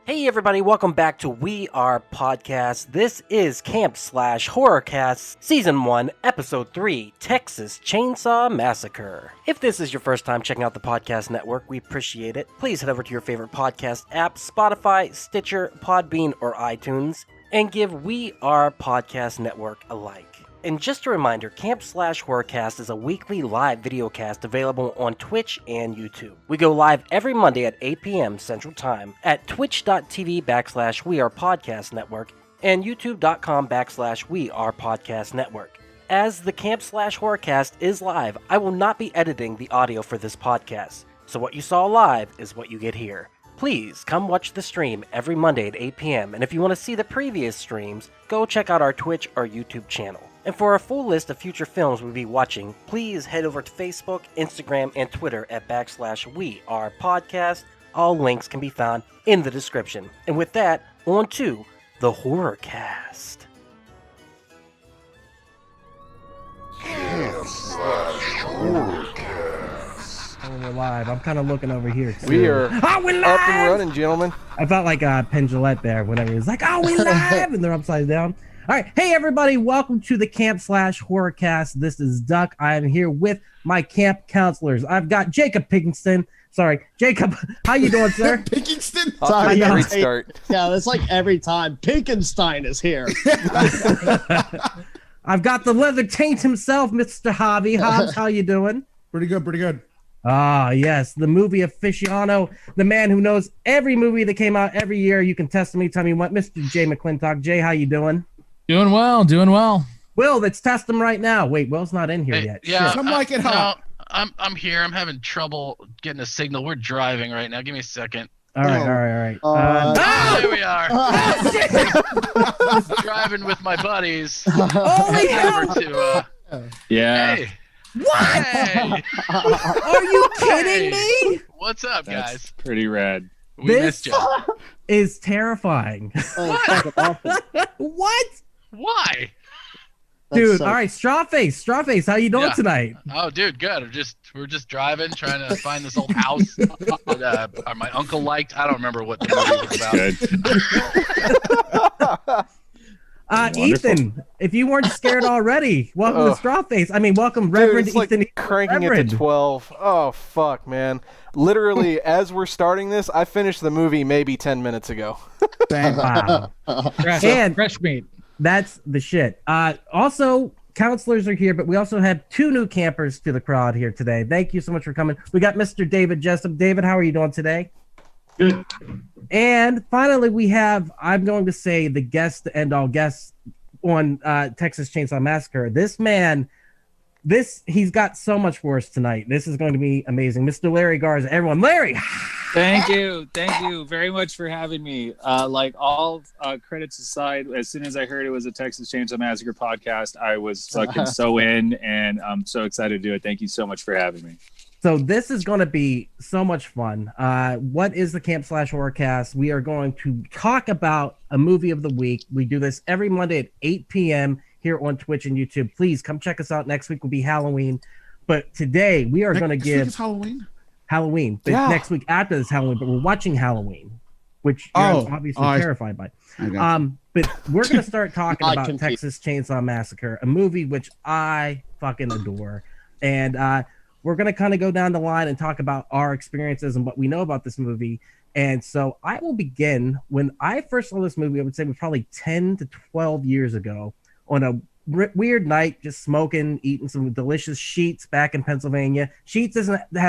Hey everybody, welcome back to We Are Podcast. This is Camp Slash Horrorcast, Season 1, Episode 3, Texas Chain Saw Massacre. If this is your first time checking out the podcast network, we appreciate it. Please head over to your favorite podcast app, Spotify, Stitcher, Podbean, or iTunes, and give We Are Podcast Network a like. And just a reminder, Camp Slash Horrorcast is a weekly live videocast available on Twitch and YouTube. We go live every Monday at 8 p.m. Central Time at twitch.tv/WeArePodcastNetwork and youtube.com/WeArePodcastNetwork. As the Camp Slash Horrorcast is live, I will not be editing the audio for this podcast, so what you saw live is what you get here. Please come watch the stream every Monday at 8 p.m. And if you want to see the previous streams, go check out our Twitch or YouTube channel. And for a full list of future films we'll be watching, please head over to Facebook, Instagram, and Twitter at /WeArePodcast. All links can be found in the description. And with that, on to the Horrorcast. Camp Slash Horrorcast. Oh, we're live. I'm kind of looking over here, too. We are we're live! up and running, gentlemen. I felt like Penn Jillette there whenever he was like, oh, we're live! And they're upside down. All right. Hey, everybody. Welcome to the Camp Slash Horrorcast. This is Duck. I am here with my camp counselors. I've got Jacob Pickingston. Sorry, Jacob. How you doing, sir? Pickingston? Sorry, yeah. great start. Yeah, it's like every time. Pinkenstein is here. I've got the leather taint himself, Mr. Javi. Hobbs, how you doing? Pretty good, pretty good. Ah, yes, the movie aficionado, the man who knows every movie that came out every year. You can test him anytime you want. Mr. Jay McClintock. Jay, how you doing? Doing well, doing well. Will, let's test him right now. Wait, Will's not in here yet. Yeah, I'm like it hot. No, I'm here. I'm having trouble getting a signal. We're driving right now. Give me a second. All right. There we are. Driving with my buddies. Holy hell! Yeah. Hey. What? Hey. Are you kidding me? What's up, That's guys? pretty rad. We This missed you. is terrifying. What? Why? Dude, all right, Strawface, how you doing tonight? Oh, dude, good. We're just driving, trying to find this old house that my uncle liked. I don't remember what the movie was about. Good. Ethan, if you weren't scared already, welcome to Strawface. I mean, welcome, Reverend Dude, it's Ethan. like cranking Reverend. it to 12. Oh, fuck, man. Literally, as we're starting this, I finished the movie maybe 10 minutes ago. Wow. And Fresh meat. that's the shit. Also, counselors are here, but we also have two new campers to the crowd here today. Thank you so much for coming. We got Mr. David Jessup. David, how are you doing today? Good. And finally, we have, I'm going to say, the guest to end all guests on Texas Chain Saw Massacre. This man, he's got so much for us tonight. This is going to be amazing. Mr. Larry Garza, everyone. Larry! Thank you very much for having me. Like all credits aside, as soon as I heard it was a Texas Chain Saw Massacre podcast, I was fucking so in, and I'm so excited to do it. Thank you so much for having me. So this is going to be so much fun. What is the Camp Slash Horrorcast? We are going to talk about a movie of the week. We do this every Monday at 8 p.m. here on Twitch and YouTube. Please come check us out. Next week will be Halloween. But today we are going to give... Next week is Halloween. But Yeah. next week after this Halloween, but we're watching Halloween, which you're obviously terrified by. But we're going to start talking about Texas Chain Saw Massacre, a movie which I fucking adore. And we're going to kind of go down the line and talk about our experiences and what we know about this movie. And so I will begin. When I first saw this movie, I would say it was probably 10 to 12 years ago on a weird night, just smoking, eating some delicious Sheets back in Pennsylvania. Sheets has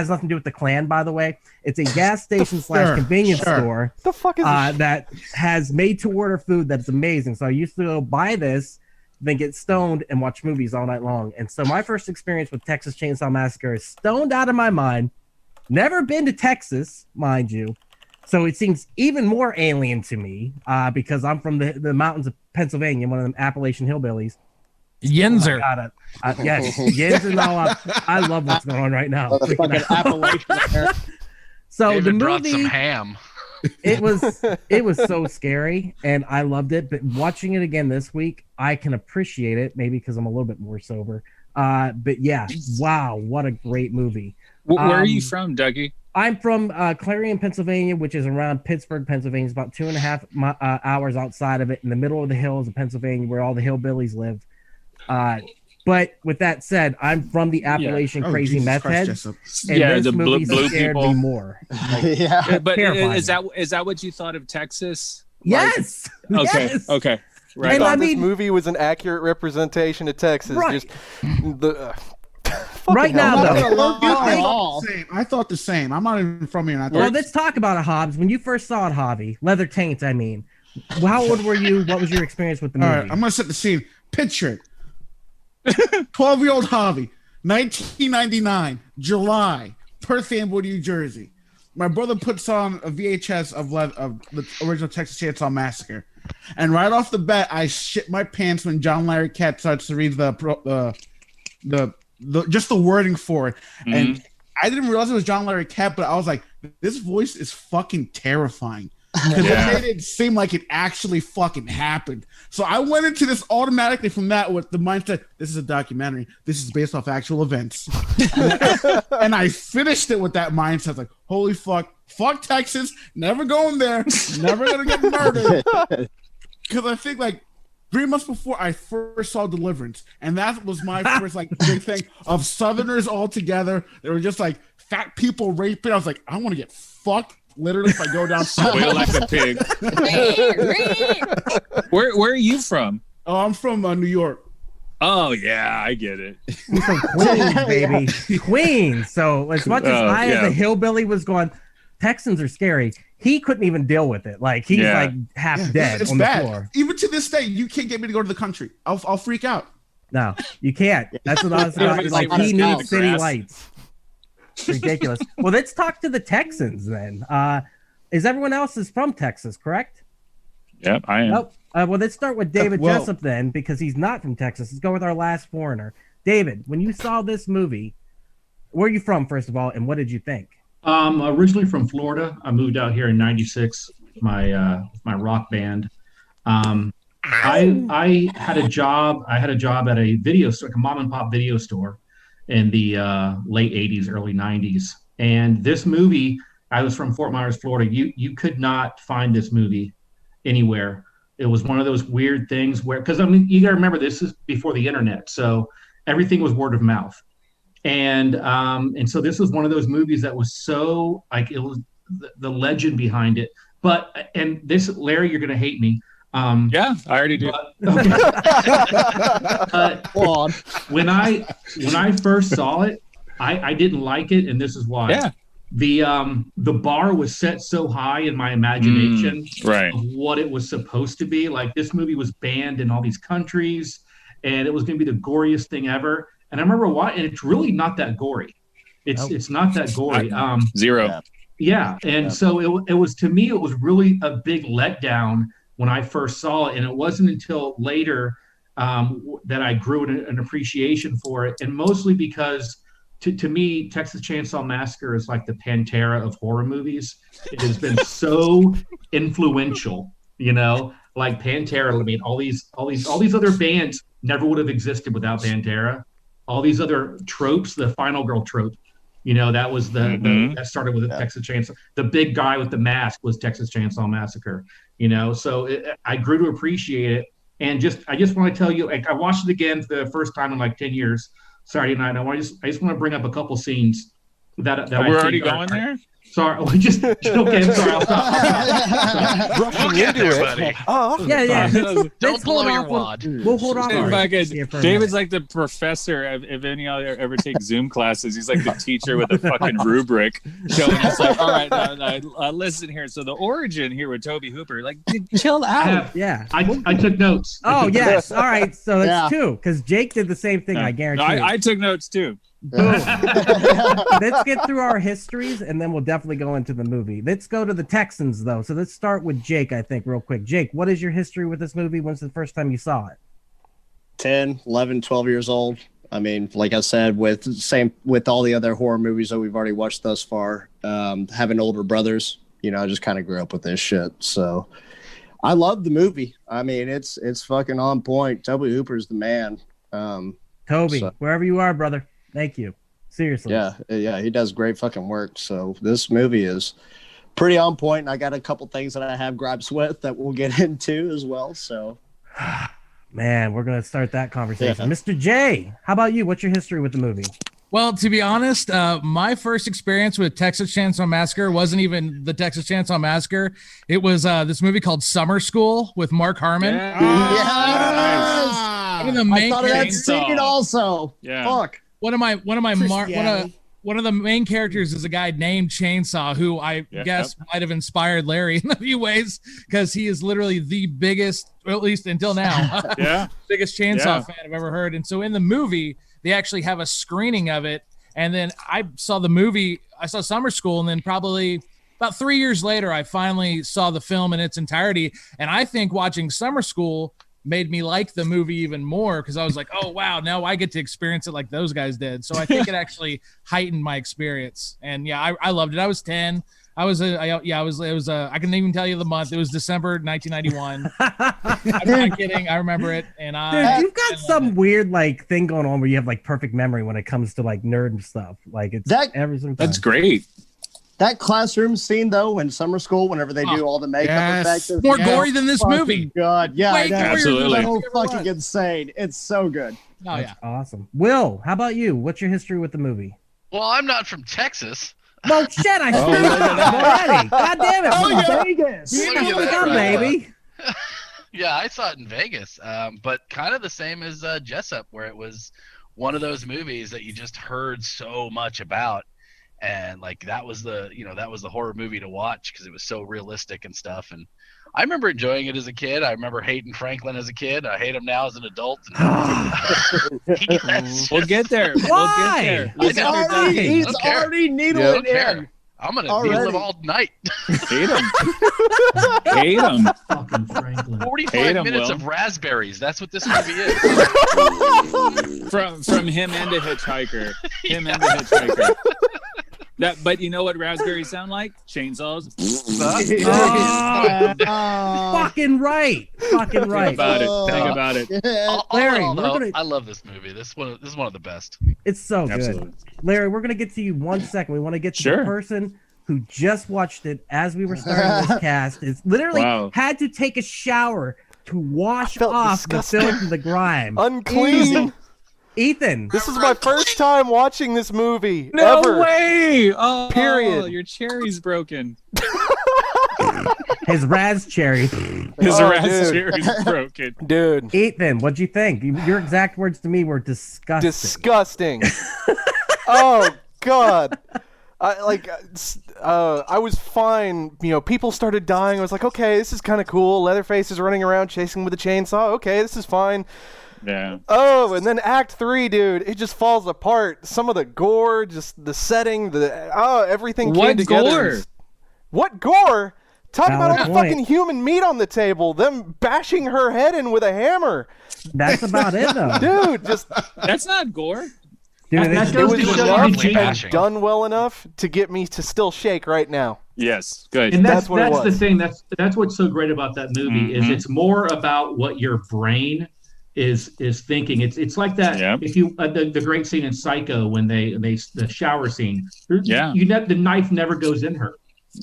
nothing to do with the Klan, by the way. It's a gas station slash convenience store The fuck is this? that has made to order food that's amazing. So I used to go buy this, then get stoned and watch movies all night long. And so my first experience with Texas Chain Saw Massacre is stoned out of my mind. Never been to Texas, mind you. So it seems even more alien to me because I'm from the mountains of Pennsylvania, one of them Appalachian hillbillies. Yinzer. Yes, Yinzer. I love what's going on right now. Fucking Appalachian. So David the brought movie, some ham. it was so scary, and I loved it. But watching it again this week, I can appreciate it. Maybe because I'm a little bit more sober. But yeah, wow, what a great movie. Where are you from, Dougie? I'm from Clarion, Pennsylvania, which is around Pittsburgh, Pennsylvania. It's about 2.5 hours outside of it, in the middle of the hills of Pennsylvania, where all the hillbillies live. But with that said, I'm from the Appalachian Crazy Meth Heads, and this the movie blue scared people. me more. Yeah, But terrifying. is that what you thought of Texas? Yes. Okay. Yes. Okay. Right. And I I thought this mean- movie was an accurate representation of Texas. Right. Just the Right now, I'm not though. gonna lie I at thought all. the same. I thought the same. I'm not even from here. And I Well, thought, let's talk about it, Hobbs. When you first saw it, Javi, Leather Taint, I mean, how old were you? What was your experience with the all movie? right, I'm gonna set the scene. Picture it. 12-year-old Javi, 1999, July, Perth Amboy, New Jersey. My brother puts on a VHS of the original Texas Chainsaw Massacre, and right off the bat, I shit my pants when John Larry Cat starts to read the just the wording for it, and I didn't realize it was John Larry Cat, but I was like, this voice is fucking terrifying. Because it made it seem like it actually fucking happened. So I went into this automatically from that with the mindset, this is a documentary. This is based off actual events. And I finished it with that mindset, like, holy fuck. Fuck Texas. Never going there. Never going to get murdered. Because I think, like, 3 months before I first saw Deliverance, and that was my first, like, big thing of Southerners all together. They were just, like, fat people raping. I was like, I want to get fucked. Literally, if I go down Wail like a pig. Where are you from? Oh, I'm from New York. Oh yeah, I get it. He's from Queens, baby. Queens. So as much as as a hillbilly was going, Texans are scary. He couldn't even deal with it. Like he's like half dead It's on bad. the floor. Even to this day, you can't get me to go to the country. I'll freak out. No, you can't. That's what I was about. Like he needs city lights. Ridiculous. Well, let's talk to the Texans then. Is everyone else is from Texas, correct? Yep, I am. Nope. Well, let's start with David Jessup then, because he's not from Texas. Let's go with our last foreigner. David, when you saw this movie, where are you from, first of all, and what did you think? Originally from Florida. I moved out here in '96. My rock band. I had a job. I had a job at a video store, like a mom and pop video store, in the late '80s, early '90s. And this movie, I was from Fort Myers, Florida. You could not find this movie anywhere. It was one of those weird things where, because I mean, you got to remember, this is before the internet, so everything was word of mouth. And so this was one of those movies that was so, like, it was the legend behind it. But, and this, Larry, you're going to hate me. Yeah, I already do. Okay. When I first saw it, I didn't like it, and this is why. Yeah. The bar was set so high in my imagination right. of what it was supposed to be. Like, this movie was banned in all these countries, and it was going to be the goriest thing ever. And I remember and it's really not that gory. It's not that gory. Zero. Yeah, and so it was, to me, it was really a big letdown when I first saw it, and it wasn't until later that I grew an appreciation for it, and mostly because to me, Texas Chainsaw Massacre is like the Pantera of horror movies. It has been so influential, like Pantera. I mean, all these other bands never would have existed without Pantera. All these other tropes, the final girl trope, that was that started with the Texas Chainsaw. The big guy with the mask was Texas Chainsaw Massacre. So I grew to appreciate it, and I just want to tell you, like, I watched it again for the first time in like 10 years. Saturday night. I just want to bring up a couple scenes that we're already going there. Sorry, we just okay. I'm sorry. I'll stop. Rushing into it, buddy. Oh, yeah. Don't blow your wad. We'll hold on. David's like the professor. If any of you ever take Zoom classes, he's like the teacher with a fucking rubric, showing us like, all right, listen here. So the origin here with Toby Hooper, like, chill out. I took notes. Yes. All right. So that's two, because Jake did the same thing. I guarantee. I took notes too. Let's get through our histories, and then we'll definitely go into the movie. Let's go to the Texans, though. So let's start with Jake, I think, real quick. Jake, what is your history with this movie? When's the first time you saw it? 10, 11, 12 years old. I mean, like I said, with all the other horror movies that we've already watched thus far, having older brothers, I just kind of grew up with this shit. So I love the movie. I mean, it's fucking on point. Toby Hooper's the man. Toby, So- wherever you are, brother. Thank you. Seriously. Yeah, he does great fucking work. So this movie is pretty on point, and I got a couple things that I have gripes with that we'll get into as well. So, man, we're gonna start that conversation. Mr. J, how about you? What's your history with the movie? Well, to be honest, my first experience with Texas Chainsaw Massacre wasn't even the Texas Chainsaw Massacre. It was this movie called Summer School with Mark Harmon. One of the main I thought of that scene also. Yeah. Fuck. One of the main characters is a guy named Chainsaw, who I guess might have inspired Larry in a few ways, because he is literally the biggest, or at least until now, biggest Chainsaw fan I've ever heard. And so in the movie, they actually have a screening of it. And then I saw Summer School, and then probably about 3 years later, I finally saw the film in its entirety. And I think watching Summer School made me like the movie even more, because I was like, oh wow, now I get to experience it like those guys did. So I think it actually heightened my experience. And yeah, I loved it. I was 10. I couldn't even tell you the month. It was December 1991. I'm not kidding. I remember it. And you've got some weird like thing going on where you have like perfect memory when it comes to like nerd and stuff. Like it's every single time. That's great. That classroom scene though in Summer School, whenever they do all the makeup effects, more gory than this movie. God, yeah, Way absolutely. So fucking insane. It's so good. Oh yeah, that's awesome. Will, how about you? What's your history with the movie? Well, I'm not from Texas. Well, shit, I screwed up already. God damn it. Oh, yeah. Vegas. Look You at gotta that, come, right? baby. Yeah, I saw it in Vegas, but kind of the same as Jessup, where it was one of those movies that you just heard so much about, and like that was the horror movie to watch because it was so realistic and stuff. And I remember enjoying it as a kid. I remember hating Franklin as a kid. I hate him now as an adult. We'll get there. Why? He's already needling in. I'm gonna needle him all night. Hate him. Hate him. Fucking Franklin. 45 minutes of raspberries. That's what this movie is. From him and a hitchhiker. But you know what raspberries sound like? Chainsaws. Fucking right. Fucking right. Think about it. Larry, I love this movie. This is one of the best. It's so good. Absolutely. Larry, we're gonna get to you 1 second. We want to get to the person who just watched it as we were starting this cast. Is literally had to take a shower to wash off disgusting. The filth and the grime. Unclean. Ethan. This is my first time watching this movie. No ever. way! Oh, period. Your cherry's broken. His raz cherry. Cherry's broken. Dude. Ethan, what'd you think? Your exact words to me were disgusting. Disgusting. Oh, God. I was fine. You know, people started dying. I was like, okay, this is kind of cool. Leatherface is running around chasing with a chainsaw. Okay, this is fine. Yeah. Oh, and then Act 3, dude, it just falls apart. Some of the gore, just the setting, everything came together. Gore? What gore? Talk about all the point. fucking human meat on the table. Them bashing her head in with a hammer. That's about it, though. Dude, just... That's not gore. Dude, That it goes was to show enough you the and change. done well enough to get me to still shake right now. Yes, good. And That's what it the was. thing. That's what's so great about that movie is it's more about what your brain is thinking. It's like that. Yeah. If you the great scene in Psycho when they the shower scene. Yeah. The knife never goes in her.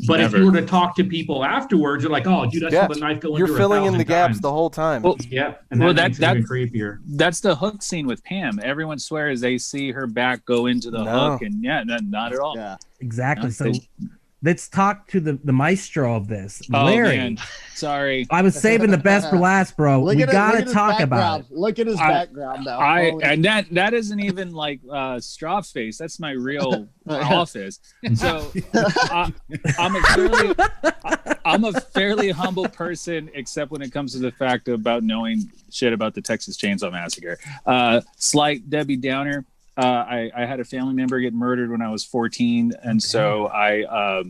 But Never. if you were to talk to people afterwards, you're like, oh, dude, I saw the knife go into her You're filling in 1,000 the gaps times. the whole time. Well, Yeah, and that makes it even creepier. That's the hook scene with Pam. Everyone swears they see her back go into the hook, and not at all. Yeah. Exactly. No, So let's talk to the maestro of this. Larry. Man. Sorry. I was saving the best for last, bro. We gotta talk about it. Look at his background now. And that isn't even like Strop's face. That's my real office. So I'm a fairly humble person, except when it comes to the fact about knowing shit about the Texas Chainsaw Massacre. Slight Debbie Downer. I had a family member get murdered when I was 14, and so I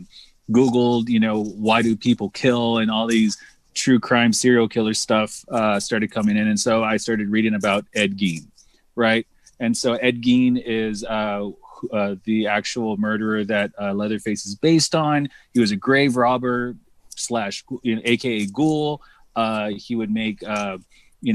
Googled, why do people kill, and all these true crime serial killer stuff started coming in, and so I started reading about Ed Gein, right? And so Ed Gein is the actual murderer that Leatherface is based on. He was a grave robber / aka ghoul. He would make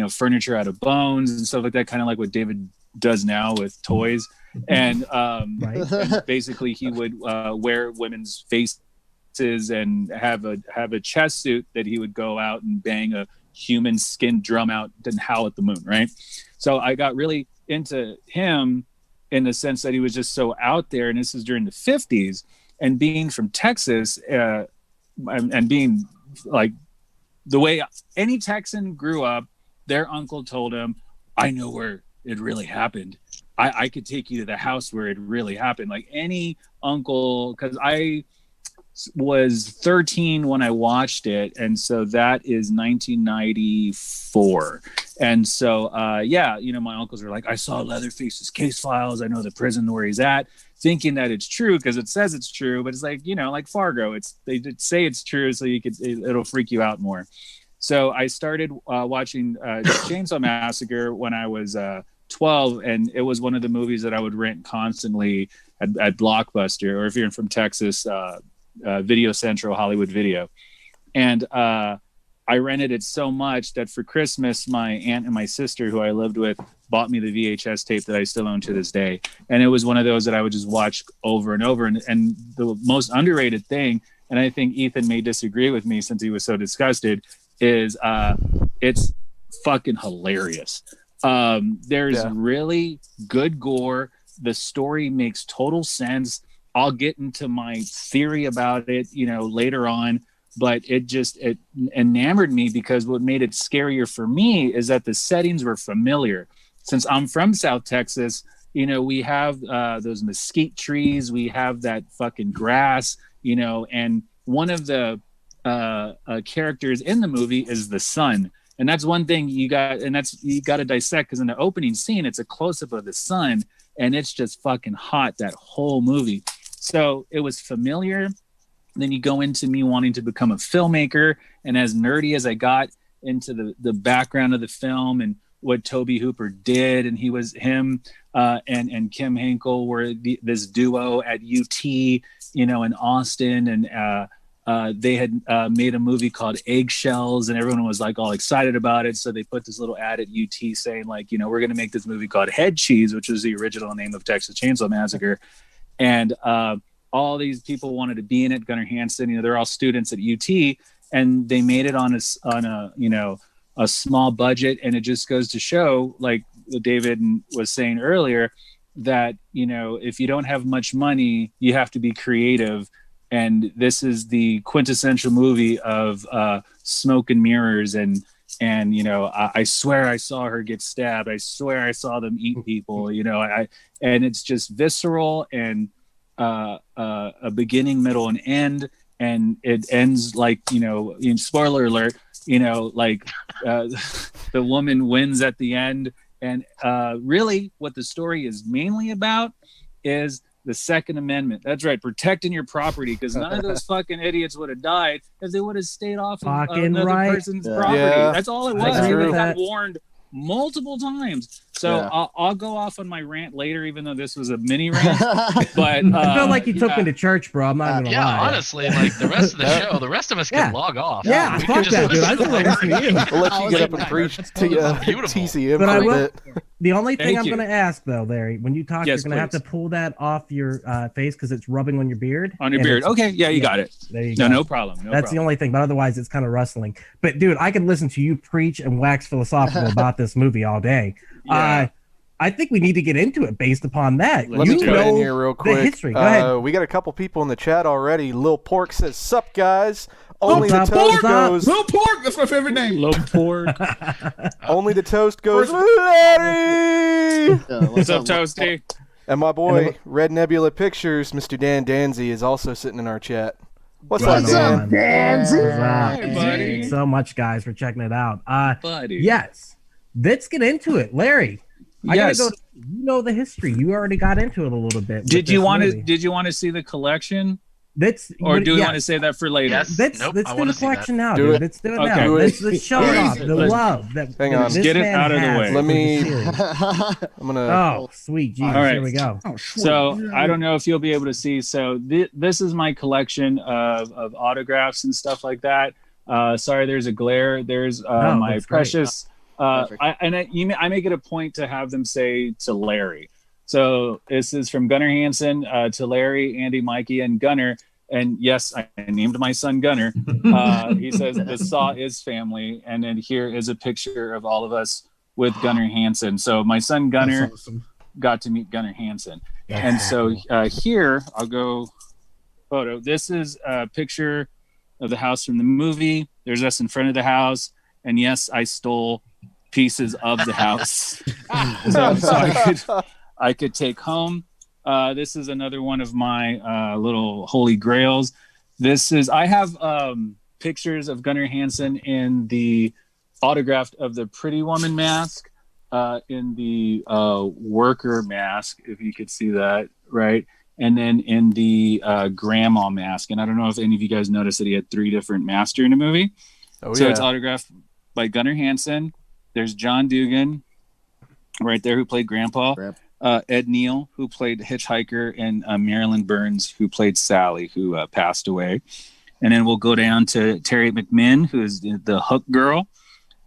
furniture out of bones and stuff like that, kind of like what David does now with toys. And, and basically he would wear women's faces and have a chest suit that he would go out and bang a human skin drum out and howl at the moon, right? So I got really into him in the sense that he was just so out there, and this is during the 50s, and being from Texas and being like the way any Texan grew up, their uncle told him, I know where it really happened. I could take you to the house where it really happened. Like any uncle, because I was 13 when I watched it, and so that is 1994. And so my uncles were like, I saw Leatherface's case files, I know the prison where he's at, thinking that it's true because it says it's true, but it's like, like Fargo, they did say it's true so it'll freak you out more. So I started watching Chainsaw Massacre when I was 12, and it was one of the movies that I would rent constantly at Blockbuster, or if you're from Texas, Video Central, Hollywood Video. And I rented it so much that for Christmas, my aunt and my sister, who I lived with, bought me the VHS tape that I still own to this day. And it was one of those that I would just watch over and over. And the most underrated thing, and I think Ethan may disagree with me since he was so disgusted, is it's fucking hilarious. There's really good gore. The story makes total sense. I'll get into my theory about it, later on, but it enamored me because what made it scarier for me is that the settings were familiar. Since I'm from South Texas, we have those mesquite trees, we have that fucking grass, and one of the characters in the movie is the sun. And that's one thing you got to dissect, because in the opening scene, it's a close-up of the sun, and it's just fucking hot, that whole movie. So it was familiar. Then you go into me wanting to become a filmmaker, and as nerdy as I got into the background of the film and what Tobe Hooper did, and him and Kim Henkel were this duo at UT, in Austin, and they had made a movie called Eggshells, and everyone was like all excited about it. So they put this little ad at UT saying like, we're going to make this movie called Head Cheese, which was the original name of Texas Chainsaw Massacre. And all these people wanted to be in it. Gunnar Hansen, they're all students at UT, and they made it on a small budget. And it just goes to show, like David was saying earlier, that if you don't have much money, you have to be creative. And this is the quintessential movie of smoke and mirrors, and I swear I saw her get stabbed. I swear I saw them eat people. And it's just visceral and a beginning, middle, and end. And it ends like spoiler alert. The woman wins at the end. And really, what the story is mainly about is the Second Amendment. That's right, protecting your property, because none of those fucking idiots would have died if they would have stayed off of another person's property. Yeah. That's all it was. They got warned multiple times. So I'll go off on my rant later, even though this was a mini rant. But I feel like you took me to church, bro. I'm not gonna lie. Yeah, honestly, like the rest of the show, the rest of us can log off. Yeah, fuck that, dude. I just want to listen to you. We'll let you get up and preach to TCM for a bit. The only thing I'm going to ask, though, Larry, when you talk, you're going to have to pull that off your face because it's rubbing on your beard. On your beard. Okay. Yeah, you got it. There you go. No problem. That's the only thing. But otherwise, it's kind of rustling. But, dude, I could listen to you preach and wax philosophical about this movie all day. Yeah. I think we need to get into it based upon that. Let me jump in here real quick. The history. Go ahead. We got a couple people in the chat already. Lil Pork says, "Sup, guys? Only the toast goes." Lil Pork, that's my favorite name. Lil Pork. Only the toast goes. Larry. What's up, Toasty? And my boy, Red Nebula Pictures, Mr. Dan Danzy, is also sitting in our chat. What's up, Dan? Danzy? Hey, buddy. Thanks so much, guys, for checking it out. Buddy. Yes, let's get into it, Larry. Yes. You know the history. You already got into it a little bit. Did you want to see the collection? Do we want to save that for later? Yes. Let's do the collection now, dude. Let's do it now. Let's show it off. The love. Hang on. Get it out of the way. Let me. I'm gonna. Oh, sweet Jesus. All right. Here we go. So I don't know if you'll be able to see. So this is my collection of autographs and stuff like that. Sorry, there's a glare. There's my precious I make it a point to have them say to Larry. So this is from Gunnar Hansen to Larry, Andy, Mikey, and Gunnar. And yes, I named my son Gunnar. He says the Saw is family. And then here is a picture of all of us with Gunnar Hansen. So my son Gunnar got to meet Gunnar Hansen. And so here, I'll go photo. This is a picture of the house from the movie. There's us in front of the house. And yes, I stole pieces of the house. so I could take home. This is another one of my little holy grails. I have pictures of Gunnar Hansen in the autographed of the Pretty Woman mask, in the worker mask, if you could see that, right? And then in the grandma mask. And I don't know if any of you guys noticed that he had 3 different masks during the movie. It's autographed by Gunnar Hansen. There's John Dugan right there, who played Grandpa. Ed Neal, who played Hitchhiker, and Marilyn Burns, who played Sally, who passed away. And then we'll go down to Terry McMinn, who is the Hook girl.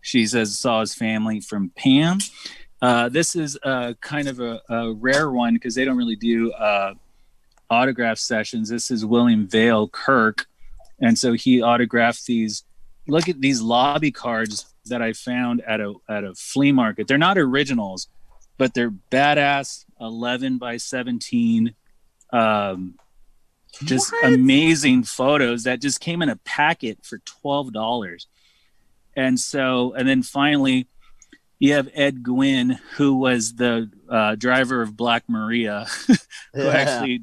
She saw his family from Pam. This is kind of a rare one because they don't really do autograph sessions. This is William Vale Kirk. And so he autographed these. Look at these lobby cards that I found at a flea market. They're not originals, but they're badass 11 by 17 just amazing photos that just came in a packet for $12. And then finally you have Ed Gwynn, who was the driver of Black Maria, who actually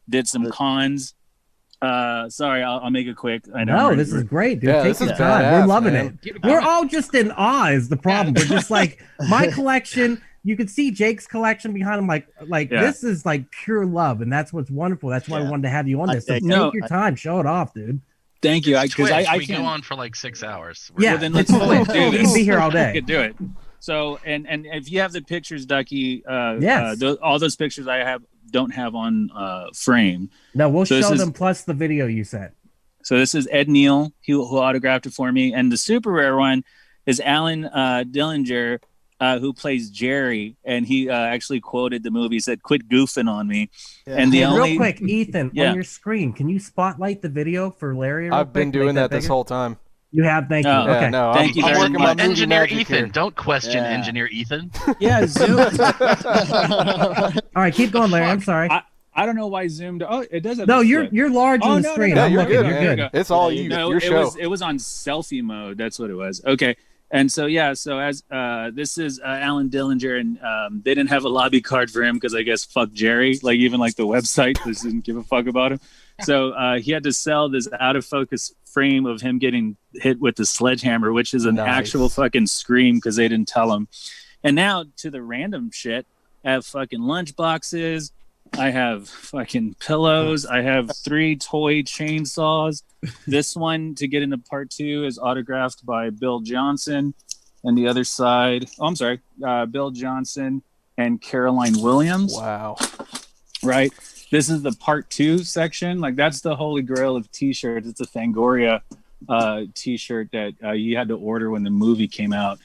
did some cons. Sorry, I'll make it quick. I know. No, this is great, dude. Take your time. We're loving it. We're all just in awe is the problem. We're just like, my collection, you could see Jake's collection behind him. This is like pure love. And that's what's wonderful. That's why I wanted to have you on this. So take your time. Show it off, dude. Thank you. Because I can go on for like 6 hours. Well, then let's do this. You can be here all day. We could do it. So, and if you have the pictures, Ducky, yes. All those pictures I don't have on frame. No, we'll show them plus the video you sent. So this is Ed Neal, who autographed it for me. And the super rare one is Alan Dillinger, who plays Jerry. And he actually quoted the movie. He said, "Quit goofing on me." Yeah. And real quick, Ethan, on your screen, can you spotlight the video for Larry? I've been doing that this whole time. You have, thank you. Okay, no, thank you. I'm working my Engineer Ethan. Here. Don't question Engineer Ethan. Yeah, Zoom. All right, keep going, Larry. I'm sorry. I don't know why Zoom. It does. No, you're large on the screen. No, you're good. You're good. It's all you. No, your show. It was on selfie mode. That's what it was. Okay. And so as this is Alan Dillinger, and they didn't have a lobby card for him because I guess fuck Jerry, even the website just didn't give a fuck about him. So he had to sell this out of focus frame of him getting hit with the sledgehammer, which is an actual fucking scream because they didn't tell him. And now to the random shit, I have fucking lunch boxes. I have fucking pillows. I have 3 toy chainsaws. This one, to get into part 2, is autographed by Bill Johnson. And the other side, Bill Johnson and Caroline Williams. Wow. Right. This is the part 2 section. That's the holy grail of t-shirts. It's a Fangoria t-shirt that you had to order when the movie came out.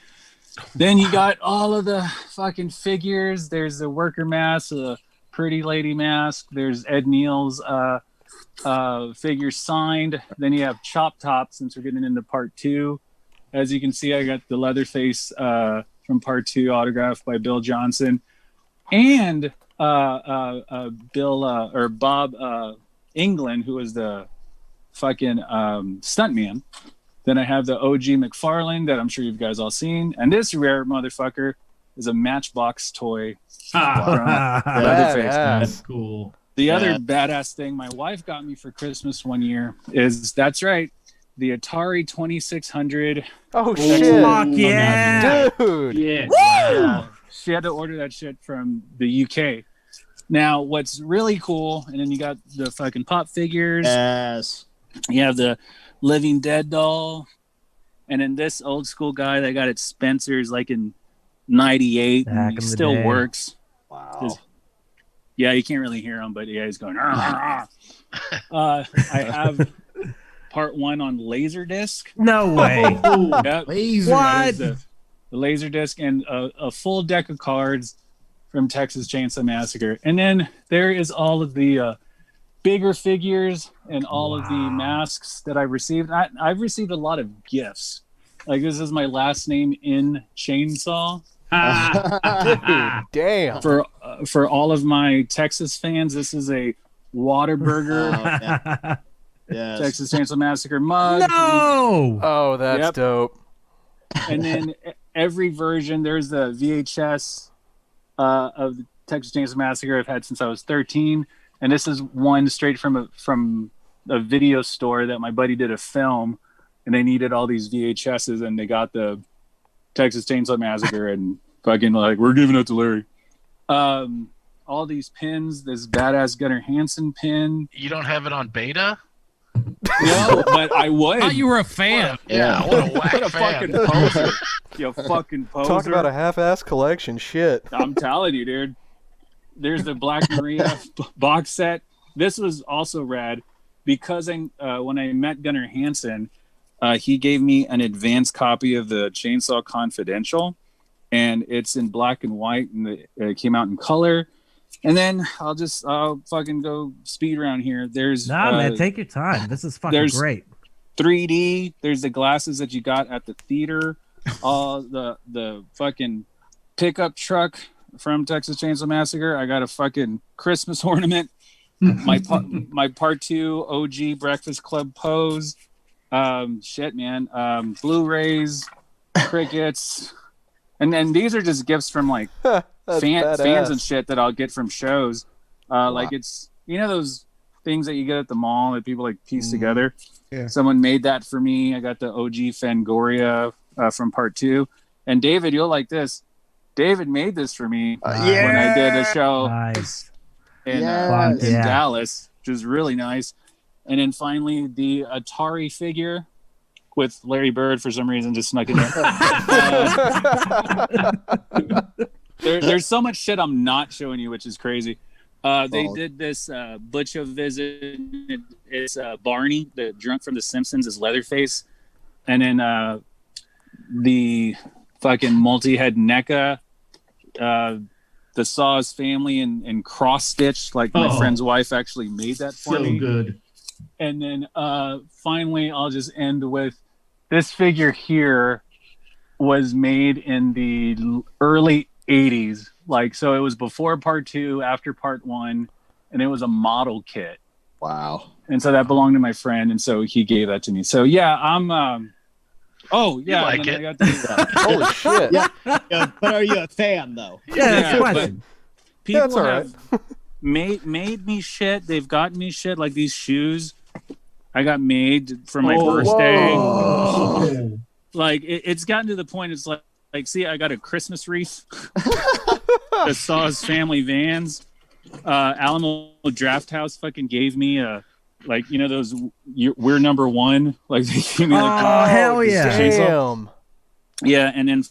Then you got all of the fucking figures. There's the worker mask, the pretty lady mask. There's Ed Neal's figure signed. Then you have Chop Top, since we're getting into part 2. As you can see, I got the Leatherface from part 2 autographed by Bill Johnson. And Bob England, who was the fucking stuntman. Then I have the OG McFarlane that I'm sure you guys all seen. And this rare motherfucker is a Matchbox toy. That's cool. The other badass thing my wife got me for Christmas one year is, that's right, the Atari 2600. Oh, shit. Fuck yeah. Dude. Yeah. Wow. She had to order that shit from the UK. Now, what's really cool, and then you got the fucking pop figures. Yes. You have the Living Dead doll. And then this old school guy that got at Spencer's in 98. And he still works. Wow. Yeah, you can't really hear him, but yeah, he's going. I have part 1 on Laserdisc. No way. Yep. What? the Laserdisc, and a full deck of cards from Texas Chainsaw Massacre. And then there is all of the bigger figures and all of the masks that I've received. I've received a lot of gifts. Like, this is my last name in Chainsaw. Damn. For all of my Texas fans, this is a Whataburger Yes. Texas Chainsaw Massacre mug. No! Oh, that's dope. And then every version, there's the VHS of the Texas Chainsaw Massacre I've had since I was 13, and this is one straight from a video store that my buddy did a film, and they needed all these VHSs, and they got the Texas Chainsaw Massacre, and fucking like, we're giving it to Larry. All these pins, this badass Gunnar Hansen pin. You don't have it on beta? No, but I would. I thought you were a fan. What a whack What a fan. fucking poser. You fucking poser. Talk about a half-ass collection. Shit. I'm telling you, dude. There's the Black Maria box set. This was also rad because when I met Gunnar Hansen, he gave me an advanced copy of the Chainsaw Confidential, and it's in black and white, and it came out in color. And then I'll fucking go speed around here. There's man, take your time. This is fucking great. 3D. There's the glasses that you got at the theater. The fucking pickup truck from Texas Chainsaw Massacre. I got a fucking Christmas ornament. My part 2 OG Breakfast Club pose. Shit, man. Blu-rays, crickets, and these are just gifts from like fans and shit that I'll get from shows. Like, it's, you know, those things that you get at the mall that people like piece together. Yeah. Someone made that for me. I got the OG Fangoria from part 2. And David, you'll like this. David made this for me when I did a show in Dallas, which was really nice. And then finally, the Atari figure with Larry Bird for some reason just snuck in there. There's so much shit I'm not showing you, which is crazy. They did this Butcho visit. It's Barney, the drunk from The Simpsons, is Leatherface. And then the fucking multi-head NECA, the Saw's family and cross-stitch. Like, my friend's wife actually made that for me. So good. And then finally, I'll just end with this figure here was made in the early 80s. Like, so it was before part 2, after part 1, and it was a model kit. Wow. And so that belonged to my friend, and so he gave that to me. So yeah, I'm You like it. I got these, Holy shit. Yeah. But are you a fan though? Yeah, that's the question. people That's all right. have made me shit. They've gotten me shit, like these shoes I got made for my birthday. Oh. Like it's gotten to the point. It's like see, I got a Christmas wreath. The Saw's family vans. Alamo Draft House fucking gave me a, like, you know, those we're number one. Like, they gave me like, hell yeah. Damn. Yeah, and then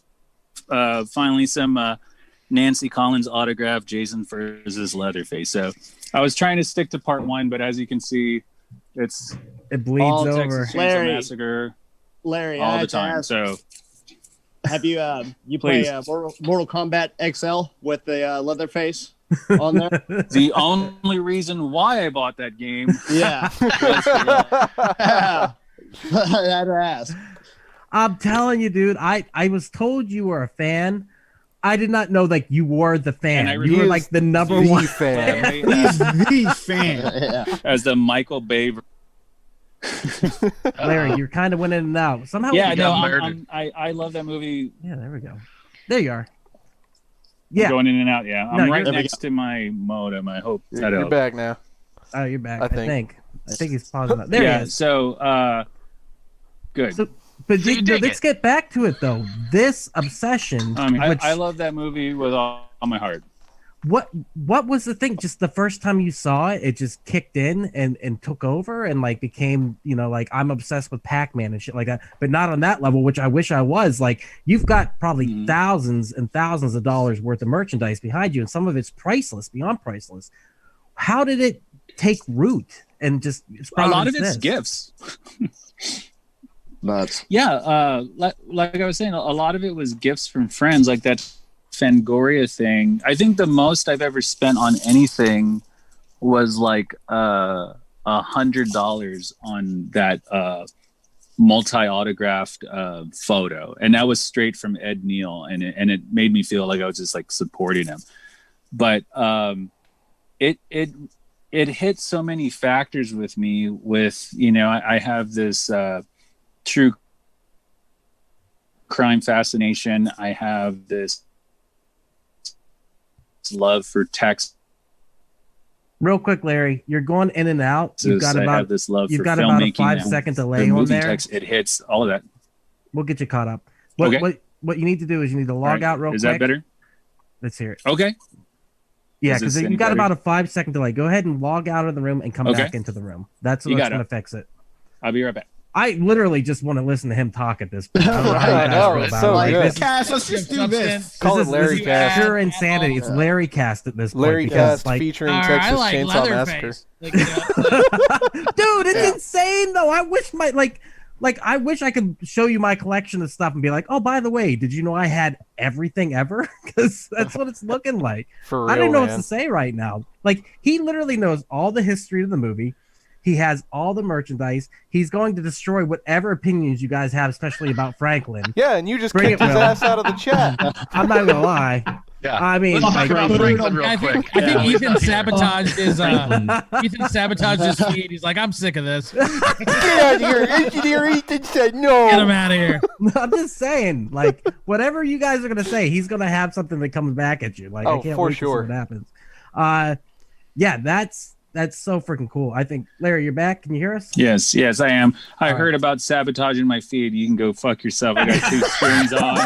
finally some Nancy Collins autograph Jason versus Leatherface. So I was trying to stick to part 1, but as you can see, it bleeds all over. Texas Chainsaw Larry. Massacre Larry, all I the had to time. ask, So have you Please. play Mortal Kombat XL with the Leatherface on there? the only reason why I bought that game, Yeah. I had to ask. I'm telling you, dude. I was told you were a fan. I did not know like you were the fan. And You were like the number one fan. He's the fan. Yeah. as the Michael Bay. Larry, you're kind of winning it now. Somehow. Yeah, we no, got- I love that movie. Yeah, there we go. There you are. I'm Yeah. going in and out. Yeah, No, I'm right you're- next to my modem. I hope that You're helps. back now. Oh, you're back. I I think. think he's pausing. There Yeah. he is. So, good. So, but So you dig let's it. get back to it though. This obsession. I mean, which, I love that movie with all my heart. what was the thing? Just the first time you saw it, it just kicked in and took over and like became, you know, like I'm obsessed with Pac-Man and shit like that, but not on that level, which I wish I was. Like, you've got probably thousands and thousands of dollars worth of merchandise behind you, and some of it's priceless, beyond priceless. How did it take root and just A lot of it's gifts. But yeah, like I was saying, a lot of it was gifts from friends, like that Fangoria thing. I think the most I've ever spent on anything was like $100 on that multi-autographed photo, and that was straight from Ed Neal, and it made me feel like I was just like supporting him. But it hit so many factors with me. With I have this true crime fascination. I have this love for text. Real quick, Larry, you're going in and out. You've got about this love you've for got about a filmmaking 5-second delay the on movie there. text, it hits all of that. We'll get you caught up. Okay. What you need to do is you need to log out real quick. Is that better? Let's hear it. Okay. Yeah, Is because this you any got better? about a 5-second delay. Go ahead and log out of the room and come Okay. back into the room. That's You what's got it. going to fix it. I'll be right back. I literally just want to listen to him talk at this point. I don't know how you I guys know, feel it's about so it. Like, good. this is- Cass, let's just do this. Call it this Larry is Cast. pure insanity. It's Larry Cast at this point. Larry because, Cast like, featuring I Texas like Chainsaw Massacre. Leatherface. Like, you know, dude, it's insane though. I wish I wish I could show you my collection of stuff and be like, oh, by the way, did you know I had everything ever? Because that's what it's looking like. For real, I don't know man. what to say right now. Like, he literally knows all the history of the movie. He has all the merchandise. He's going to destroy whatever opinions you guys have, especially about Franklin. Yeah, and you just Bring kicked it, his Will. ass out of the chat. I'm not gonna lie. Yeah. I mean, Let's talk like, about Franklin real I quick. think He's Ethan not here. sabotaged his feed. He's like, I'm sick of this. Get out of here. Engineer Ethan said no. Get him out of here. I'm just saying, like, whatever you guys are gonna say, he's gonna have something that comes back at you. Like, I Oh, can't for wait to see sure. what happens. Yeah, that's so freaking cool. I think, Larry, you're back. Can you hear us? Yes, I am. I All heard about sabotaging my feed. You can go fuck yourself. I got 2 screens on.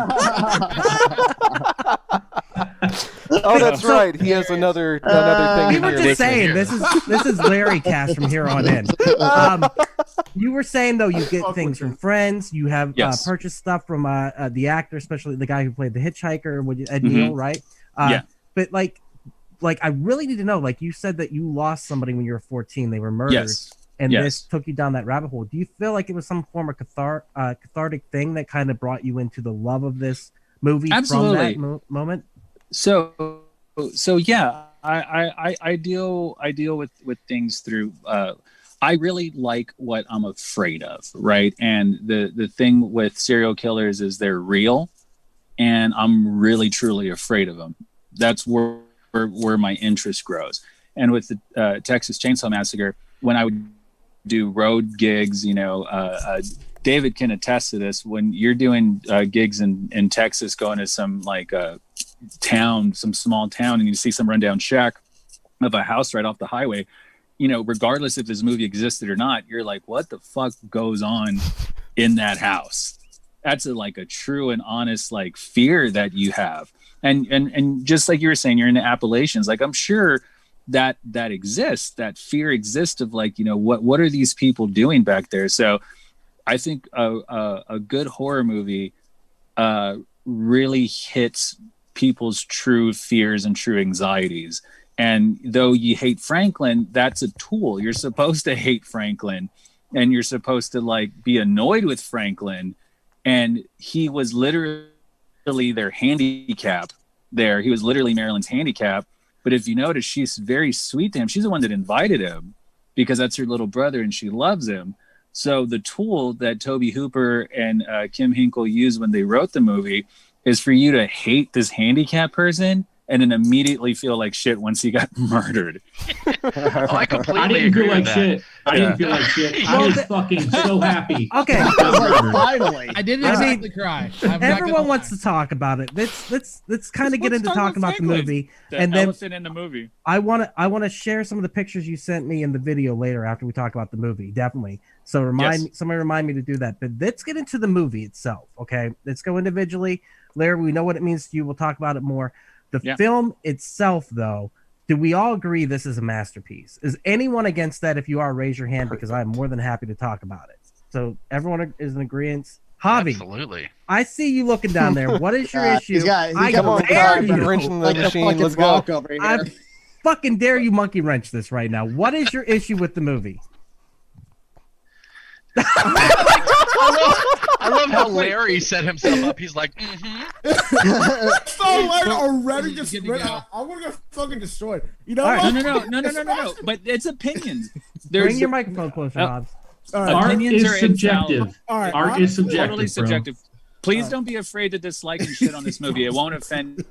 Oh, that's right. He has another thing. We in were here. just saying this is Larry Cast from here on in. You were saying though you get things from friends. You have Yes. purchased stuff from the actor, especially the guy who played the hitchhiker, Ed Neal, right? Yeah. But like I really need to know. Like you said that you lost somebody when you were 14. They were murdered. Yes. And Yes. this took you down that rabbit hole. Do you feel like it was some form of cathartic thing that kind of brought you into the love of this movie Absolutely. from that moment? So yeah, I deal with things through. I really like what I'm afraid of, right? And the thing with serial killers is they're real, and I'm really truly afraid of them. That's where my interest grows. And with the Texas Chainsaw Massacre, when I would do road gigs, David can attest to this. When you're doing gigs in Texas, going to some like some small town, and you see some rundown shack of a house right off the highway, regardless if this movie existed or not, you're like, what the fuck goes on in that house? That's a true and honest like fear that you have. And just like you were saying, you're in the Appalachians. Like, I'm sure that exists, that fear exists of like, what are these people doing back there? So I think a good horror movie really hits people's true fears and true anxieties. And though you hate Franklin, that's a tool. You're supposed to hate Franklin, and you're supposed to like be annoyed with Franklin. And he was literally their handicap there. He was literally Marilyn's handicap. But if you notice, she's very sweet to him. She's the one that invited him because that's her little brother and she loves him. So the tool that Tobe Hooper and Kim Hinkle used when they wrote the movie is for you to hate this handicapped person and then immediately feel like shit once he got murdered. I completely I didn't agree feel like with that. shit. I didn't feel like shit. I was fucking so happy. Okay. Finally. I didn't exactly cry. I'm not Everyone gonna wants lie. to talk about it. Let's kind of get Let's into talk talking about the Franklin. movie, The and then elephant in the movie. I want to share some of the pictures you sent me in the video later after we talk about the movie. Definitely. So somebody remind me to do that. But let's get into the movie itself. Okay, let's go individually. Larry, we know what it means to you. We'll talk about it more. The film itself, though, do we all agree this is a masterpiece? Is anyone against that? If you are, raise your hand because I'm more than happy to talk about it. So everyone is in agreement. Javi, Absolutely. I see you looking down there. What is your issue? Come on, dare Todd, you. wrenching the Like a machine. fucking Let's go. rock over here. I fucking dare you monkey wrench this right now. What is your issue with the movie? I love how Larry set himself up. He's like, So like already just I'm gonna get fucking destroyed. You know? Right. No. But it's opinions. Bring your microphone closer, Hobbs. Art is subjective. Art is subjective. Totally subjective. Please don't be afraid to dislike and shit on this movie. It won't offend.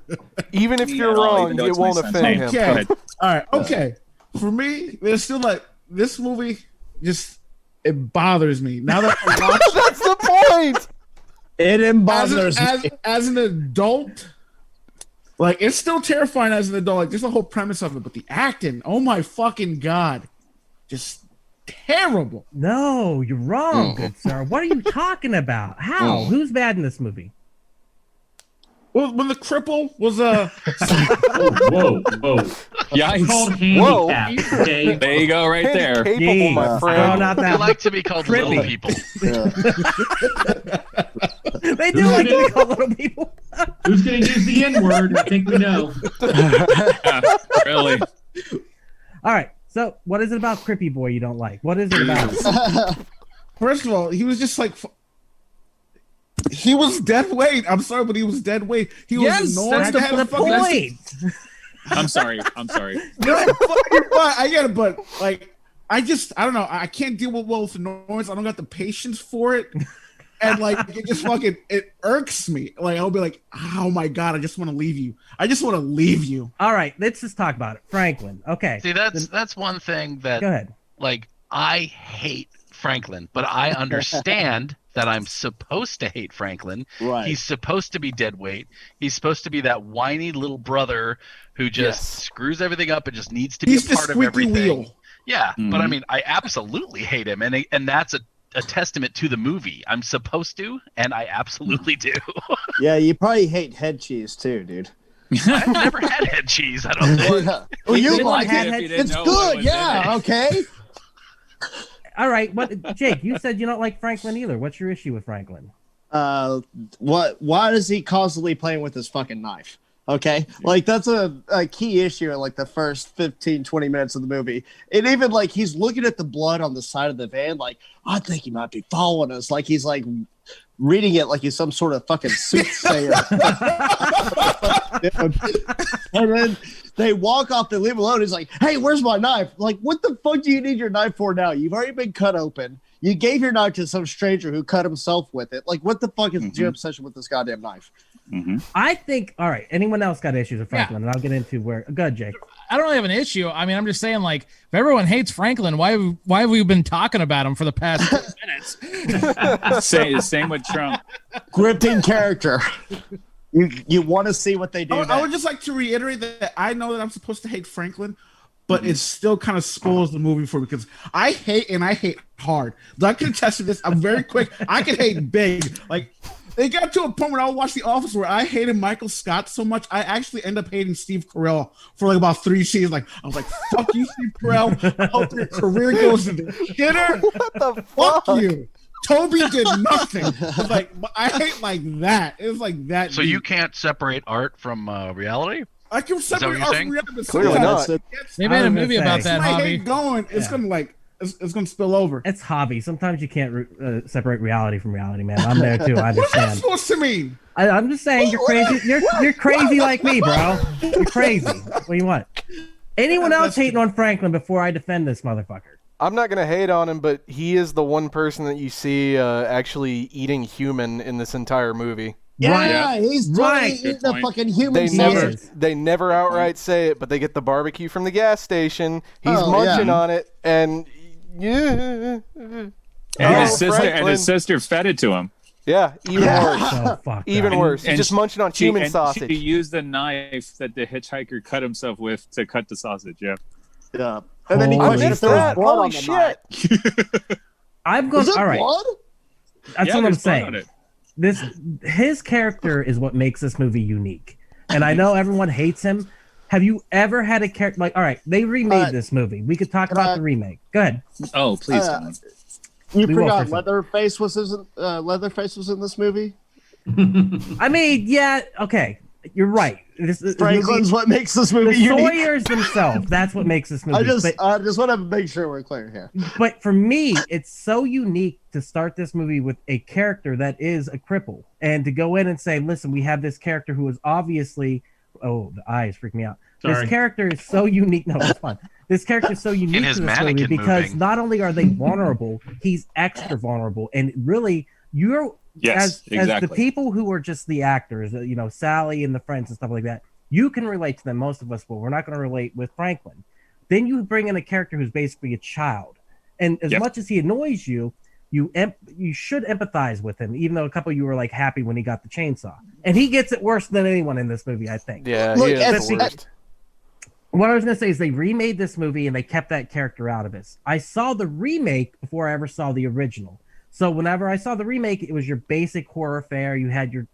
Even if you're wrong, it won't offend him. Okay. All right. Okay. For me, there's still like this movie. Just it bothers me now that I watch. That's the point. It bothers me as an adult. Like it's still terrifying as an adult. Like just the whole premise of it, but the acting. Oh my fucking god, just terrible. No, you're wrong, good sir. What are you talking about? How? Who's bad in this movie? Well, when the cripple was whoa. Yeah, it's called handicap. Okay? There you go, right there. Capable, my friend. Not that. they like to be called little people. They do like to be called little people. Who's going to use the N word? I think we know. Really? All right. So, what is it about Crippy Boy you don't like? What is it about? First of all, he was just like. He was dead weight. I'm sorry, but he was dead weight. He was annoying. That's the point. I'm sorry. You're fine. I get it, but like, I don't know. I can't deal with the noise. I don't got the patience for it. And like, it just fucking, it irks me. Like, I'll be like, oh my God, I just want to leave you. All right, let's just talk about it. Franklin. Okay. See, that's one thing that, go ahead. Like, I hate Franklin, but I understand that I'm supposed to hate Franklin. Right. He's supposed to be dead weight. He's supposed to be that whiny little brother who just screws everything up and just needs to be a part of everything. Wheel. Yeah, but I mean, I absolutely hate him, and that's a testament to the movie. I'm supposed to, and I absolutely do. Yeah, you probably hate head cheese too, dude. I've never had head cheese. I don't think. Well, you like it. It's good. Yeah. Okay. All right, what, Jake? You said you don't like Franklin either. What's your issue with Franklin? Why is he constantly playing with his fucking knife? Okay, like that's a key issue in like the first 15-20 minutes of the movie. And even like he's looking at the blood on the side of the van, like I think he might be following us. Like he's like reading it like he's some sort of fucking soothsayer. And then they walk off, they leave him alone. He's like, hey, where's my knife? Like, what the fuck do you need your knife for now? You've already been cut open. You gave your knife to some stranger who cut himself with it. Like, what the fuck is your obsession with this goddamn knife? I think, all right, anyone else got issues with Franklin? And I'll get into where, go ahead, Jake. I don't really have an issue. I mean, I'm just saying, like, if everyone hates Franklin, why have we been talking about him for the past 10 minutes? Same with Trump. Gripping character. You want to see what they do. I would just like to reiterate that I know that I'm supposed to hate Franklin, but it still kind of spoils the movie for me because I hate hard. I can attest to this. I'm very quick. I can hate big. Like it got to a point where I would watch The Office where I hated Michael Scott so much I actually end up hating Steve Carell for like about 3 seasons. Like I was like, "Fuck you, Steve Carell. I hope your career goes to the shitter." What the fuck you? Toby did nothing. It's like I hate like that. It was like that. So you can't separate art from reality? I can separate art from reality. Clearly not. They made a movie about that, Hobby. It's gonna like it's gonna spill over. It's Hobby. Sometimes you can't separate reality from reality, man. I'm there too. I understand. What's that supposed to mean? I'm just saying you're crazy. You're crazy like me, bro. You're crazy. What do you want? Anyone else hating on Franklin before I defend this motherfucker? I'm not gonna hate on him, but he is the one person that you see actually eating human in this entire movie. Yeah, he's eating the fucking human. They never outright say it, but they get the barbecue from the gas station. He's munching on it, and his sister fed it to him. Yeah, even worse. Even worse. He's just munching on human sausage. She used the knife that the hitchhiker cut himself with to cut the sausage. Yeah. Yeah. And then he questioned if there was blood on the knife. I'm going. All right. Blood? That's what I'm saying. His character is what makes this movie unique, and I know everyone hates him. Have you ever had a character like? All right, they remade this movie. We could talk about the remake. Go ahead. Oh, please. You forgot Leatherface was in this movie. I mean, yeah, okay. You're right. Franklin's what makes this movie the unique. Sawyers themselves. That's what makes this movie. I just want to make sure we're clear here. But for me, it's so unique to start this movie with a character that is a cripple, and to go in and say, "Listen, we have this character who is obviously." Oh, the eyes freak me out. Sorry. This character is so unique. No, it's fine. This character is so unique to this movie because not only are they vulnerable, he's extra vulnerable, and really, you're. As the people who are just the actors, Sally and the friends and stuff like that, you can relate to them. Most of us will. We're not going to relate with Franklin. Then you bring in a character who's basically a child, and as much as he annoys you, you should empathize with him. Even though a couple of you were like happy when he got the chainsaw, and he gets it worse than anyone in this movie, I think. Yeah, he is the worst. What I was going to say is they remade this movie and they kept that character out of it. I saw the remake before I ever saw the original. So whenever I saw the remake, it was your basic horror fare. You had your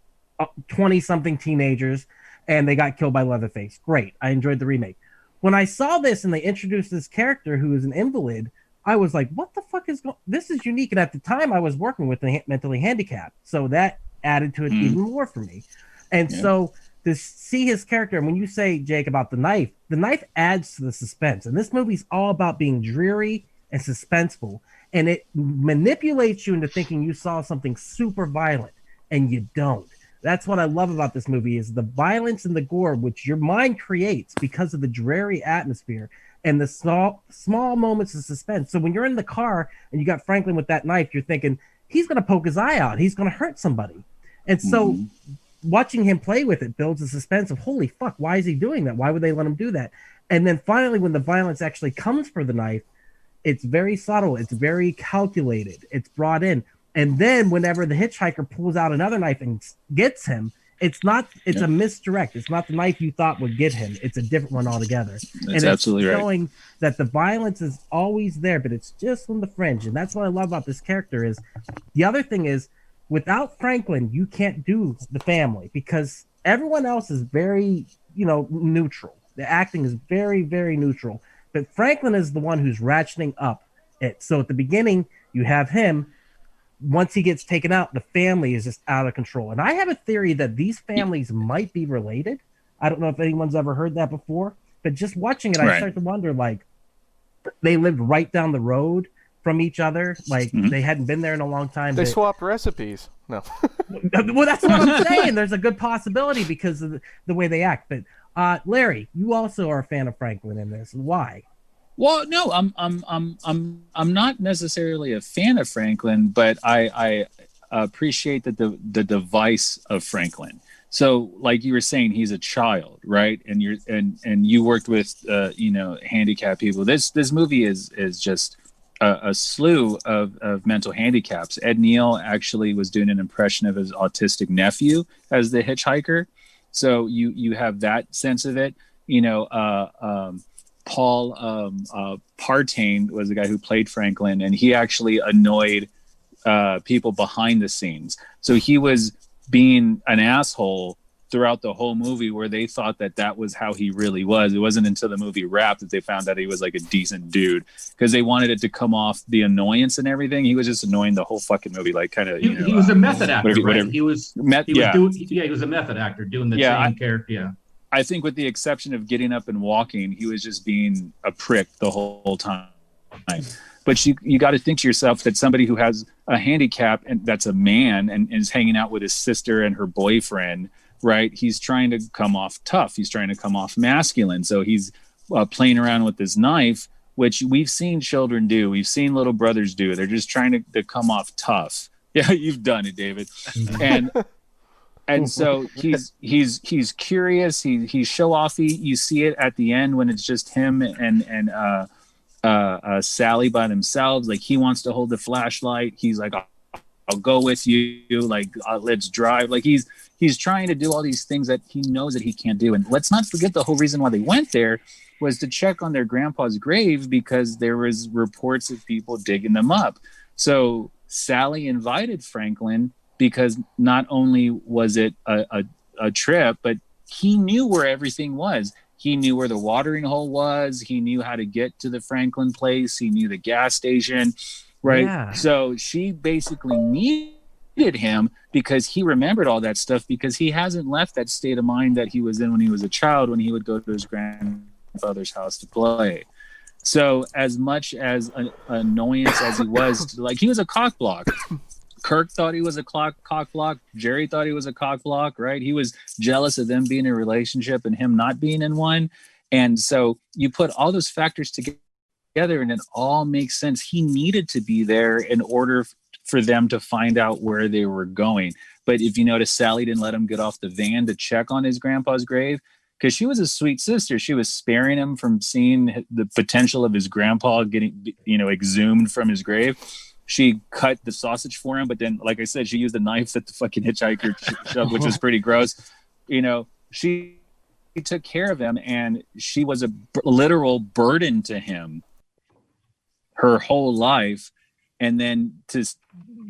20-something teenagers, and they got killed by Leatherface. Great. I enjoyed the remake. When I saw this and they introduced this character who is an invalid, I was like, what the fuck is going on? This is unique. And at the time, I was working with the mentally handicapped. So that added to it even more for me. And so to see his character, and when you say, Jake, about the knife adds to the suspense. And this movie's all about being dreary and suspenseful. And it manipulates you into thinking you saw something super violent, and you don't. That's what I love about this movie is the violence and the gore, which your mind creates because of the dreary atmosphere and the small moments of suspense. So when you're in the car and you got Franklin with that knife, you're thinking, he's going to poke his eye out. He's going to hurt somebody. And so watching him play with it builds a suspense of, holy fuck, why is he doing that? Why would they let him do that? And then finally, when the violence actually comes for the knife, it's very subtle. It's very calculated. It's brought in. And then whenever the hitchhiker pulls out another knife and gets him, it's a misdirect. It's not the knife you thought would get him. It's a different one altogether. That's absolutely right. Showing that the violence is always there, but it's just on the fringe. And that's what I love about this character is the other thing is without Franklin, you can't do the family because everyone else is very, neutral. The acting is very, very neutral. But Franklin is the one who's ratcheting up it. So at the beginning, you have him. Once he gets taken out, the family is just out of control. And I have a theory that these families might be related. I don't know if anyone's ever heard that before. But just watching it, I start to wonder, like, they lived right down the road from each other. Like, they hadn't been there in a long time. They swapped recipes. No. Well, that's what I'm saying. There's a good possibility because of the way they act. But Larry, you also are a fan of Franklin in this. Why? Well, no, I'm not necessarily a fan of Franklin, but I appreciate the device of Franklin. So, like you were saying, he's a child, right? And you worked with handicapped people. This movie is just a slew of mental handicaps. Ed Neal actually was doing an impression of his autistic nephew as the hitchhiker. So you have that sense of it. Paul Partain was the guy who played Franklin, and he actually annoyed people behind the scenes. So he was being an asshole throughout the whole movie where they thought that was how he really was. It wasn't until the movie wrapped that they found that he was like a decent dude because they wanted it to come off the annoyance and everything. He was just annoying the whole fucking movie, like kind of. He was a method actor, whatever. Right? He was a method actor doing the same character. Yeah. I think with the exception of getting up and walking, he was just being a prick the whole time. But you got to think to yourself that somebody who has a handicap and that's a man and is hanging out with his sister and her boyfriend, right? He's trying to come off tough. He's trying to come off masculine. So he's playing around with this knife, which we've seen children do. We've seen little brothers do. They're just trying to come off tough. Yeah, you've done it, David. And so he's curious. He's show offy. You see it at the end when it's just him and Sally by themselves. Like he wants to hold the flashlight. He's like, I'll go with you. Like let's drive. Like he's trying to do all these things that he knows that he can't do. And let's not forget the whole reason why they went there was to check on their grandpa's grave because there was reports of people digging them up. So Sally invited Franklin because not only was it a trip, but he knew where everything was. He knew where the watering hole was. He knew how to get to the Franklin place. He knew the gas station, right? Yeah. So she basically needed him because he remembered all that stuff, because he hasn't left that state of mind that he was in when he was a child, when he would go to his grandfather's house to play. So as much as an annoyance as he was, like, he was a cock block. Kirk thought he was a cock block. Jerry thought he was a cock block, right? He was jealous of them being in a relationship and him not being in one. And so you put all those factors together and it all makes sense. He needed to be there in order for them to find out where they were going. But if you notice, Sally didn't let him get off the van to check on his grandpa's grave, because she was a sweet sister. She was sparing him from seeing the potential of his grandpa getting, exhumed from his grave. She cut the sausage for him, but then, like I said, she used a knife that the fucking hitchhiker shoved, which was pretty gross. She took care of him, and she was a literal burden to him her whole life. And then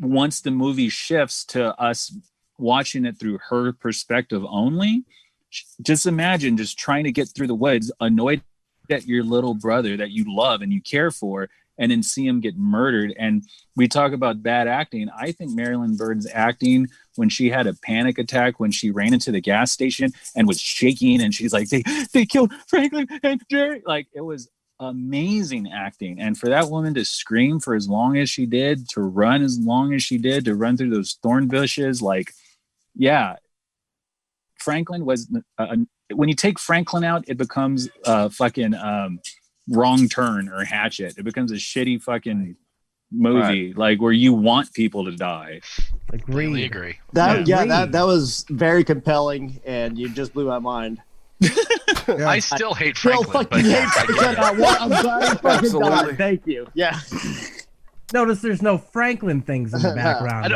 once the movie shifts to us watching it through her perspective only, just imagine just trying to get through the woods, annoyed at your little brother that you love and you care for, and then see him get murdered. And we talk about bad acting. I think Marilyn Burton's acting when she had a panic attack, when she ran into the gas station and was shaking, and she's like, they killed Franklin and Jerry. Like, it was amazing acting. And for that woman to scream for as long as she did, to run as long as she did, to run through those thorn bushes, like, yeah. Franklin was when you take Franklin out, it becomes a fucking Wrong Turn or Hatchet. It becomes a shitty fucking movie, right, like where you want people to die. Completely agree. That was very compelling, and you just blew my mind. Yeah. I still hate Franklin, but I'm glad he fucking died. Thank you. Yeah. Notice there's no Franklin things in the background.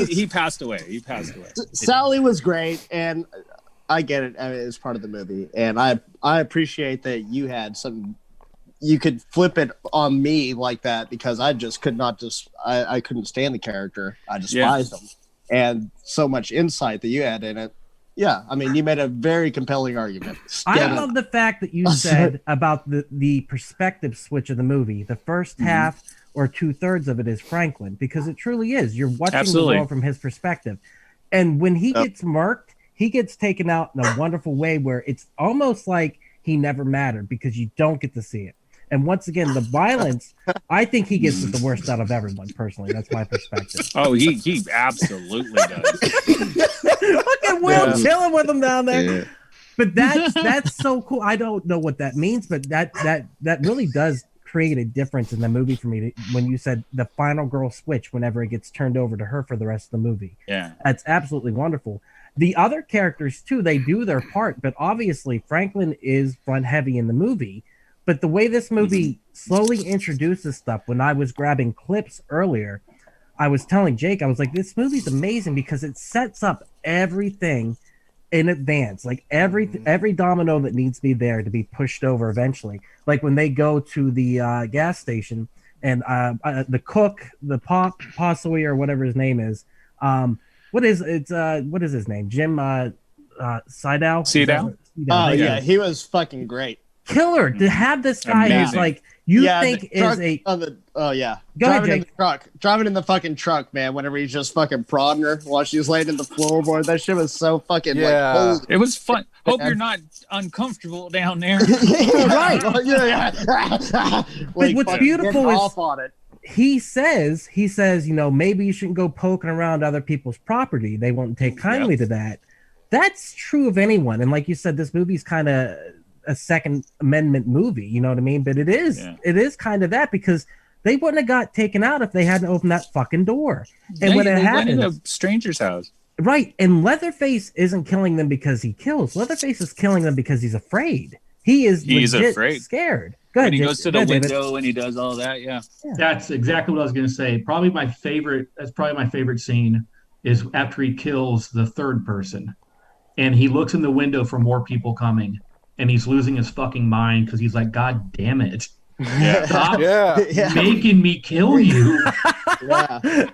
He passed away. Sally was great, and I get it. I mean, it's part of the movie, and I appreciate that you had some. You could flip it on me like that, because I just could not I couldn't stand the character. I despised him, and so much insight that you had in it. Yeah, I mean, you made a very compelling argument. I love the fact that you said about the perspective switch of the movie. The first half or 2/3 of it is Franklin, because it truly is. You're watching the world from his perspective. And when he gets murked, he gets taken out in a wonderful way where it's almost like he never mattered, because you don't get to see it. And once again, the violence, I think he gets the worst out of everyone, personally. That's my perspective. Oh, he absolutely does. Look at Will chilling with him down there. Yeah. But that's so cool. I don't know what that means, but that really does create a difference in the movie for me, when you said the final girl switch whenever it gets turned over to her for the rest of the movie. Yeah. That's absolutely wonderful. The other characters, too, they do their part, but obviously Franklin is front heavy in the movie. But the way this movie slowly introduces stuff, when I was grabbing clips earlier, I was telling Jake, I was like, this movie's amazing because it sets up everything in advance. Like every domino that needs to be there to be pushed over eventually. Like when they go to the gas station and the cook, the Pa Sawyer, or whatever his name is, what is his name? Jim Seidel? Oh, yeah, he was fucking great. Killer to have this guy who's like think is a driving in the fucking truck, man, whenever he's just fucking prodding her while she's laying in the floorboard. That shit was so fucking like it was fun. Hope you're not uncomfortable down there. Right. But what's beautiful is he says, maybe you shouldn't go poking around other people's property. They won't take kindly to that. That's true of anyone. And like you said, this movie's kind of a Second Amendment movie, you know what I mean? But it is kind of that, because they wouldn't have got taken out if they hadn't opened that fucking door. And when it happened, went into a stranger's house, right? And Leatherface isn't killing them because he kills. Leatherface is killing them because he's afraid. He's afraid, scared. Go ahead, and he goes to the window and he does all that. Yeah, that's exactly what I was going to say. Probably my favorite scene is after he kills the third person, and he looks in the window for more people coming. And he's losing his fucking mind because he's like, God damn it. Stop making me kill you.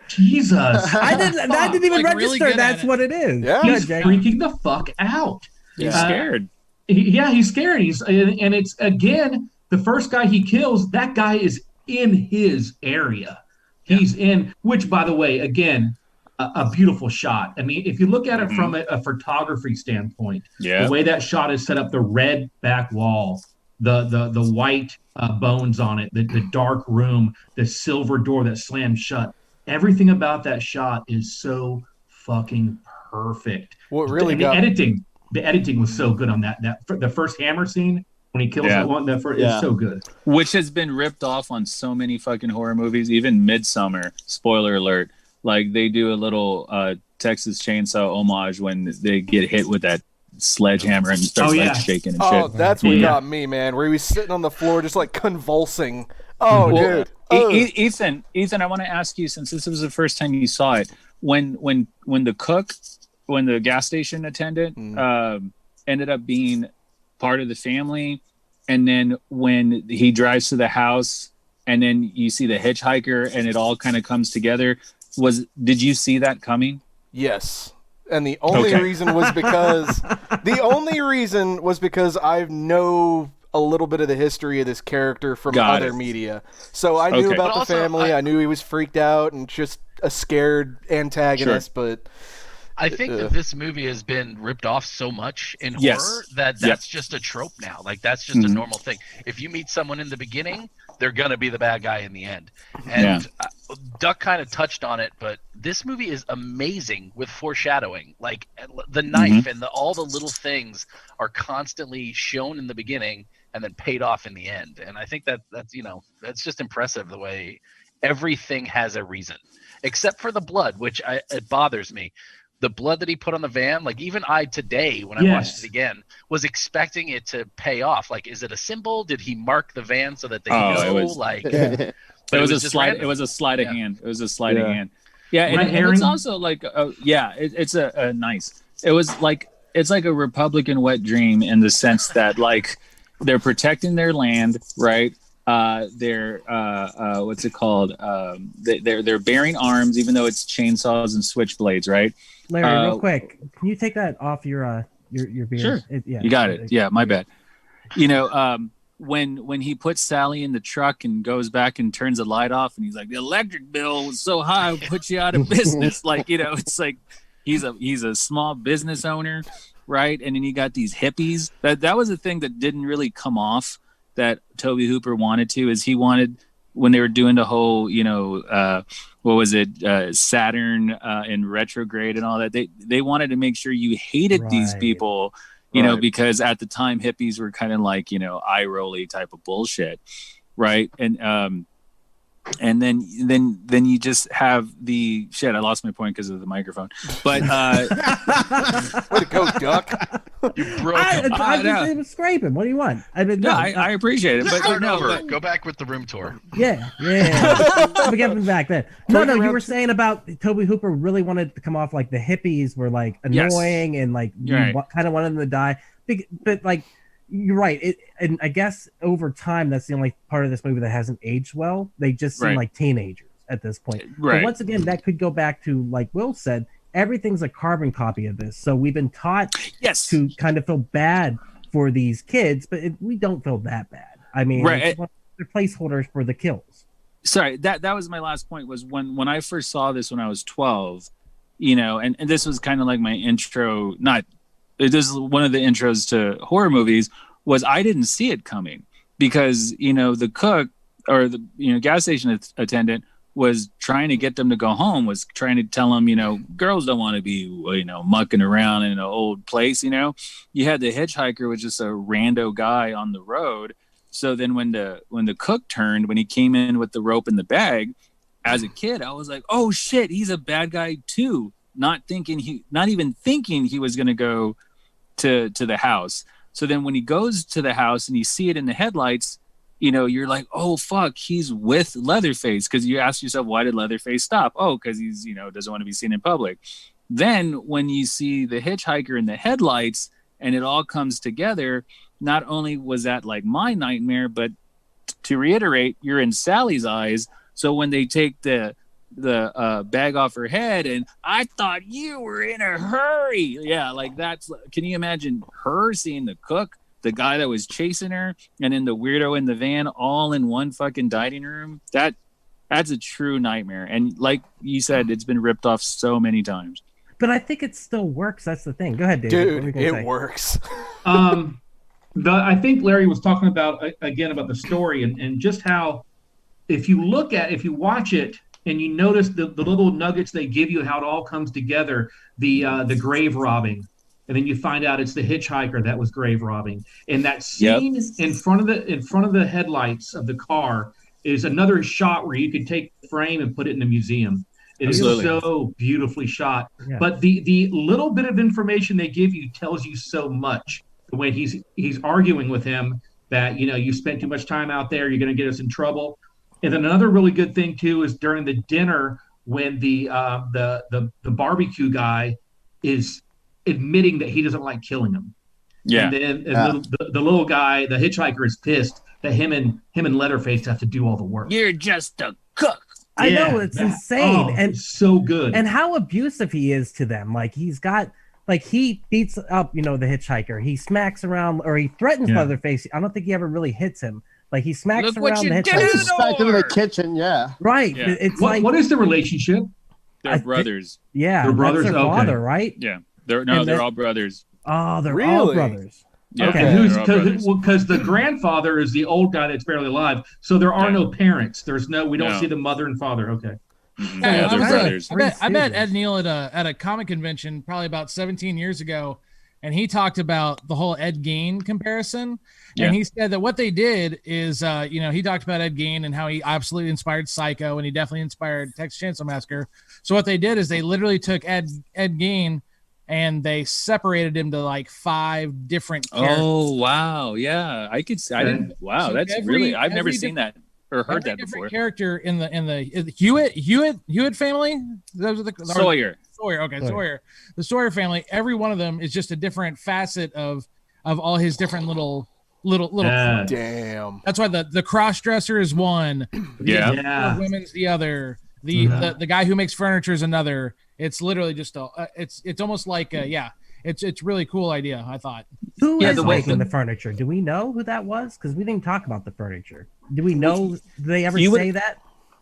Jesus. I didn't even register really that's what it is. Yeah. He's freaking the fuck out. He's scared. He's scared. And it's, again, the first guy he kills, that guy is in his area. He's in, which, by the way, again, a beautiful shot. I mean, if you look at it from a photography standpoint, the way that shot is set up, the red back wall, the white bones on it, the dark room, the silver door that slams shut, everything about that shot is so fucking perfect. What really and the editing was so good on that the first hammer scene when he kills the one, it's so good. Which has been ripped off on so many fucking horror movies, even Midsummer, spoiler alert. Like they do a little Texas Chainsaw homage when they get hit with that sledgehammer and starts like shaking and shit. Oh, that's what got me, man. Where he was sitting on the floor just like convulsing. Oh, dude. Ethan, I want to ask you, since this was the first time you saw it, when the gas station attendant ended up being part of the family, and then when he drives to the house and then you see the hitchhiker and it all kind of comes together, did you see that coming? Yes. And the only reason was because I know a little bit of the history of this character from other media. So I knew about the family. I knew he was freaked out and just a scared antagonist, but I think that this movie has been ripped off so much in horror that that's just a trope now. Like that's just a normal thing. If you meet someone in the beginning, they're going to be the bad guy in the end. And Duck kind of touched on it, but this movie is amazing with foreshadowing. Like the knife and all the little things are constantly shown in the beginning and then paid off in the end. And I think that's just impressive the way everything has a reason, except for the blood, which it bothers me. The blood that he put on the van, like even I today, when I watched it again, was expecting it to pay off. Like, is it a symbol? Did he mark the van so that they know? But it was a slide. It was a sleight of hand. It was a sleight of hand. Yeah, and it's also like, it's a nice. It was like it's like a Republican wet dream in the sense that like they're protecting their land, right? They're what's it called? They're bearing arms, even though it's chainsaws and switchblades, right? Larry, real quick, can you take that off your beard? Sure. You got it. Yeah, my bad. You know, when he puts Sally in the truck and goes back and turns the light off, and he's like, the electric bill was so high, I'll put you out of business. Like, you know, it's like he's a small business owner, right? And then you got these hippies. That was a thing that didn't really come off that Tobe Hooper wanted to, is he wanted, when they were doing the whole, you know, what was it, Saturn in retrograde and all that, they wanted to make sure you hated these people, you know, because at the time hippies were kind of like, you know, eye-rolly type of bullshit, right? And then you just have the shit. I lost my point because of the microphone. But way to go, Duck! You broke. I was scraping. What do you want? I appreciate it. But go back with the room tour. Yeah. We're getting back then. No. You were saying about Tobe Hooper really wanted to come off like the hippies were like annoying and like kind of wanted them to die. But like. You're right. And I guess over time, that's the only part of this movie that hasn't aged well. They just seem like teenagers at this point. Right. But once again, that could go back to, like Will said, everything's a carbon copy of this. So we've been taught to kind of feel bad for these kids, but we don't feel that bad. I mean, they're placeholders for the kills. Sorry, that was my last point, was when I first saw this when I was 12, you know, and this was kind of like my intro, this is one of the intros to horror movies, was I didn't see it coming because, you know, the cook or the, you know, gas station attendant was trying to get them to go home, was trying to tell them, you know, girls don't want to be, you know, mucking around in an old place, you know. You had the hitchhiker was just a rando guy on the road. So then when the cook turned, when he came in with the rope and the bag, as a kid, I was like, oh shit, he's a bad guy too. Not even thinking he was going to go to the house. So then when he goes to the house and you see it in the headlights, you know, you're like, oh fuck, he's with Leatherface, because you ask yourself, why did Leatherface stop? Oh, because he's, you know, doesn't want to be seen in public. Then when you see the hitchhiker in the headlights and it all comes together, not only was that like my nightmare, but to reiterate, you're in Sally's eyes. So when they take the bag off her head and I thought you were in a hurry, like that's, can you imagine her seeing the cook, the guy that was chasing her, and then the weirdo in the van, all in one fucking dining room? That That's a true nightmare. And like you said, it's been ripped off so many times. But I think it still works. That's the thing. Go ahead, David. Dude, it works. I think Larry was talking about again about the story and just how if you watch it and you notice the little nuggets they give you, how it all comes together, the grave robbing, and then you find out it's the hitchhiker that was grave robbing, and that scene in front of the headlights of the car is another shot where you could take the frame and put it in a museum. It is so beautifully shot. Yeah. But the little bit of information they give you tells you so much. When he's arguing with him that, you spent too much time out there, you're going to get us in trouble. And then another really good thing too is during the dinner when the barbecue guy is admitting that he doesn't like killing him. Yeah. And then the little guy, the hitchhiker, is pissed that him and Leatherface have to do all the work. You're just a cook. I know, it's insane. And so good. And how abusive he is to them. Like he beats up, the hitchhiker. He smacks around, or he threatens Leatherface. I don't think he ever really hits him. Like he smacks around the hitchhiker. Smacked him in the kitchen, Right. Yeah. It's what is the relationship? They're brothers. They're brothers. That's their father, right? Yeah. They're all brothers. Oh, they're all brothers. Yeah, okay. Because the grandfather is the old guy that's barely alive, so there are no parents. We don't see the mother and father. Okay. Yeah, I met Ed Neal at a comic convention probably about 17 years ago, and he talked about the whole Ed Gein comparison. And he said that what they did is, he talked about Ed Gein and how he absolutely inspired Psycho, and he definitely inspired Texas Chainsaw Massacre. So what they did is they literally took Ed Gein and they separated him to like 5 different characters. Oh, wow. Yeah, I didn't. Wow, so that's I've never seen that or heard that before. Character in the Hewitt family? Those are the Sawyer. Okay, Sawyer. The Sawyer family, every one of them is just a different facet of all his different little damn. That's why the cross-dresser is one. The women's the other. The guy who makes furniture is another. It's literally just it's almost like it's really cool idea, I thought. Who is making the furniture? Do we know who that was? Because we didn't talk about the furniture. Do we know? Did they ever say that?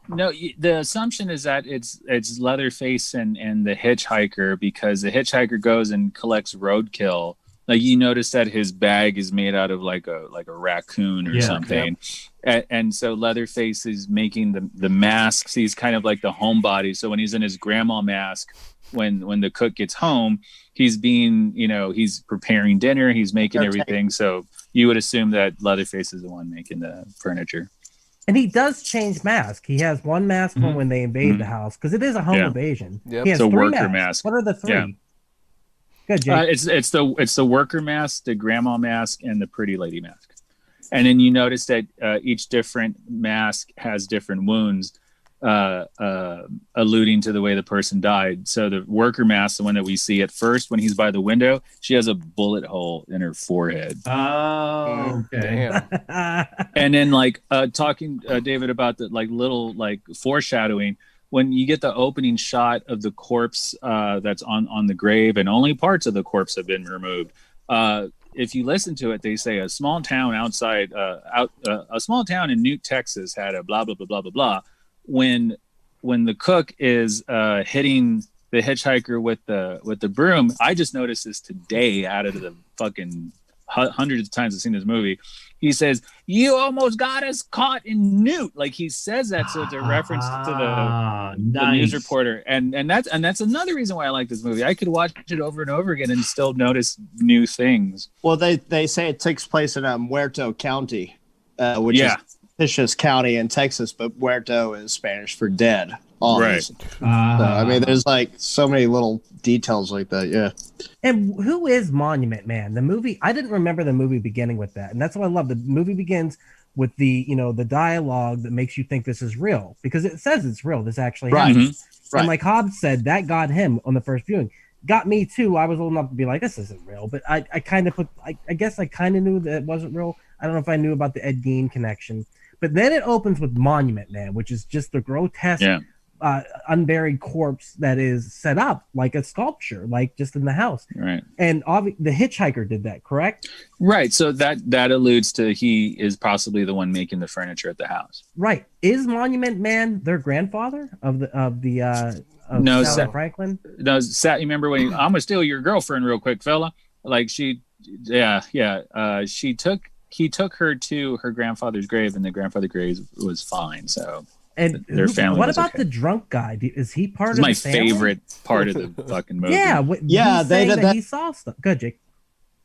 No, the assumption is that it's Leatherface and the hitchhiker, because the hitchhiker goes and collects roadkill. Like you notice that his bag is made out of like a raccoon or something. Yeah. And so Leatherface is making the masks. He's kind of like the homebody. So when he's in his grandma mask, when the cook gets home, he's he's preparing dinner, he's making everything. So you would assume that Leatherface is the one making the furniture. And he does change mask. He has one mask when they invade the house, because it is a home invasion. Yep. He has it's a 3 worker masks. mask. What are the 3? Yeah. Good, Jake. It's the worker mask, the grandma mask, and the pretty lady mask. And then you notice that each different mask has different wounds, alluding to the way the person died. So the worker mask, the one that we see at first when he's by the window, she has a bullet hole in her forehead. Oh, okay. Damn. And then talking David about the little foreshadowing. When you get the opening shot of the corpse that's on the grave, and only parts of the corpse have been removed. If you listen to it, they say a small town a small town in Newt, Texas had a blah blah blah blah blah blah. When the cook is hitting the hitchhiker with the broom, I just noticed this today out of the fucking hundreds of times I've seen this movie. He says, "You almost got us caught in Newt." Like he says that, so it's a reference to the news reporter, and that's another reason why I like this movie. I could watch it over and over again and still notice new things. Well, they say it takes place in Muerto County, which is Vicious County in Texas, but Muerto is Spanish for dead. Right. So, I mean, there's so many little details like that. Yeah. And who is Monument Man? The movie, I didn't remember the movie beginning with that. And that's what I love. The movie begins with the dialogue that makes you think this is real, because it says it's real. This actually happened. Mm-hmm. And like Hobbs said, that got him on the first viewing. Got me too. I was old enough to be like, this isn't real. But I kind of I guess I kind of knew that it wasn't real. I don't know if I knew about the Ed Gein connection. But then it opens with Monument Man, which is just the grotesque unburied corpse that is set up like a sculpture, like just in the house. Right. And the hitchhiker did that, correct? Right. So that alludes to he is possibly the one making the furniture at the house. Right. Is Monument Man their grandfather of no, Sally Franklin? No, you remember when I'm gonna steal your girlfriend real quick, fella? Like he took her to her grandfather's grave, and the grandfather's grave was fine. So and their family. What about okay. the drunk guy? Is he part of my the family? favorite part of the fucking movie? Yeah, they did that. He saw stuff. Good, Jake.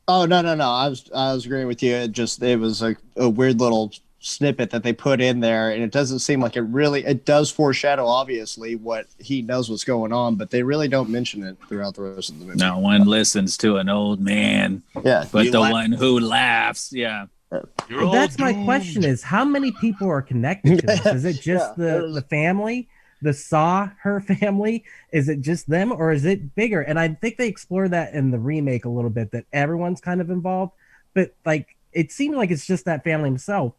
Oh no! I was agreeing with you. It was a weird little snippet that they put in there, and it doesn't seem like it does foreshadow obviously what he knows what's going on, but they really don't mention it throughout the rest of the movie. No one listens to an old man, but the one who laughs, yeah. Well, that's my question: is how many people are connected to this? Is it just the family, the her family? Is it just them, or is it bigger? And I think they explore that in the remake a little bit, that everyone's kind of involved, but like it seemed like it's just that family himself.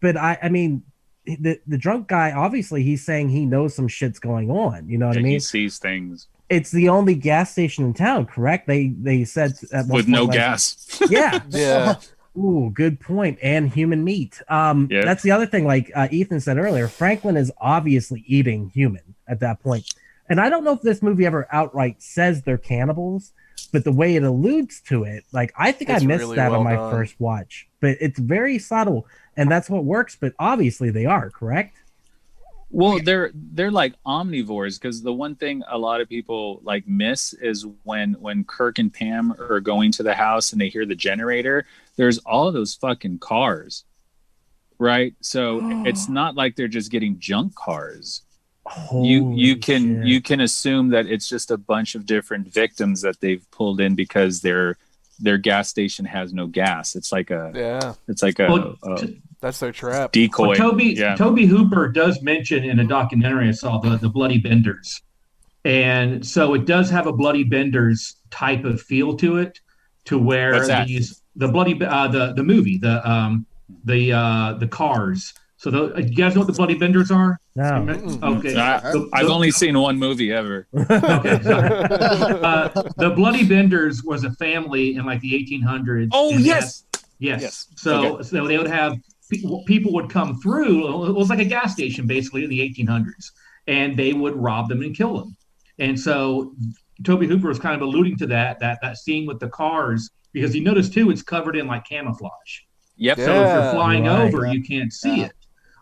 But I mean, the drunk guy, obviously he's saying he knows some shit's going on. You know what I mean? He sees things. It's the only gas station in town, correct? They said at one with point, no gas. Yeah. Yeah. Ooh, good point. And human meat. That's the other thing. Like Ethan said earlier, Franklin is obviously eating human at that point. And I don't know if this movie ever outright says they're cannibals, but the way it alludes to it, like I think I missed really that well on my done. first watch. But it's very subtle, and that's what works. But obviously they are, correct? Well, they're like omnivores, because the one thing a lot of people like miss is when Kirk and Pam are going to the house and they hear the generator, there's all of those fucking cars, right? So it's not like they're just getting junk cars. You can assume that it's just a bunch of different victims that they've pulled in because their gas station has no gas. It's like that's their trap. Decoy. Well, Toby Hooper does mention in a documentary I saw the Bloody Benders, and so it does have a Bloody Benders type of feel to it, to where the Bloody the movie the cars. So you guys know what the Bloody Benders are? No. Okay. I've only seen one movie ever. Okay. The Bloody Benders was a family in like the 1800s. Oh, yes. Yes. So they would have people would come through. It was like a gas station basically in the 1800s, and they would rob them and kill them. And so Toby Hooper was kind of alluding to that scene with the cars, because you notice too it's covered in like camouflage. Yep. So if you're flying over, you can't see it.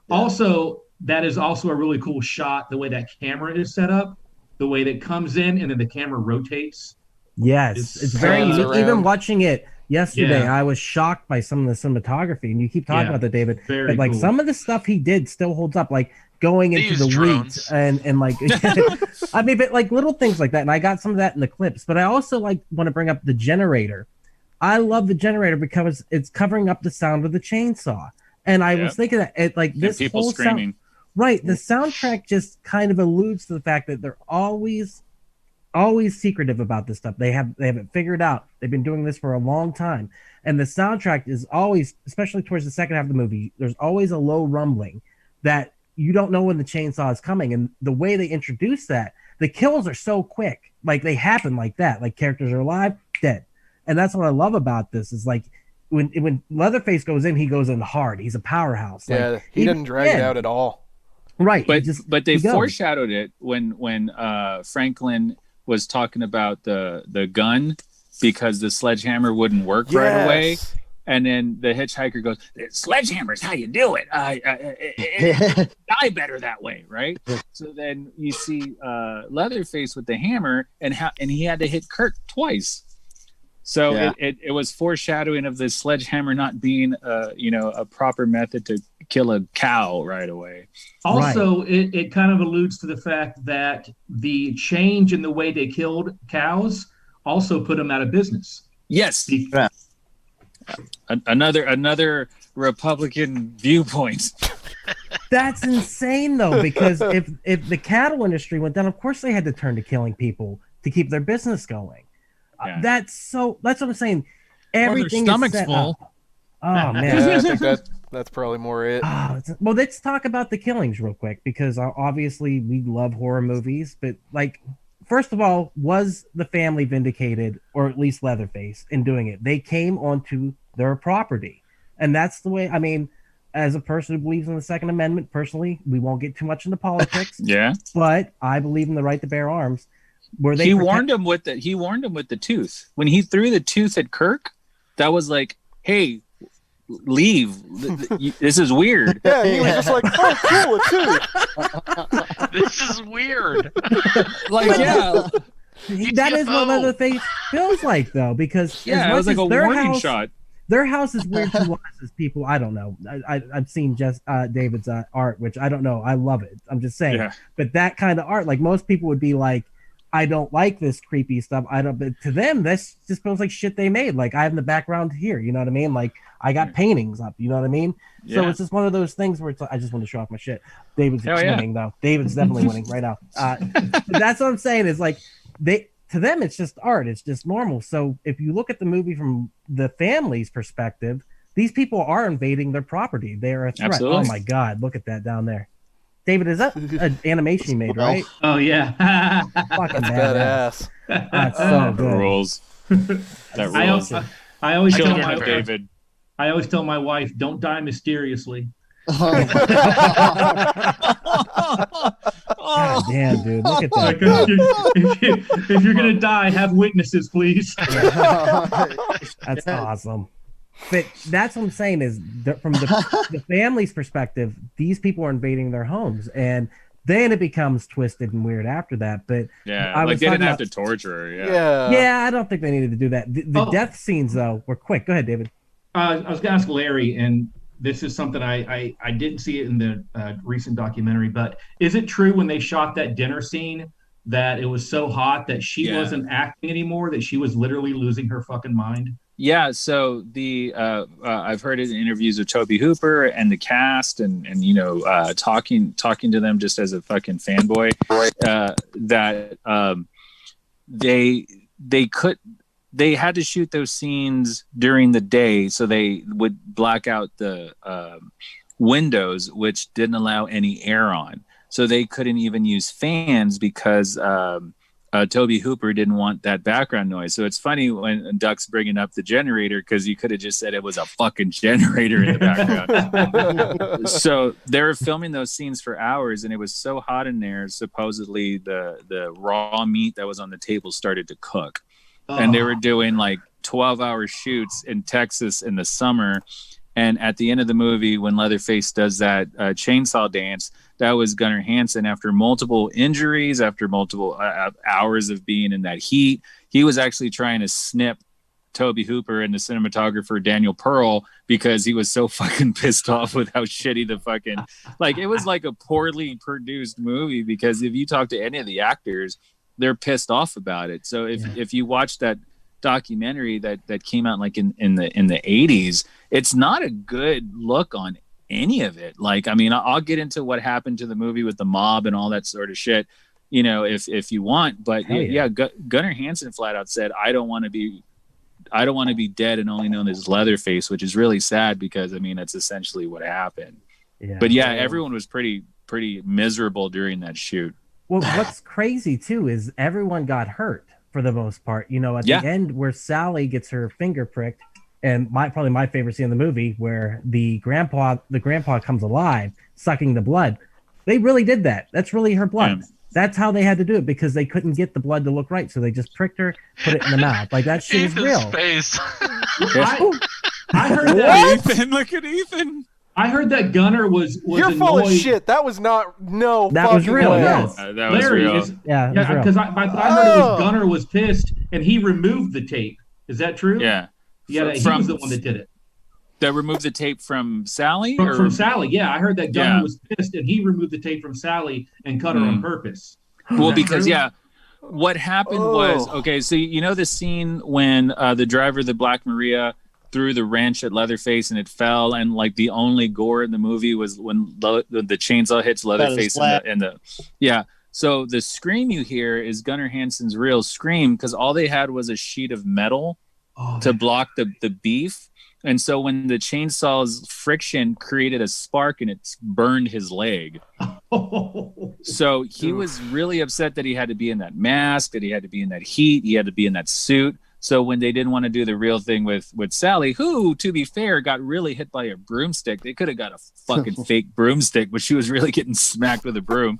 Yeah. Also, that is also a really cool shot, the way that camera is set up, the way that it comes in and then the camera rotates. Yes, it's very unique. Even watching it yesterday, I was shocked by some of the cinematography, and you keep talking about that, David. But like some of the stuff he did still holds up, like going into the weeds and like I mean, but like little things like that. And I got some of that in the clips. But I also want to bring up the generator. I love the generator because it's covering up the sound of the chainsaw. And I was thinking that this people whole screaming. Right, the soundtrack just kind of alludes to the fact that they're always secretive about this stuff. They have it figured out. They've been doing this for a long time, and the soundtrack is always, especially towards the second half of the movie, there's always a low rumbling that you don't know when the chainsaw is coming. And the way they introduce that, the kills are so quick, like they happen like that. Like characters are alive, dead, and that's what I love about this. Is like when Leatherface goes in, he goes in hard. He's a powerhouse. Yeah, he didn't drag it out at all. Right, but they foreshadowed it when Franklin was talking about the gun, because the sledgehammer wouldn't work right away, and then the hitchhiker goes, "Sledgehammer's how you do it. Die better that way, right?" So then you see Leatherface with the hammer, and he had to hit Kirk twice. So it was foreshadowing of the sledgehammer not being a proper method to kill a cow right away. Also, it kind of alludes to the fact that the change in the way they killed cows also put them out of business. Yes. Another Republican viewpoint. That's insane though, because if the cattle industry went down, of course they had to turn to killing people to keep their business going. That's what I'm saying. Everything their stomach's is set full. up. Oh man, I think That's probably more it. Well, let's talk about the killings real quick, because obviously we love horror movies, but like, first of all, was the family vindicated, or at least Leatherface, in doing it? They came onto their property, and that's the way. I mean, as a person who believes in the Second Amendment, personally, we won't get too much into politics. Yeah, but I believe in the right to bear arms. He warned him with the tooth when he threw the tooth at Kirk. That was like, hey, leave. This is weird. Yeah, he was just like, oh, cool, a tooth. This is weird. Like, yeah. That is what Leatherface feels like, though, because it was like a warning shot. Their house is weird to us as people. I don't know. I've seen David's art, which I don't know. I love it. I'm just saying. Yeah. But that kind of art, like, most people would be like, I don't like this creepy stuff. But to them, this just feels like shit they made. Like, I have in the background here, you know what I mean? Like, I got paintings up, you know what I mean? Yeah. So it's just one of those things where it's like, I just want to show off my shit. David's winning, though. David's definitely winning right now. That's what I'm saying is, like, to them, it's just art. It's just normal. So if you look at the movie from the family's perspective, these people are invading their property. They are a threat. Absolutely. Oh, my God. Look at that down there. David, is that an animation you made, right? Oh, yeah. Fucking badass. That's so good. That rules. That rules. I always tell David. I always tell my wife, don't die mysteriously. God damn, dude. Look at that. If you're going to die, have witnesses, please. That's awesome. But that's what I'm saying is, from the family's perspective, these people are invading their homes, and then it becomes twisted and weird after that. But yeah, like they didn't have to torture her. Yeah, I don't think they needed to do that. The death scenes, though, were quick. Go ahead, David. I was going to ask Larry, and this is something I didn't see it in the recent documentary, but is it true when they shot that dinner scene that it was so hot that she wasn't acting anymore, that she was literally losing her fucking mind? Yeah, so I've heard it in interviews with Tobe Hooper and the cast, and you know, talking to them just as a fucking fanboy, that they had to shoot those scenes during the day, so they would black out the windows, which didn't allow any air on, so they couldn't even use fans because Tobe Hooper didn't want that background noise. So it's funny when Duck's bringing up the generator, because you could have just said it was a fucking generator in the background. So they were filming those scenes for hours, and it was so hot in there, supposedly the raw meat that was on the table started to cook. And they were doing like 12-hour shoots in Texas in the summer. And at the end of the movie, when Leatherface does that chainsaw dance, that was Gunnar Hansen. After multiple injuries, after multiple hours of being in that heat, he was actually trying to snip Tobe Hooper and the cinematographer Daniel Pearl, because he was so fucking pissed off with how shitty the fucking, like, it was like a poorly produced movie, because if you talk to any of the actors, they're pissed off about it. So if you watch that documentary that came out like in the 80s, it's not a good look on any of it. Like, I mean, I'll get into what happened to the movie with the mob and all that sort of shit, you know, if you want. But Gunnar Hansen flat out said, I don't want to be dead and only known as Leatherface, which is really sad, because I mean, that's essentially what happened. But everyone was pretty miserable during that shoot. Well, what's crazy too is everyone got hurt for the most part. You know, at the end where Sally gets her finger pricked, and probably my favorite scene in the movie, where the grandpa comes alive, sucking the blood. They really did that. That's really her blood. Yeah. That's how they had to do it, because they couldn't get the blood to look right, so they just pricked her, put it in the mouth. Like, that shit is real. Face. I heard that. Ethan, look at Ethan. I heard that Gunnar was You're annoyed. Full of shit. That was not That was real. Way. Yes. That was real. Because I heard it was Gunnar was pissed and he removed the tape. Is that true? Yeah. Yeah, he was the one that did it. That removed the tape from Sally? From Sally, yeah. I heard that Gunnar was pissed and he removed the tape from Sally and cut her on purpose. Well, because what happened was, okay, so you know the scene when the driver of the Black Maria threw the wrench at Leatherface and it fell, and like the only gore in the movie was when the chainsaw hits Leatherface in the so the scream you hear is Gunnar Hansen's real scream, because all they had was a sheet of metal to block the beef. And so when the chainsaw's friction created a spark and it burned his leg. So he was really upset that he had to be in that mask, that he had to be in that heat, he had to be in that suit. So when they didn't want to do the real thing with Sally, who, to be fair, got really hit by a broomstick. They could have got a fucking fake broomstick, but she was really getting smacked with a broom.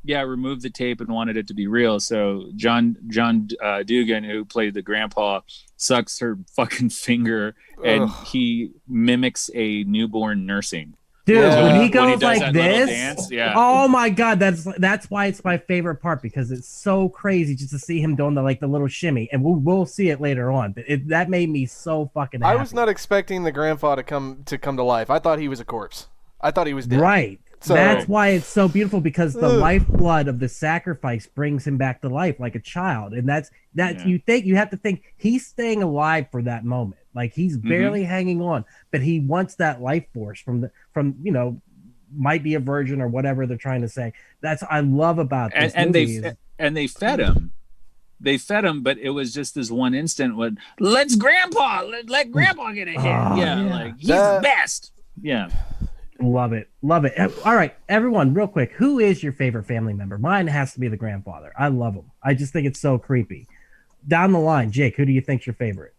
Removed the tape and wanted it to be real. So John Dugan, who played the grandpa, sucks her fucking finger and he mimics a newborn nursing. Dude, when he when goes like this, dance, oh my god, that's why it's my favorite part, because it's so crazy just to see him doing the little shimmy, and we'll see it later on. But that made me so fucking happy. I was not expecting the grandpa to come to life. I thought he was a corpse. I thought he was dead. Right. So, that's why it's so beautiful, because the lifeblood of the sacrifice brings him back to life like a child, and that's you have to think he's staying alive for that moment. Like he's barely hanging on, but he wants that life force from might be a virgin or whatever they're trying to say. That's I love about this movie. They fed him. They fed him, but it was just this one instant when let grandpa get a hit. He's the best. Yeah. Love it. All right, everyone, real quick, who is your favorite family member? Mine has to be the grandfather. I love him. I just think it's so creepy. Down the line, Jake, who do you think's your favorite?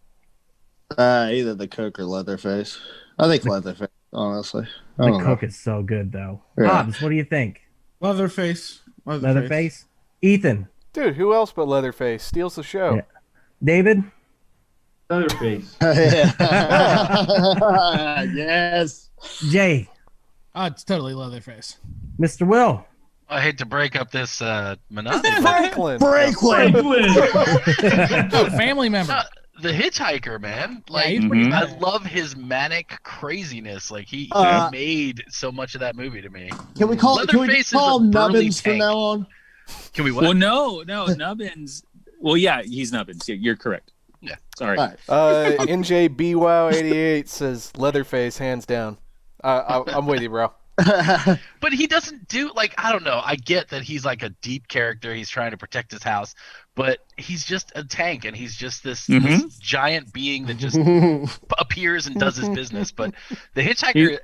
Either the cook or Leatherface. I think Leatherface, honestly. The cook is so good, though. Yeah. Hobbs, what do you think? Leatherface. Ethan? Dude, who else but Leatherface steals the show? Yeah. David? Leatherface. Yes. Jay? Oh, it's totally Leatherface. Mr. Will? I hate to break up this monotony. Franklin. Oh, family member. The hitchhiker, man. Like, he's pretty I bad. love his manic craziness. Like he made so much of that movie to me. Can we call Leatherface him is a burly Nubbins from tank. now on? Can we what? Well, no, Nubbins. Well, yeah, he's Nubbins. Yeah, you're correct. Yeah. Sorry. All right. NJBWow88 says Leatherface, hands down. I'm with you, bro. But he doesn't do, like, I don't know. I get that he's like a deep character. He's trying to protect his house, but he's just a tank, and he's just this giant being that just appears and does his business. But the hitchhiker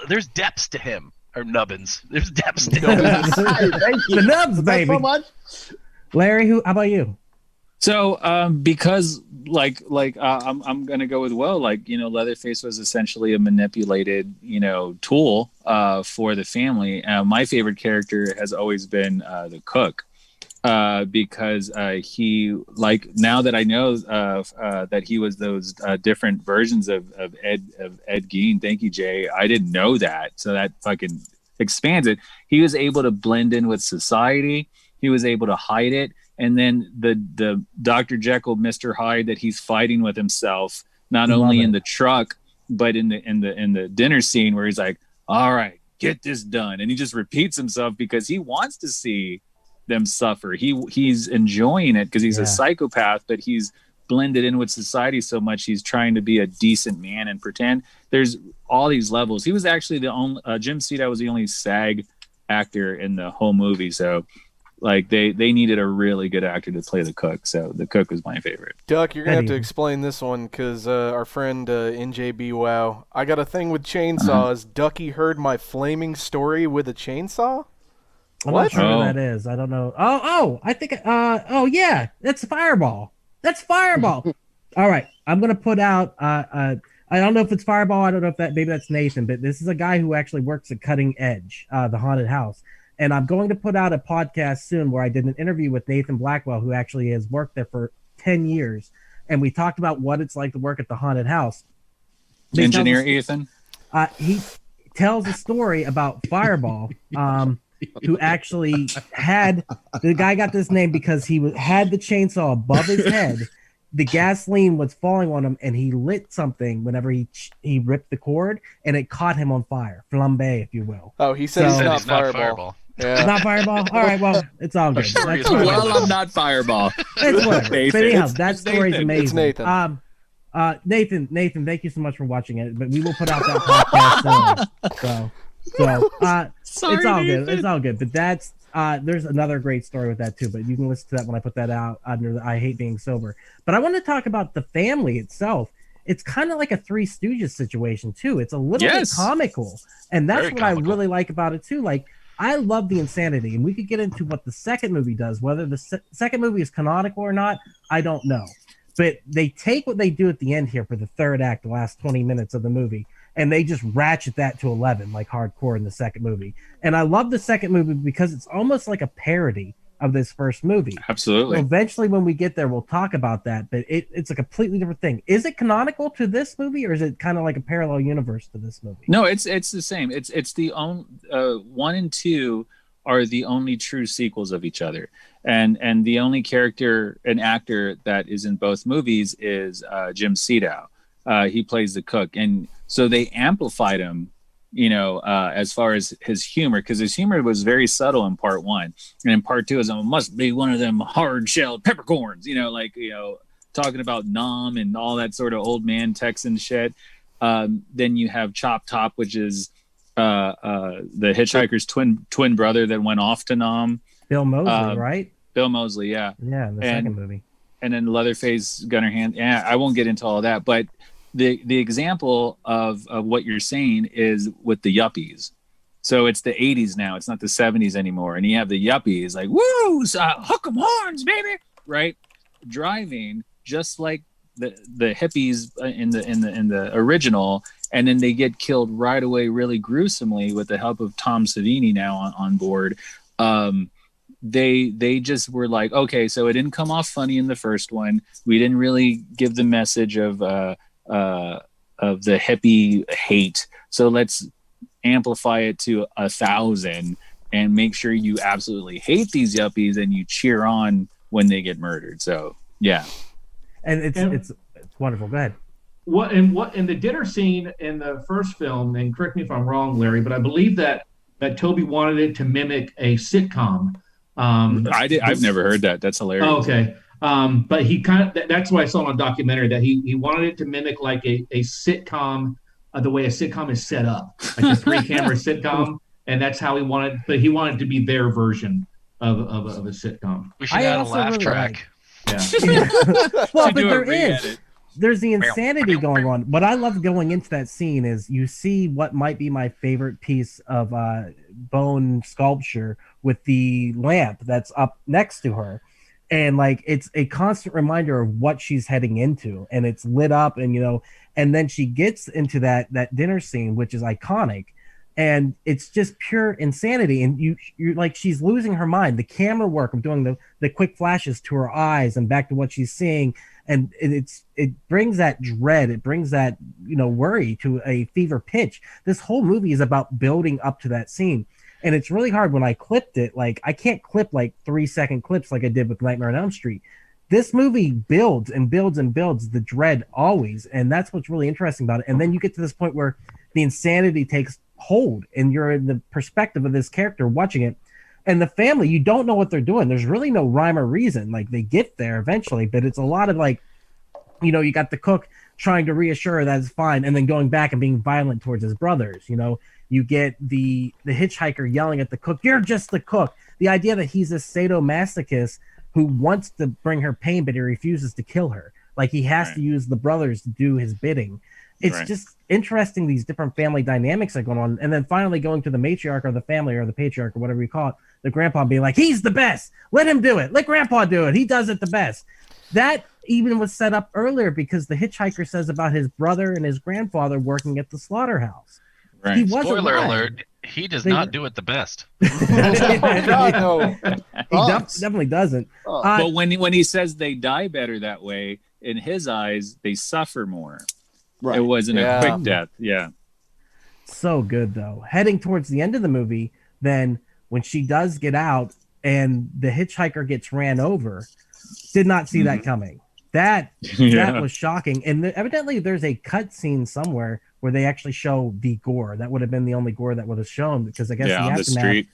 there's depths to him, or Nubbins. There's depths to him. Thank you. The nubs, baby. So much. Larry, how about you? So, because I'm gonna go with Will. Leatherface was essentially a manipulated, tool for the family. My favorite character has always been the cook, because he, now that I know that he was those different versions of Ed Gein. Thank you, Jay. I didn't know that, so that fucking expands it. He was able to blend in with society. He was able to hide it. And then the Dr. Jekyll, Mr. Hyde that he's fighting with himself, not only in the truck, but in the dinner scene where he's like, all right, get this done. And he just repeats himself because he wants to see them suffer. He's enjoying it because he's a psychopath, but he's blended in with society so much. He's trying to be a decent man and pretend. There's all these levels. He was actually the only, Jim Cedar was the only SAG actor in the whole movie. So they needed a really good actor to play the cook, so the cook was my favorite. Duck, you're gonna have to explain this one because our friend NJB Wow, I got a thing with chainsaws. Ducky heard my flaming story with a chainsaw. I'm not sure what that is. I don't know. I think. Yeah, that's Fireball. That's Fireball. All right, I'm gonna put out. I don't know if it's Fireball. I don't know if maybe that's Nathan, but this is a guy who actually works at Cutting Edge, the haunted house. And I'm going to put out a podcast soon where I did an interview with Nathan Blackwell, who actually has worked there for 10 years. And we talked about what it's like to work at the haunted house. Engineer Ethan? He tells a story about Fireball, who actually the guy got this name because he had the chainsaw above his head. The gasoline was falling on him, and he lit something whenever he ripped the cord, and it caught him on fire. Flambe, if you will. Oh, he said he's not Fireball. Yeah. It's not Fireball? All right, well, it's all good. I'm not Fireball. It's whatever. But anyhow, that story is amazing. It's Nathan. Nathan, thank you so much for watching it. But we will put out that podcast soon. So it's all good. It's all good. But that's there's another great story with that too. But you can listen to that when I put that out under the I Hate Being Sober. But I want to talk about the family itself. it's kind of like a Three Stooges situation too. It's a little bit comical, and that's what I really like about it too. Like, I love the insanity, and we could get into what the second movie does. Whether the second movie is canonical or not, I don't know. But they take what they do at the end here for the third act, the last 20 minutes of the movie, and they just ratchet that to 11, like hardcore in the second movie. And I love the second movie because it's almost like a parody of this first movie. Absolutely. So eventually, when we get there, we'll talk about that, but it's a completely different thing. Is it canonical to this movie, or is it kind of like a parallel universe to this movie? No, it's the same. It's the only 1 and 2 are the only true sequels of each other, and the only character and actor that is in both movies is Jim Siedow. He plays the cook, and so they amplified him, as far as his humor, because his humor was very subtle in part 1, and in part 2 is must be one of them hard-shelled peppercorns, talking about Nom and all that sort of old man Texan shit. Then you have Chop Top, which is the hitchhiker's twin brother that went off to Nom. Bill Moseley, right? Bill Moseley, yeah. Yeah, in the second movie. And then Leatherface, Gunner Hand. Yeah, I won't get into all that, but the example of what you're saying is with the yuppies. So it's the 80s now. It's not the 70s anymore. And you have the yuppies like, woo, hook 'em horns, baby, right? Driving just like the hippies in the original, and then they get killed right away really gruesomely with the help of Tom Savini now on board. They just were like, okay, so it didn't come off funny in the first one. We didn't really give the message of the hippie hate, so let's amplify it to 1,000 and make sure you absolutely hate these yuppies and you cheer on when they get murdered. So yeah, and it's wonderful. Go ahead. What in the dinner scene in the first film, and correct me if I'm wrong, Larry, but I believe that Toby wanted it to mimic a sitcom. I've never heard that. That's hilarious. Oh, okay. But he kind of, that's what I saw on a documentary, that he wanted it to mimic like a sitcom, the way a sitcom is set up, like a 3-camera sitcom. And that's how he wanted to be their version of a sitcom. We should add a laugh track. Yeah. Well, but there's the insanity going on. What I love going into that scene is you see what might be my favorite piece of bone sculpture with the lamp that's up next to her. And like, it's a constant reminder of what she's heading into, and it's lit up, and and then she gets into that dinner scene, which is iconic, and it's just pure insanity. And you're like, she's losing her mind. The camera work of doing the quick flashes to her eyes and back to what she's seeing, and it brings that dread, it brings that worry to a fever pitch. This whole movie is about building up to that scene. And it's really hard when I clipped it. Like, I can't clip like 3-second clips like I did with Nightmare on Elm Street. This movie builds and builds and builds the dread always. And that's what's really interesting about it. And then you get to this point where the insanity takes hold and you're in the perspective of this character watching it. And the family, you don't know what they're doing. There's really no rhyme or reason. Like, they get there eventually, but it's a lot of like, you got the cook trying to reassure her that it's fine, and then going back and being violent towards his brothers. You get the hitchhiker yelling at the cook, "You're just the cook." The idea that he's a sadomasochist who wants to bring her pain, but he refuses to kill her. Like, he has to use the brothers to do his bidding. It's just interesting, these different family dynamics are going on. And then finally going to the matriarch of the family, or the patriarch, or whatever you call it, the grandpa being like, "He's the best. Let him do it. Let grandpa do it. He does it the best." That even was set up earlier because the hitchhiker says about his brother and his grandfather working at the slaughterhouse. Right. He wasn't Spoiler lying. alert, he does not do it the best. God, no. He definitely doesn't. But when he says they die better that way, in his eyes, they suffer more. Right. It wasn't a quick death. Yeah. So good, though. Heading towards the end of the movie, then when she does get out and the hitchhiker gets ran over, did not see that coming. That was shocking. And evidently there's a cut scene somewhere where they actually show the gore. That would have been the only gore that would have shown, because I guess the aftermath,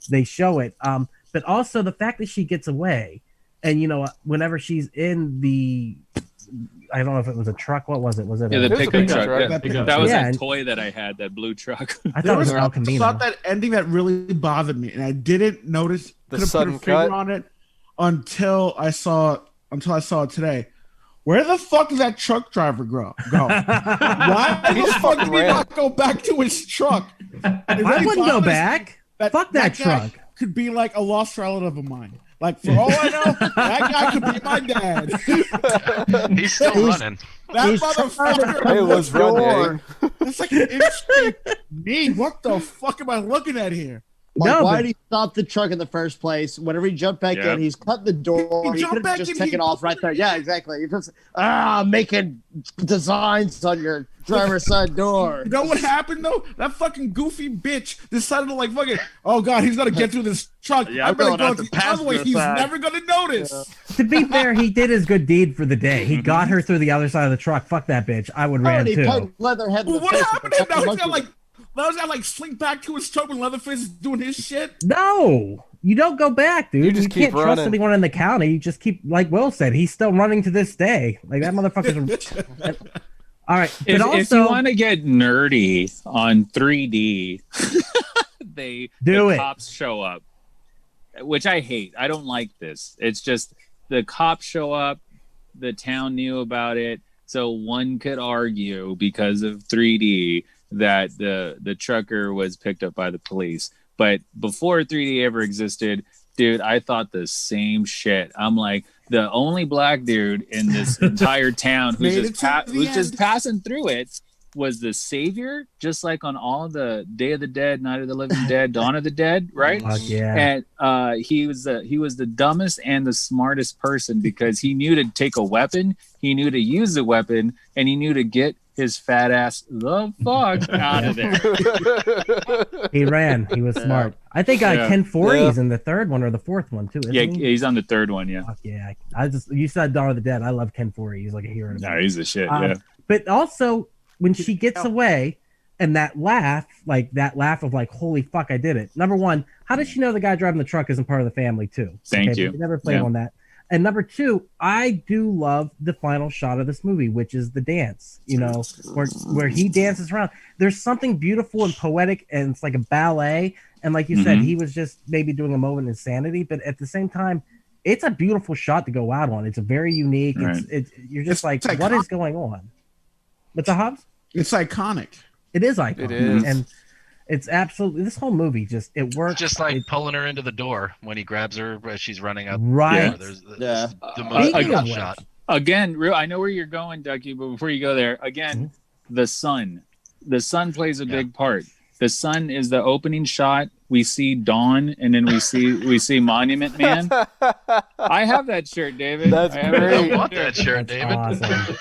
they show it. But also the fact that she gets away, and whenever she's in the, I don't know if it was a truck. What was it? Was it the pickup truck? Right? That was a toy that I had, that blue truck. I thought it was El Camino. I thought that ending that really bothered me, and I didn't notice, the couldn't sudden put a finger cut on it until I saw it today. Where the fuck did that truck driver go? Why the fuck did he not go back to his truck? I wouldn't go back. Fuck that truck. Could be like a lost relative of mine. Like, for all I know, that guy could be my dad. He's still running. That motherfucker was running. That's like an instinct. Me, what the fuck am I looking at here? Like, why did he stop the truck in the first place? Whenever he jumped back in, he's cut the door. He could have just taken off right there. Yeah, exactly. He just making designs on your driver's side door. You know what happened though? That fucking goofy bitch decided to like fucking. Oh god, he's gonna get through this truck. Yeah, I better go the other way. He's never gonna notice. To be fair, he did his good deed for the day. He got her through the other side of the truck. Fuck that bitch. I would ran too. Well, what happened to him? Now he's got like. Now he's got like slink back to his truck when Leatherface is doing his shit. No, you don't go back, dude. You can't trust anyone in the county. You just keep, like Will said, he's still running to this day. Like that motherfucker's. All right, but if you want to get nerdy on 3D, the cops show up, which I hate. I don't like this. It's just the cops show up. The town knew about it, so one could argue because of 3D. That the trucker was picked up by the police. But before 3D ever existed, dude, I thought the same shit. I'm like, the only black dude in this entire town who's just passing through it was the savior, just like on all the Day of the Dead, Night of the Living Dead, Dawn of the Dead, right? Yeah. And he was the dumbest and the smartest person because he knew to take a weapon, he knew to use the weapon, and he knew to get his fat ass the fuck out of there. He ran. He was smart. I think Ken Foree's in the third one or the fourth one too. Isn't he? He's on the third one. Yeah. Fuck yeah. You said Dawn of the Dead. I love Ken Foree. He's like a hero. No, he's the shit. Yeah. But also when she gets away and that laugh of like, holy fuck, I did it. Number one, how does she know the guy driving the truck isn't part of the family too? Thank you. We never played on that. And number two, I do love the final shot of this movie, which is the dance, where he dances around. There's something beautiful and poetic, and it's like a ballet. And like you said, he was just maybe doing a moment of insanity, but at the same time, it's a beautiful shot to go out on. It's very unique. Right. You're just like, what is going on? What's the Hobbs? It's iconic. It is iconic. It is. And it's absolutely, this whole movie it works. Just like pulling her into the door when he grabs her as she's running up. Right. There's the most shot. Again, I know where you're going, Ducky, but before you go there, again, the sun. The sun plays a big part. The sun is the opening shot. We see Dawn, and then we see Monument Man. I have that shirt, David. That's great. I want that shirt, David. Awesome.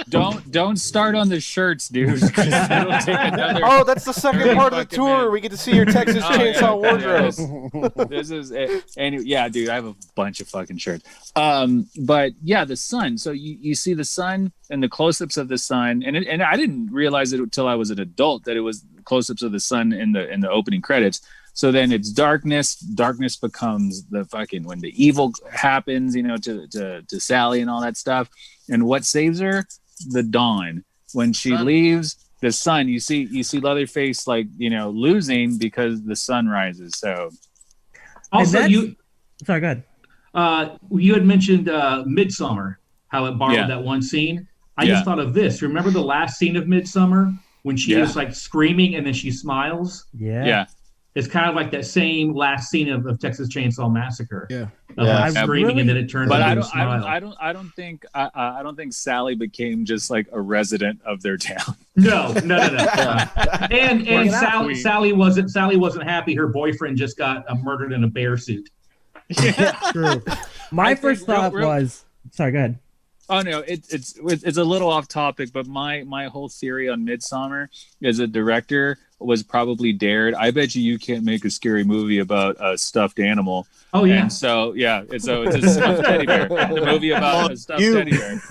Don't start on the shirts, dude. That'll take another. Oh, that's the second part of the tour. We get to see your Texas Chainsaw wardrobe. This is and yeah, dude. I have a bunch of fucking shirts. But yeah, the sun. So you see the sun and the close-ups of the sun, and I didn't realize it until I was an adult that it was close-ups of the sun in the opening credits. So then it's darkness. Darkness becomes the fucking when the evil happens, to Sally and all that stuff. And what saves her? The dawn. When she leaves, the sun. You see Leatherface losing because the sun rises. So also sorry, go ahead. You had mentioned Midsommar, how it borrowed that one scene. I just thought of this. Remember the last scene of Midsommar when she is like screaming and then she smiles? Yeah. It's kind of like that same last scene of Texas Chainsaw Massacre. Yeah. Screaming and then it turns into a smile. I don't think Sally became just like a resident of their town. No. And Sally wasn't happy. Her boyfriend just got murdered in a bear suit. Yeah, true. My first thought was, sorry, go ahead. Oh no, it's a little off topic, but my whole theory on Midsommar as a director was probably dared. I bet you can't make a scary movie about a stuffed animal. Oh yeah. And so it's a stuffed teddy bear. The movie about a stuffed teddy bear.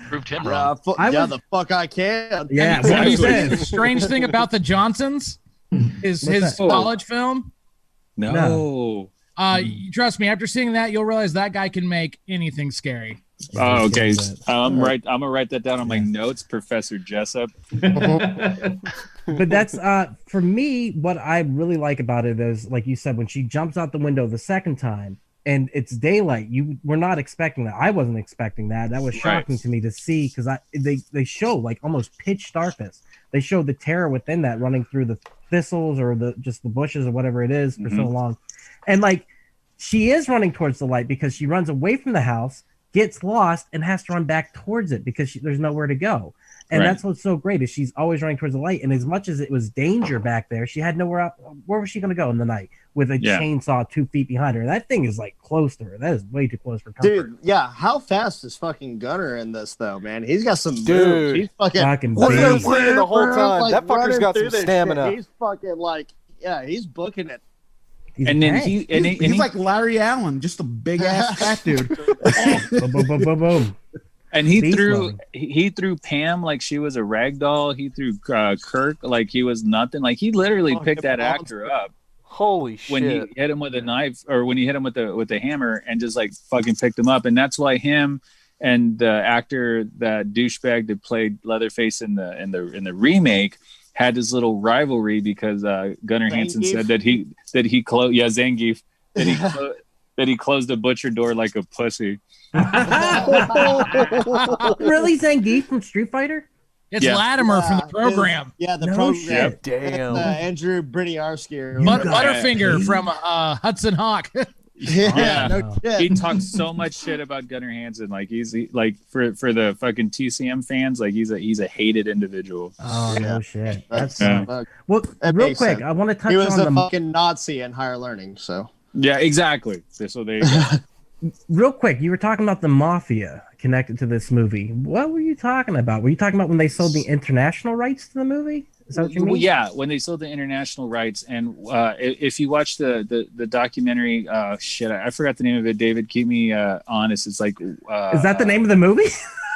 Proved him wrong. The fuck I can. Yeah. What do you say? The strange thing about the Johnsons is his college film. No. Trust me, after seeing that, you'll realize that guy can make anything scary. Oh, okay. I'm gonna write that down on my notes, Professor Jessup. But that's for me. What I really like about it is, like you said, when she jumps out the window the second time, and it's daylight. You were not expecting that. I wasn't expecting that. That was shocking to me to see, because they show like almost pitch darkness. They show the terror within that, running through the thistles or the bushes or whatever it is for so long. And like, she is running towards the light because she runs away from the house, gets lost, and has to run back towards it because there's nowhere to go. And that's what's so great, is she's always running towards the light. And as much as it was danger back there, she had nowhere out. Where was she going to go in the night with a chainsaw 2 feet behind her? That thing is like close to her. That is way too close for comfort. Dude, yeah. How fast is fucking Gunner in this though, man? He's got some moves. He's fucking the whole time. Like, that fucker's got some stamina. He's fucking like, he's booking it. He's he's like Larry Allen, just a big ass fat dude. Boom, boom, boom, boom, boom. And he threw Pam like she was a rag doll. He threw Kirk like he was nothing. Like he literally picked that actor up. Holy shit! When he hit him with a knife, or when he hit him with the hammer, and just like fucking picked him up. And that's why him and the actor, that douchebag that played Leatherface in the remake, had this little rivalry because Gunnar Hansen said that he closed Zangief that he closed the butcher door like a pussy. Really, Zangief from Street Fighter? It's Latimer from the program. The program. Shit. Damn. Andrew Briniarski. Butterfinger from Hudson Hawk. No shit. He talks so much shit about Gunnar Hansen. Like he's like for the fucking TCM fans, like he's a hated individual. Oh no shit. That's well, real quick. Sense. I want to touch on he was a fucking Nazi in Higher Learning. So yeah, exactly. So there you go. Real quick, you were talking about the mafia connected to this movie. What were you talking about? Were you talking about when they sold the international rights to the movie? Is that what you mean? Well, yeah, when they sold the international rights. And if you watch the documentary, I forgot the name of it. David, keep me honest. It's like is that the name of the movie?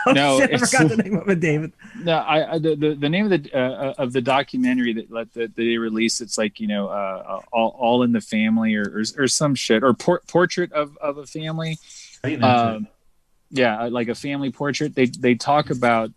No, shit, I forgot the name of it, David. No, the name of the documentary that they released. It's like all in the family or some shit, or portrait of a family. Like a family portrait. They talk about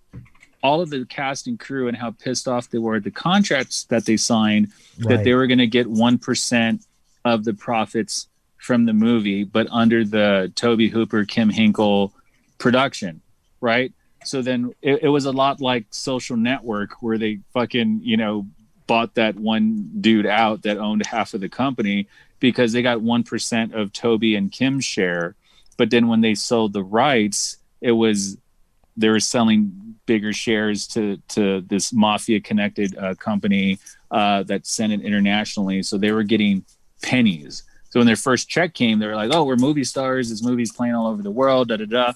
all of the cast and crew and how pissed off they were at the contracts that they signed, that they were going to get 1% of the profits from the movie, but under the Tobe Hooper, Kim Hinkle production. Right. So then it was a lot like Social Network, where they fucking, bought that one dude out that owned half of the company because they got 1% of Toby and Kim's share. But then when they sold the rights, they were selling bigger shares to this mafia connected company that sent it internationally. So they were getting pennies. So when their first check came, they were like, oh, we're movie stars. This movie's playing all over the world. Da, da, da.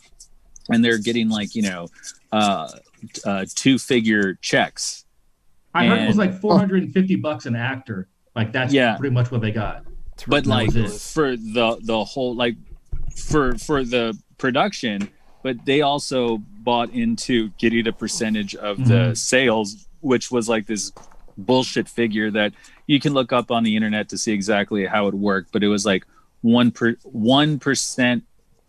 And they're getting like, 2-figure checks. I heard it was like $450 an actor. Like that's pretty much what they got. But like for the whole, like for the production, but they also bought into getting a percentage of the sales, which was like this bullshit figure that you can look up on the internet to see exactly how it worked. But it was like 1%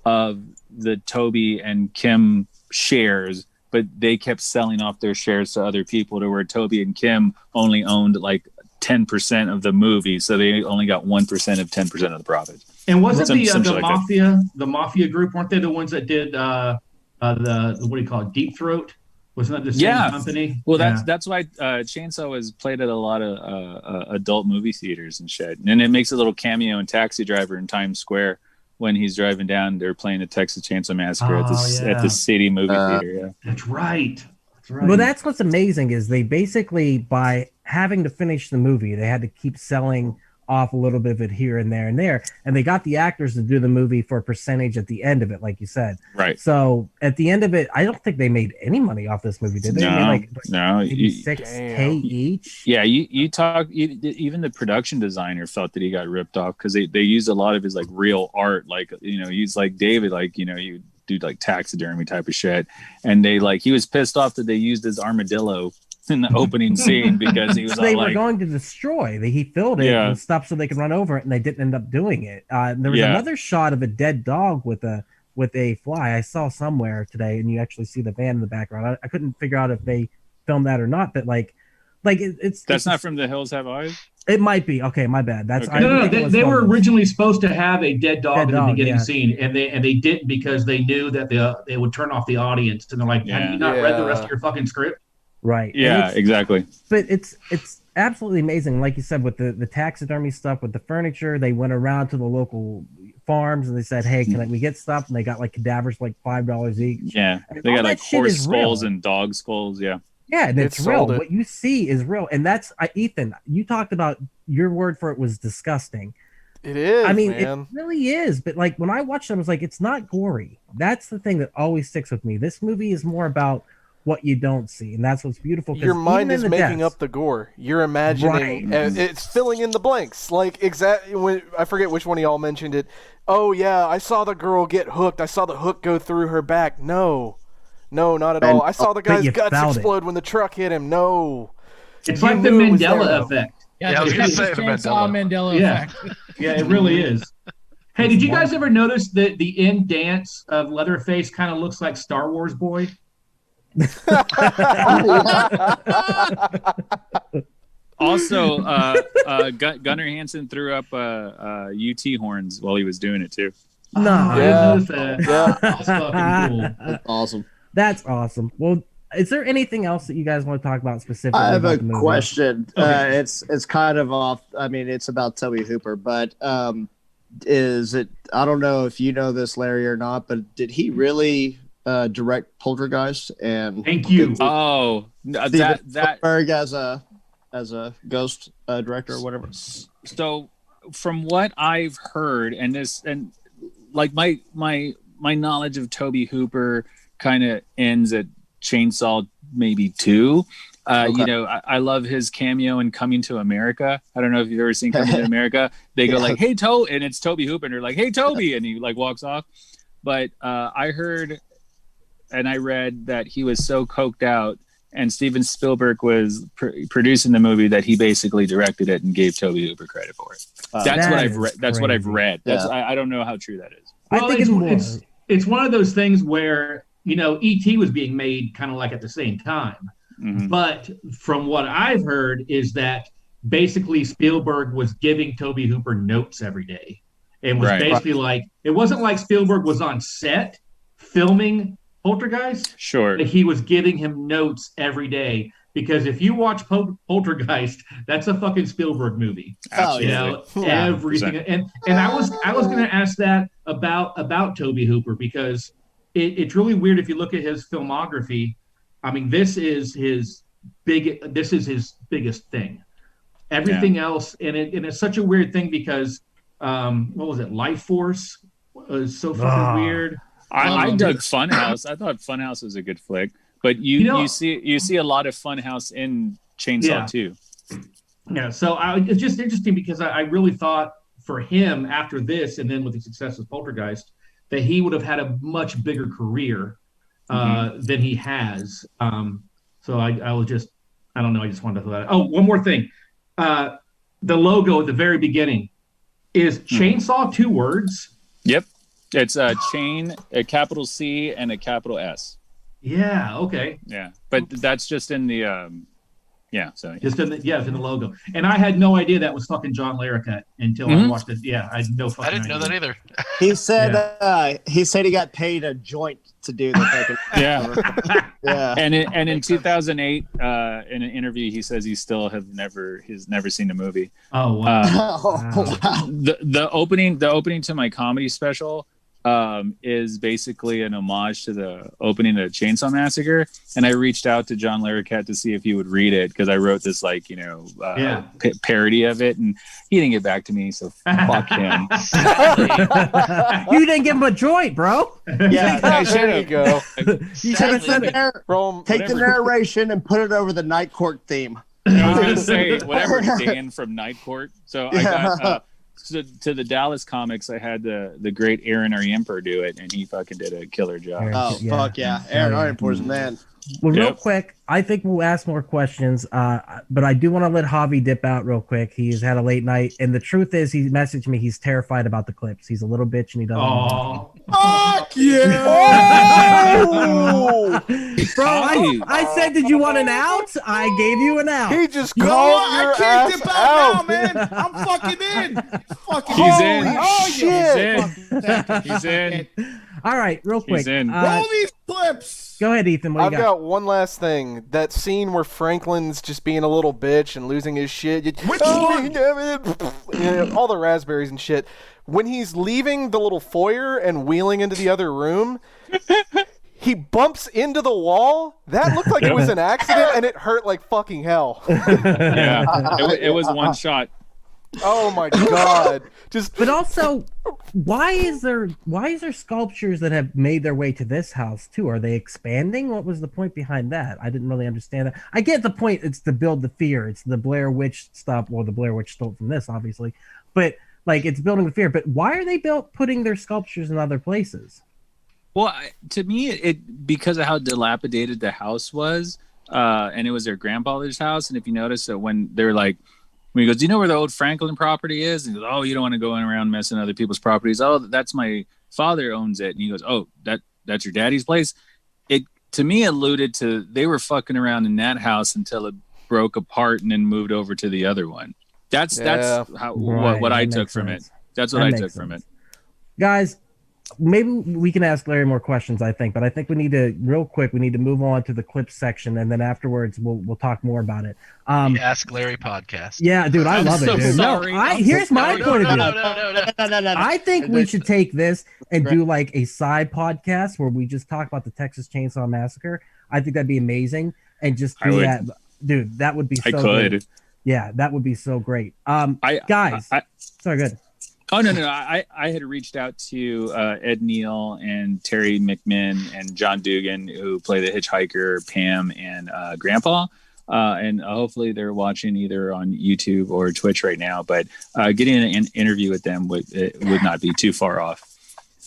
of the Toby and Kim shares, but they kept selling off their shares to other people, to where Toby and Kim only owned like 10% of the movie, so they only got 1% of 10% of the profit. And wasn't the mafia group, weren't they the ones that did the what do you call it, Deep Throat? Wasn't that the same company? Well, that's why Chainsaw was played at a lot of adult movie theaters and shit. And it makes a little cameo in Taxi Driver in Times Square. When he's driving down, they're playing the Texas Chainsaw Massacre at the City movie theater. Yeah, that's right. Well, that's what's amazing, is they basically, by having to finish the movie, they had to keep selling off a little bit of it here and there, and they got the actors to do the movie for a percentage at the end of it, like you said. Right. So at the end of it, I don't think they made any money off this movie, did they? No, they made no. $6K each. Yeah, even the production designer felt that he got ripped off because they used a lot of his like real art, like he's like David, like you do like taxidermy type of shit, and he was pissed off that they used his armadillo in the opening scene because he was they were going to destroy. He filled it and stuff so they could run over it, and they didn't end up doing it. There was another shot of a dead dog with a fly I saw somewhere today, and you actually see the van in the background. I couldn't figure out if they filmed that or not, but it's not from The Hills Have Eyes. It might be. Okay, my bad. That's okay. No. They were originally supposed to have a dead dog in the beginning scene, and they didn't because they knew that they would turn off the audience, and they're like, "Have you not read the rest of your fucking script?" Right. Yeah, exactly. But it's absolutely amazing. Like you said, with the taxidermy stuff, with the furniture, they went around to the local farms and they said, "Hey, can we get stuff?" And they got like cadavers like $5 each. Yeah, they got like horse skulls and dog skulls. Yeah. Yeah, and it's real. What you see is real, and that's Ethan. You talked about your word for it was disgusting. It is. I mean, man. it really is. But like when I watched it, I was like, it's not gory. That's the thing that always sticks with me. This movie is more about what you don't see, and that's what's beautiful. Your mind is making up the gore. You're imagining, it's filling in the blanks. Like exactly when I forget which one of y'all mentioned it. Oh yeah, I saw the girl get hooked. I saw the hook go through her back. No, not at all. I saw the guy's guts explode when the truck hit him. No, it's like the Mandela effect. Yeah, I was gonna say Mandela effect. Yeah, it really is. Hey, did you guys ever notice that the end dance of Leatherface kind of looks like Star Wars Boy? Also, Gunnar Hansen threw up UT horns while he was doing it too. No, That's fucking cool. That's awesome. That's awesome. Well, is there anything else that you guys want to talk about specifically? I have a question. Okay. It's kind of off. I mean, it's about Toby Hooper, but is it? I don't know if you know this, Larry, or not, but did he really direct Poltergeist? And thank you. Oh, that Spielberg as a ghost director or whatever. So, from what I've heard, and like my knowledge of Toby Hooper kind of ends at Chainsaw maybe 2. Okay. You know, I love his cameo in Coming to America. I don't know if you've ever seen Coming to America. They go like, "Hey, and it's Toby Hooper, and they're like, "Hey, Toby," and he like walks off. But I heard and I read that he was so coked out, and Steven Spielberg was producing the movie, that he basically directed it and gave Toby Hooper credit for it. That's what I've read. That's what I've read. That's I don't know how true that is. Well, I think it's one of those things where, you know, E.T. was being made kind of like at the same time. Mm-hmm. But from what I've heard is that basically Spielberg was giving Toby Hooper notes every day, and was basically like, it wasn't like Spielberg was on set filming Poltergeist. Sure. But he was giving him notes every day. Because if you watch Poltergeist, that's a fucking Spielberg movie. Absolutely. You know, everything. And I was going to ask that about Toby Hooper, because it's really weird if you look at his filmography. I mean, this is his biggest thing. Everything else, and it's such a weird thing because what was it? Life Force was so fucking weird. I dug Funhouse. I thought Funhouse was a good flick. But you see a lot of Funhouse in Chainsaw 2. Yeah, so it's just interesting because I really thought for him after this, and then with the success of Poltergeist, that he would have had a much bigger career than he has. So I was just, I don't know, I just wanted to throw that out. Oh, one more thing. The logo at the very beginning is Chainsaw 2 words. Yep. It's a chain, a capital C and a capital S. Yeah. Okay. Yeah, but that's just in the So just in it's in the logo, and I had no idea that was fucking John Larroquette until I watched it. Yeah, I had no fucking. I didn't know that either. He said he got paid a joint to do the fucking. Yeah. And in 2008, in an interview, he says he's never seen the movie. Oh wow! The opening to my comedy special is basically an homage to the opening of Chainsaw Massacre, and I reached out to John Larroquette to see if he would read it, because I wrote this parody of it, and he didn't get back to me, so fuck him. You didn't give him a joint, bro. Yeah, there you go. You should have said take the narration and put it over the Night Court theme. I was gonna say whatever Dan from Night Court. So I got to the Dallas comics, I had the great Aaron Ariemper do it, and he fucking did a killer job. Fuck yeah. Aaron Ariemper's man. Well, real quick, I think we'll ask more questions, but I do want to let Javi dip out real quick. He's had a late night, and the truth is, he messaged me. He's terrified about the clips. He's a little bitch, and he doesn't. Fuck yeah! Bro, I said, did you want an out? I gave you an out. He just called your ass dip out. now, man. I'm fucking in. Fucking He's in. Oh, shit. He's in. All right, real quick. He's in. Roll these clips. Go ahead, Ethan. What I've you got? got one last thing. That scene where Franklin's just being a little bitch and losing his shit. Which one? Yeah, all the raspberries and shit. When he's leaving the little foyer and wheeling into the other room, he bumps into the wall. That looked like it was an accident, and it hurt like fucking hell. Yeah, it was one shot. Oh my god! But also, why is there sculptures that have made their way to this house too? Are they expanding? What was the point behind that? I didn't really understand that. I get the point. It's to build the fear. It's the Blair Witch stuff. Well, the Blair Witch stole from this, obviously, but like it's building the fear. But why are they putting their sculptures in other places? Well, to me, it because of how dilapidated the house was, and it was their grandfather's house. And if you notice that when they're like. When he goes, do you know where the old Franklin property is? And he goes, oh, you don't want to go around messing other people's properties. Oh, that's my father owns it. And he goes, oh, that's your daddy's place. It to me alluded to they were fucking around in that house until it broke apart and then moved over to the other one. That's how what I took from it. That's what I took from it. Guys, maybe we can ask Larry more questions, I think, but I think we need to move on to the clip section, and then afterwards we'll talk more about it. The Ask Larry podcast. Yeah, dude, I love it, dude. Sorry. Here's my point of view. No. I think we should take this and do like a side podcast where we just talk about the Texas Chainsaw Massacre. I think that'd be amazing, and just do that, dude. That would be so good. Yeah, that would be so great. Sorry, good. Oh, no. I had reached out to Ed Neal and Terry McMinn and John Dugan, who play the hitchhiker, Pam, and Grandpa. And hopefully they're watching either on YouTube or Twitch right now. But getting an interview with them would not be too far off.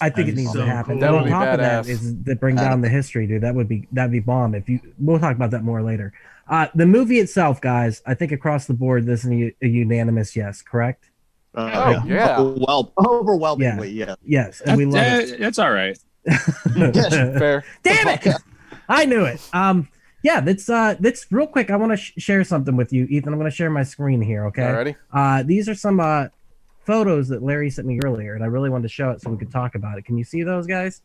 I think it needs to happen. Cool. That would be top badass. of that is to bring down the history, dude. That'd be bomb. We'll talk about that more later. The movie itself, guys, I think across the board, this is a unanimous yes, correct? Yeah. Overwhelmingly, yeah. Yes, and we love it. That's all right. Fair. Damn it! I knew it. Yeah, that's real quick. I want to share something with you, Ethan. I'm going to share my screen here, okay? Alrighty. These are some photos that Larry sent me earlier, and I really wanted to show it so we could talk about it. Can you see those, guys?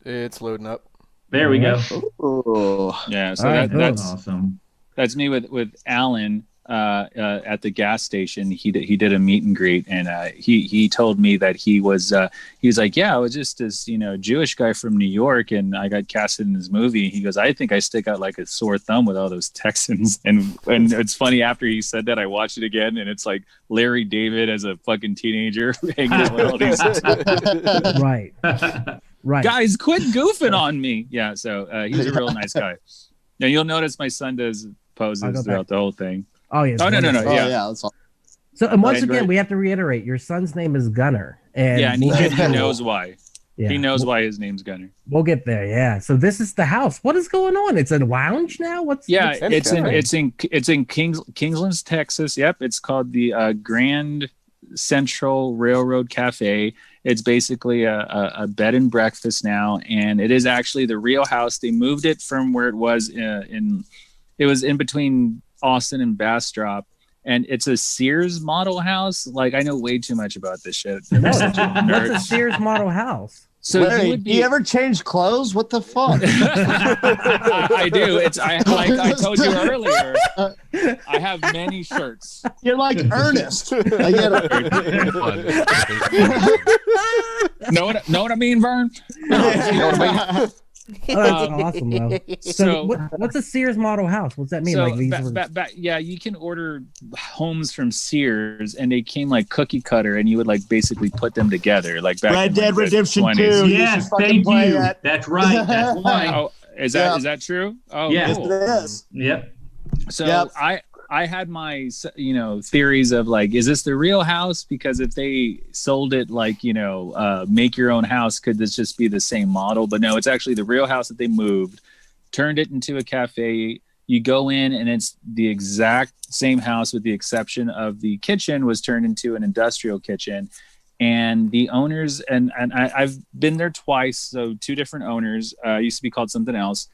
It's loading up. There we go. Ooh. Yeah, so Right, that's awesome. That's me with Alan at the gas station. He did a meet and greet, and he told me that he was like, yeah, I was just this Jewish guy from New York, and I got casted in this movie. He goes, I think I stick out like a sore thumb with all those Texans, and it's funny, after he said that, I watched it again, and it's like Larry David as a fucking teenager hanging out with all these right guys, quit goofing on me. Yeah, so he's a real nice guy. Now you'll notice my son does poses throughout the whole thing. Oh yeah. Oh no. Yeah. Yeah. That's all. So and once again, we have to reiterate: your son's name is Gunner, and he knows why. Yeah. He knows why his name's Gunner. We'll get there. Yeah. So this is the house. What is going on? It's a lounge now. It's in Kingsland, Texas. Yep. It's called the Grand Central Railroad Cafe. It's basically a bed and breakfast now, and it is actually the real house. They moved it from where it was in between Austin and Bastrop, and it's a Sears model house. Like, I know way too much about this shit. What's a Sears model house? So Larry, do you ever change clothes? What the fuck? I do. Like I told you earlier, I have many shirts. You're like Ernest. I get it. Know what I mean, Vern? Oh, that's awesome, though. So what's a Sears model house? What's that mean? So like yeah, you can order homes from Sears, and they came like cookie cutter, and you would like basically put them together, like back Red Dead Redemption 2. Yes, thank you. That's right. That's why. Oh, is that true? Oh, yeah. Cool. It is. Yep. So I had my theories of like, is this the real house? Because if they sold it like make your own house, could this just be the same model? But no, it's actually the real house that they moved, turned it into a cafe. You go in and it's the exact same house, with the exception of the kitchen was turned into an industrial kitchen. And the owners, and I've been there twice, so two different owners, used to be called something else.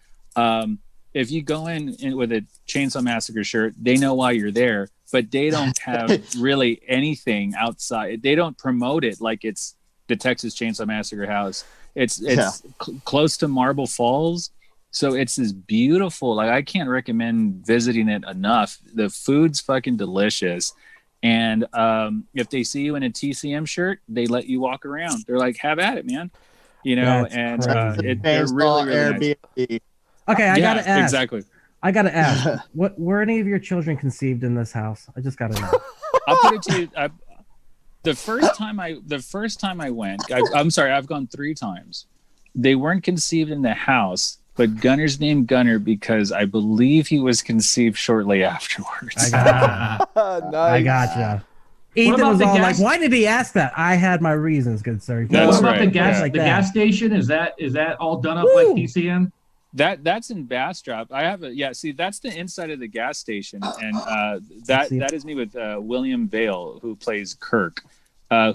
If you go in with a Chainsaw Massacre shirt, they know why you're there, but they don't have really anything outside. They don't promote it like it's the Texas Chainsaw Massacre house. It's close to Marble Falls, so it's this beautiful. Like, I can't recommend visiting it enough. The food's fucking delicious, and if they see you in a TCM shirt, they let you walk around. They're like, "Have at it, man," you know. That's And they're really nice. Okay, I gotta ask. Exactly. I gotta ask. What were any of your children conceived in this house? I just gotta know. I'll put it to you. The first time I went, I'm sorry, I've gone 3 times. They weren't conceived in the house, but Gunner's named Gunner because I believe he was conceived shortly afterwards. I gotcha. Nice. I gotcha. Ethan was all like, "Why did he ask that?" I had my reasons, good sir. That's what about right. the gas? Yeah. Like the that. gas station is that all done up like TCM? That's in Bastrop. I have see, that's the inside of the gas station, and that is me with William Vale, who plays Kirk,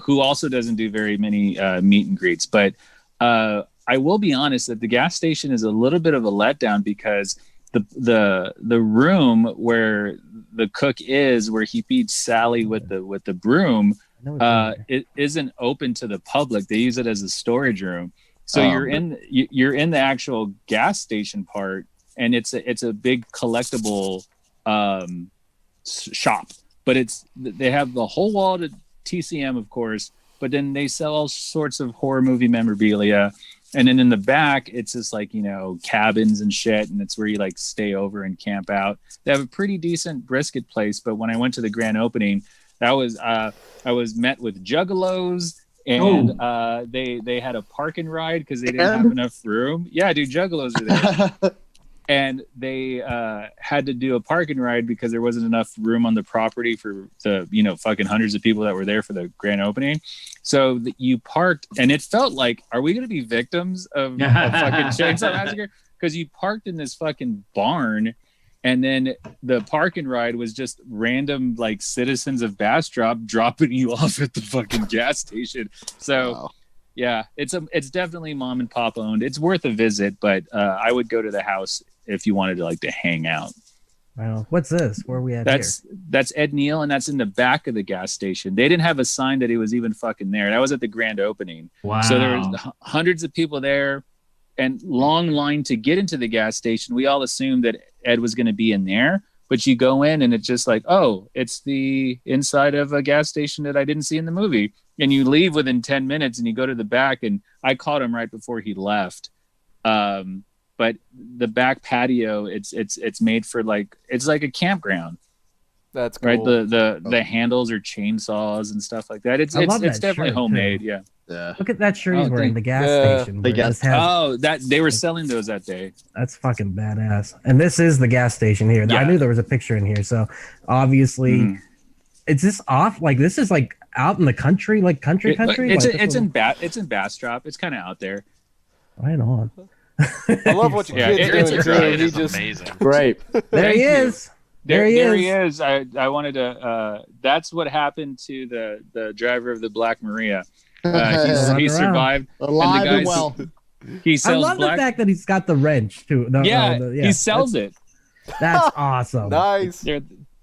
who also doesn't do very many meet and greets. But I will be honest that the gas station is a little bit of a letdown because the room where the cook is, where he feeds Sally with the broom, it isn't open to the public. They use it as a storage room. So you're in the actual gas station part, and it's a big collectible shop. But they have the whole wall to TCM, of course, but then they sell all sorts of horror movie memorabilia. And then in the back, it's just like, cabins and shit, and it's where you like stay over and camp out. They have a pretty decent brisket place, but when I went to the grand opening, I was met with juggalos. And they had a park and ride because they didn't have enough room. Yeah, dude, juggalos are there. And they had to do a park and ride because there wasn't enough room on the property for the fucking hundreds of people that were there for the grand opening. So you parked, and it felt like, are we going to be victims of a fucking Chainsaw Massacre? Because you parked in this fucking barn. And then the park and ride was just random, like, citizens of Bastrop dropping you off at the fucking gas station. So, yeah, it's definitely mom and pop owned. It's worth a visit, but I would go to the house if you wanted to hang out. Well, what's this? Where are we at here? That's Ed Neal, and that's in the back of the gas station. They didn't have a sign that he was even fucking there. That was at the grand opening. Wow. So there was hundreds of people there, and long line to get into the gas station. We all assumed that Ed was going to be in there, but you go in and it's just like, oh, it's the inside of a gas station that I didn't see in the movie. And you leave within 10 minutes and you go to the back, and I caught him right before he left. But the back patio, it's made for it's like a campground. That's cool. Right. The handles are chainsaws and stuff like that. It's definitely homemade. Too. Yeah. Look at that shirt he's wearing, the gas station. That they were selling those that day. That's fucking badass. And this is the gas station here. Yeah. I knew there was a picture in here. So obviously, it's this off. Like, this is like out in the country, like country. It's in Bastrop. It's kind of out there. Right on. I love what your kid's doing too. He just amazing. Great. There he is. There he is. I wanted to. That's what happened to the driver of the Black Maria. He survived. Alive and well. He sells I love the fact that he's got the wrench too. He sells it. That's awesome. Nice.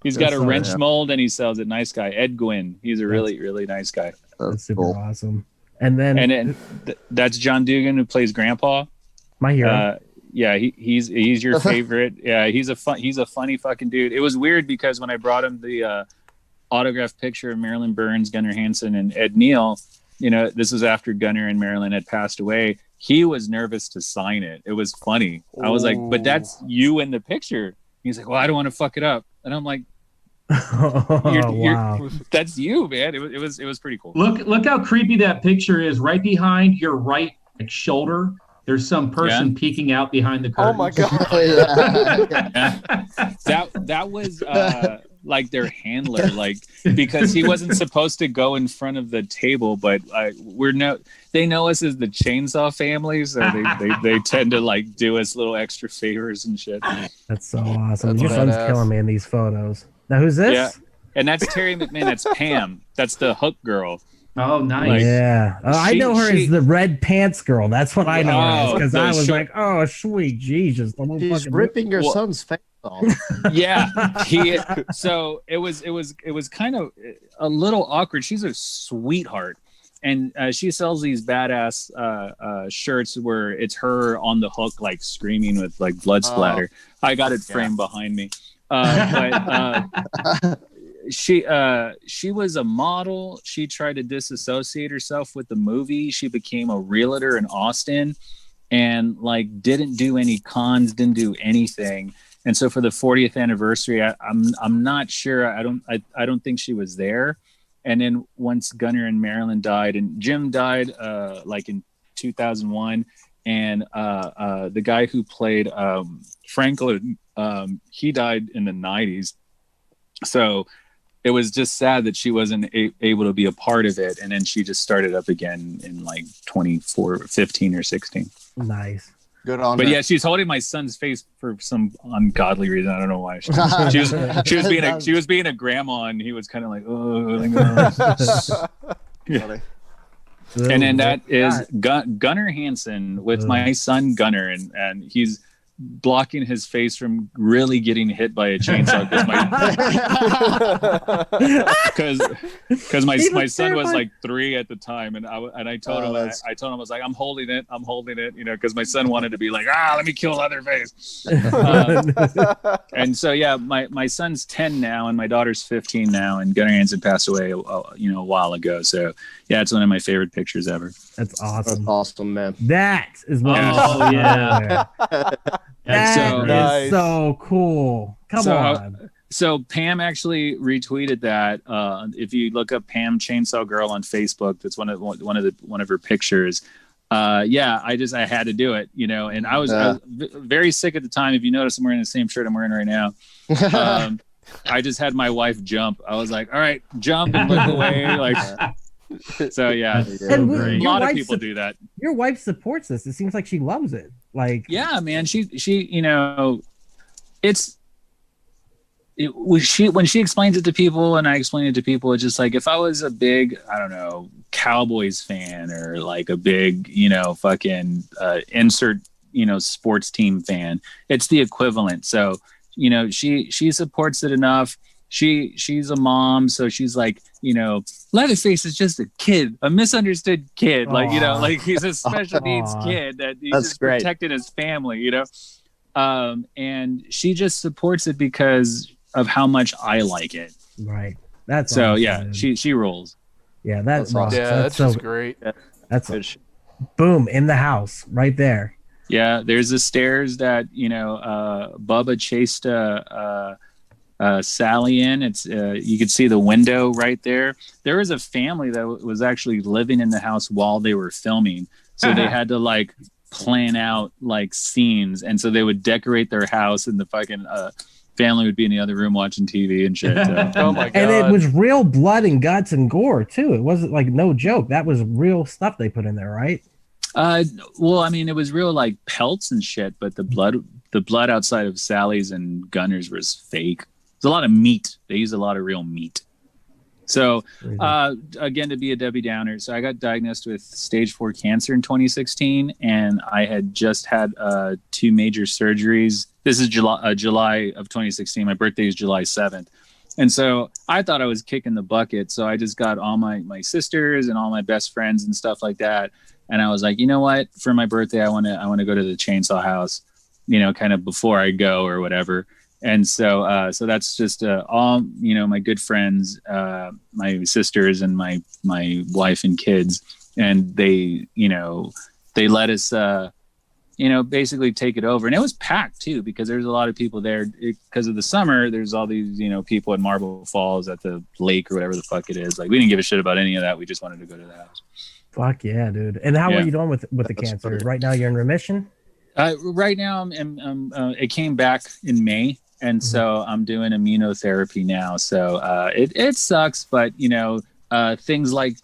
He's got a wrench mold and he sells it. Nice guy, Ed Gwynn. He's a really, really nice guy. That's super awesome. And then that's John Dugan, who plays Grandpa. My hero. He's your favorite. Yeah, he's a funny fucking dude. It was weird because when I brought him the autographed picture of Marilyn Burns, Gunnar Hansen, and Ed Neal, this was after Gunnar and Marilyn had passed away. He was nervous to sign it. It was funny. I was like, but that's you in the picture. He's like, well, I don't want to fuck it up. And I'm like, wow, that's you, man. It was pretty cool. Look how creepy that picture is. Right behind your right shoulder, there's some person peeking out behind the curtain. Oh my god! That was like their handler, because he wasn't supposed to go in front of the table, but they know us as the Chainsaw family, so they tend to do us little extra favors and shit. That's so awesome. Your son's killing me in these photos. Now who's this? Yeah, and that's Terry McMahon. That's Pam. That's the hook girl. Oh, nice. Yeah. I know her as the red pants girl. That's what I know her as, because I was like, oh, sweet Jesus. She's ripping your son's face off. Yeah. So it was kind of a little awkward. She's a sweetheart. And she sells these badass shirts where it's her on the hook, like screaming with like blood splatter. I got it framed behind me. But she was a model. She tried to disassociate herself with the movie. She became a realtor in Austin, and like didn't do any cons, didn't do anything. And so for the 40th anniversary, I'm not sure. I don't think she was there. And then once Gunnar and Marilyn died, and Jim died like in 2001, and the guy who played Franklin, he died in the 90s. So it was just sad that she wasn't able to be a part of it. And then she just started up again in like 15 or 16. Nice. Good on But her. yeah, she's holding my son's face for some ungodly reason. I don't know why. She was being a grandma, and he was kind of like, oh. Yeah. And then that is Gunnar Hansen with my son Gunnar, and he's blocking his face from really getting hit by a chainsaw because my son was like 3 at the time, and I told him I was like, I'm holding it, you know, because my son wanted to be like, let me kill Leatherface. And so yeah, my son's 10 now, and my daughter's 15 now, and Gunnar Hansen passed away a while ago. So yeah, it's one of my favorite pictures ever. That's awesome. That's awesome, man. That is what. Oh yeah. That so is nice. so cool. Come on. So Pam actually retweeted that. If you look up Pam Chainsaw Girl on Facebook, that's one of her pictures. Yeah, I had to do it, you know. And I was very sick at the time. If you notice, I'm wearing the same shirt I'm wearing right now. I just had my wife jump. I was like, all right, jump and look away, like. So yeah, And a lot of people do that. Your wife supports this. It seems like she loves it. Like, yeah, man, she you know, when she explains it to people and I explain it to people, it's just like if I was a big, I don't know, Cowboys fan or like a big, you know, fucking insert, you know, sports team fan, it's the equivalent. So, you know, she supports it enough. She's a mom, so she's like, you know, Leatherface is just a kid, a misunderstood kid. Aww. Like, you know, like he's a special needs kid that he's just protecting his family, you know. And she just supports it because of how much I like it. Right. That's so awesome, yeah, dude. she rolls. Yeah, that's awesome. Yeah, that's just great. That's boom in the house right there. Yeah, there's the stairs that, you know, Bubba chased Sally in. It's you could see the window right there. There was a family that was actually living in the house while they were filming, so they had to like plan out like scenes, and so they would decorate their house, and the fucking family would be in the other room watching TV and shit. So. Oh my god! And it was real blood and guts and gore too. It wasn't like no joke. That was real stuff they put in there, right? Well, I mean, it was real like pelts and shit, but the blood outside of Sally's and Gunner's was fake. There's a lot of meat. They use a lot of real meat. So, again, to be a Debbie Downer, so I got diagnosed with stage 4 cancer in 2016, and I had just had 2 major surgeries. This is July of 2016. My birthday is July 7th. And so I thought I was kicking the bucket. So I just got all my sisters and all my best friends and stuff like that. And I was like, you know what? For my birthday, I want to go to the chainsaw house, you know, kind of before I go or whatever. And so that's just all, you know, my good friends, my sisters and my wife and kids. And they, you know, they let us, you know, basically take it over. And it was packed too, because there's a lot of people there because of the summer. There's all these, you know, people at Marble Falls at the lake or whatever the fuck it is. Like, we didn't give a shit about any of that. We just wanted to go to the house. Fuck yeah, dude. And how are you doing with the cancer? Right now you're in remission? Right now it came back in May. And so I'm doing immunotherapy now. So it sucks, but, you know, things like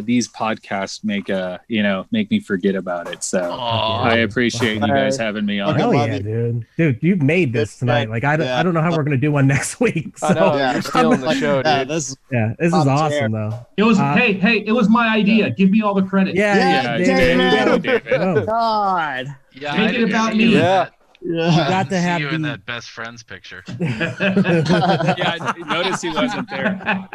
these podcasts make me forget about it. So I appreciate you guys having me on. Hell yeah, dude, you've made this tonight. Like I don't know how we're gonna do one next week. So. I know you're stealing the show, dude. This is awesome though. It was hey, it was my idea. Give me all the credit. David. Oh God. Yeah, Make it about me. Yeah. You got to have you in the... that best friends picture. Yeah, notice he wasn't there.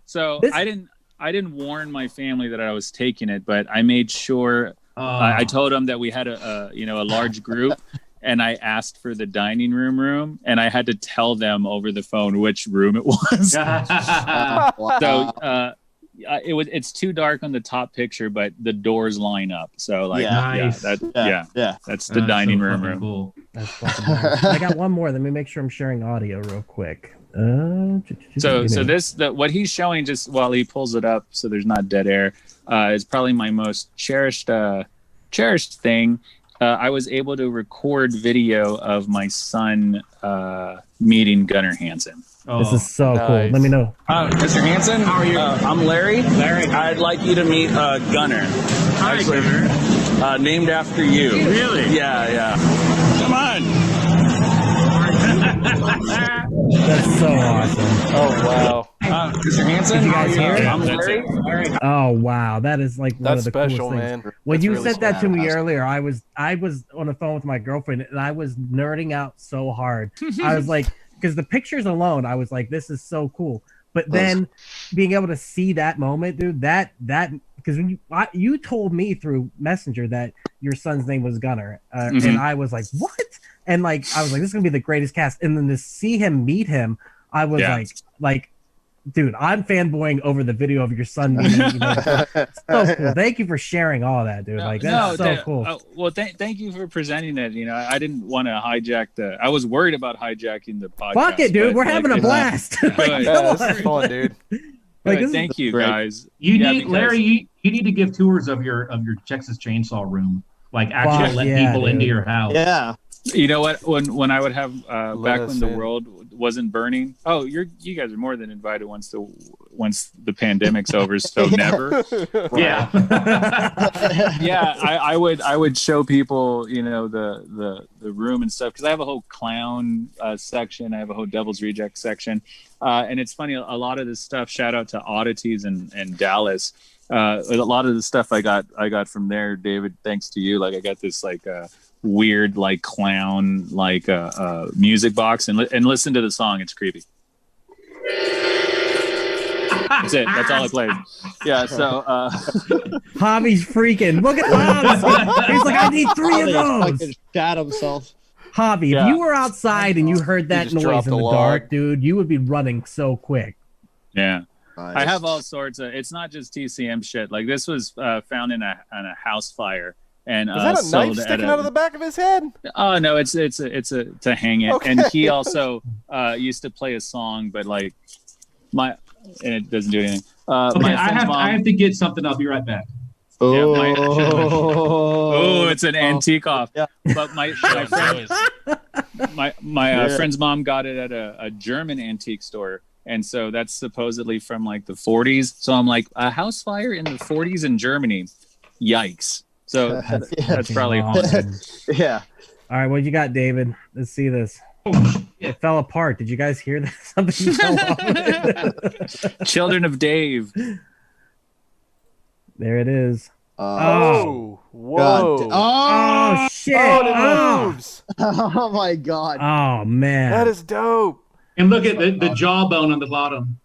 So I didn't warn my family that I was taking it, but I made sure I told them that we had a large group, and I asked for the dining room, and I had to tell them over the phone which room it was. So it's too dark on the top picture, but the doors line up. So that's the dining room. Cool. That's fucking nice. I got one more. Let me make sure I'm sharing audio real quick. What he's showing just while he pulls it up, so there's not dead air, is probably my most cherished thing. I was able to record video of my son meeting Gunnar Hansen. This is so cool. Let me know. Mr. Hansen, how are you? I'm Larry. I'd like you to meet Gunnar. Hi, Gunnar. Named after you. Really? Yeah. Come on. That's so awesome. Oh wow. Mr. Hansen, did you guys hear it? I'm Larry. Oh wow, that is like one of the special, coolest things. man. When That's you really said that to me special. earlier, I was on the phone with my girlfriend and I was nerding out so hard. I was like, because the pictures alone, I was like, this is so cool. But then being able to see that moment, dude, that because when you told me through Messenger that your son's name was Gunnar, and I was like, what? And like I was like, this is gonna be the greatest cast. And then to see him meet him, I was like, dude, I'm fanboying over the video of your son meeting. It's so cool. Thank you for sharing all that, dude. That's cool. Well, thank you for presenting it. I didn't want to hijack I was worried about hijacking the podcast. Fuck it, dude. We're having a blast. This is fun, dude. Thank you, guys. Larry, you need to give tours of your Texas Chainsaw room. Like actually let people into your house. Yeah. You know what? When I would have back when the world wasn't burning. Oh, you guys are more than invited once the pandemic's over. So never. Yeah. Yeah. I would show people the room and stuff because I have a whole clown section. I have a whole Devil's Reject section, and it's funny. A lot of this stuff. Shout out to Oddities and Dallas. A lot of the stuff I got from there, David. Thanks to you. Like I got this weird clown music box and listen to the song. It's creepy. That's it. That's all I played. Yeah. So Javi's freaking. Look at Javi. He's like, I need 3 of those. Fucking shot himself. Javi, if you were outside and you heard that noise in the dark, dude, you would be running so quick. Yeah. Nice. I have all sorts of. It's not just TCM shit. Like this was found in a house fire. And is that a knife sticking out of the back of his head? Oh no, it's to hang it. Okay. And he also used to play a song, but and it doesn't do anything. Okay, I have to get something. I'll be right back. Oh, it's an antique off. Yeah. But my friend's mom got it at a German antique store. And so that's supposedly from the 40s. So I'm like, a house fire in the 40s in Germany. Yikes. So that's probably awesome. Yeah. All right, what you got, David? Let's see this. It fell apart. Did you guys hear that? Something fell off. Children of Dave. There it is. Whoa. Oh, shit. Oh, it moves. Oh, my God. Oh, man. That is dope. And look at the jawbone on the bottom.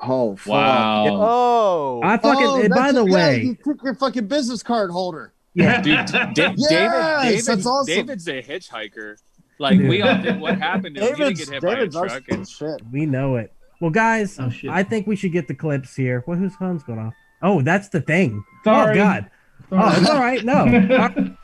Oh, fuck. Wow. Oh. I fucking, by the way. You took your fucking business card holder. Yeah. Dude, Yes, that's awesome. David's a hitchhiker. We all did what happened. We didn't get hit by a truck. Shit. We know it. Well, guys, I think we should get the clips here. Whose phone's going off? Oh, that's the thing. Sorry. Oh, God. Oh, it's all right. No.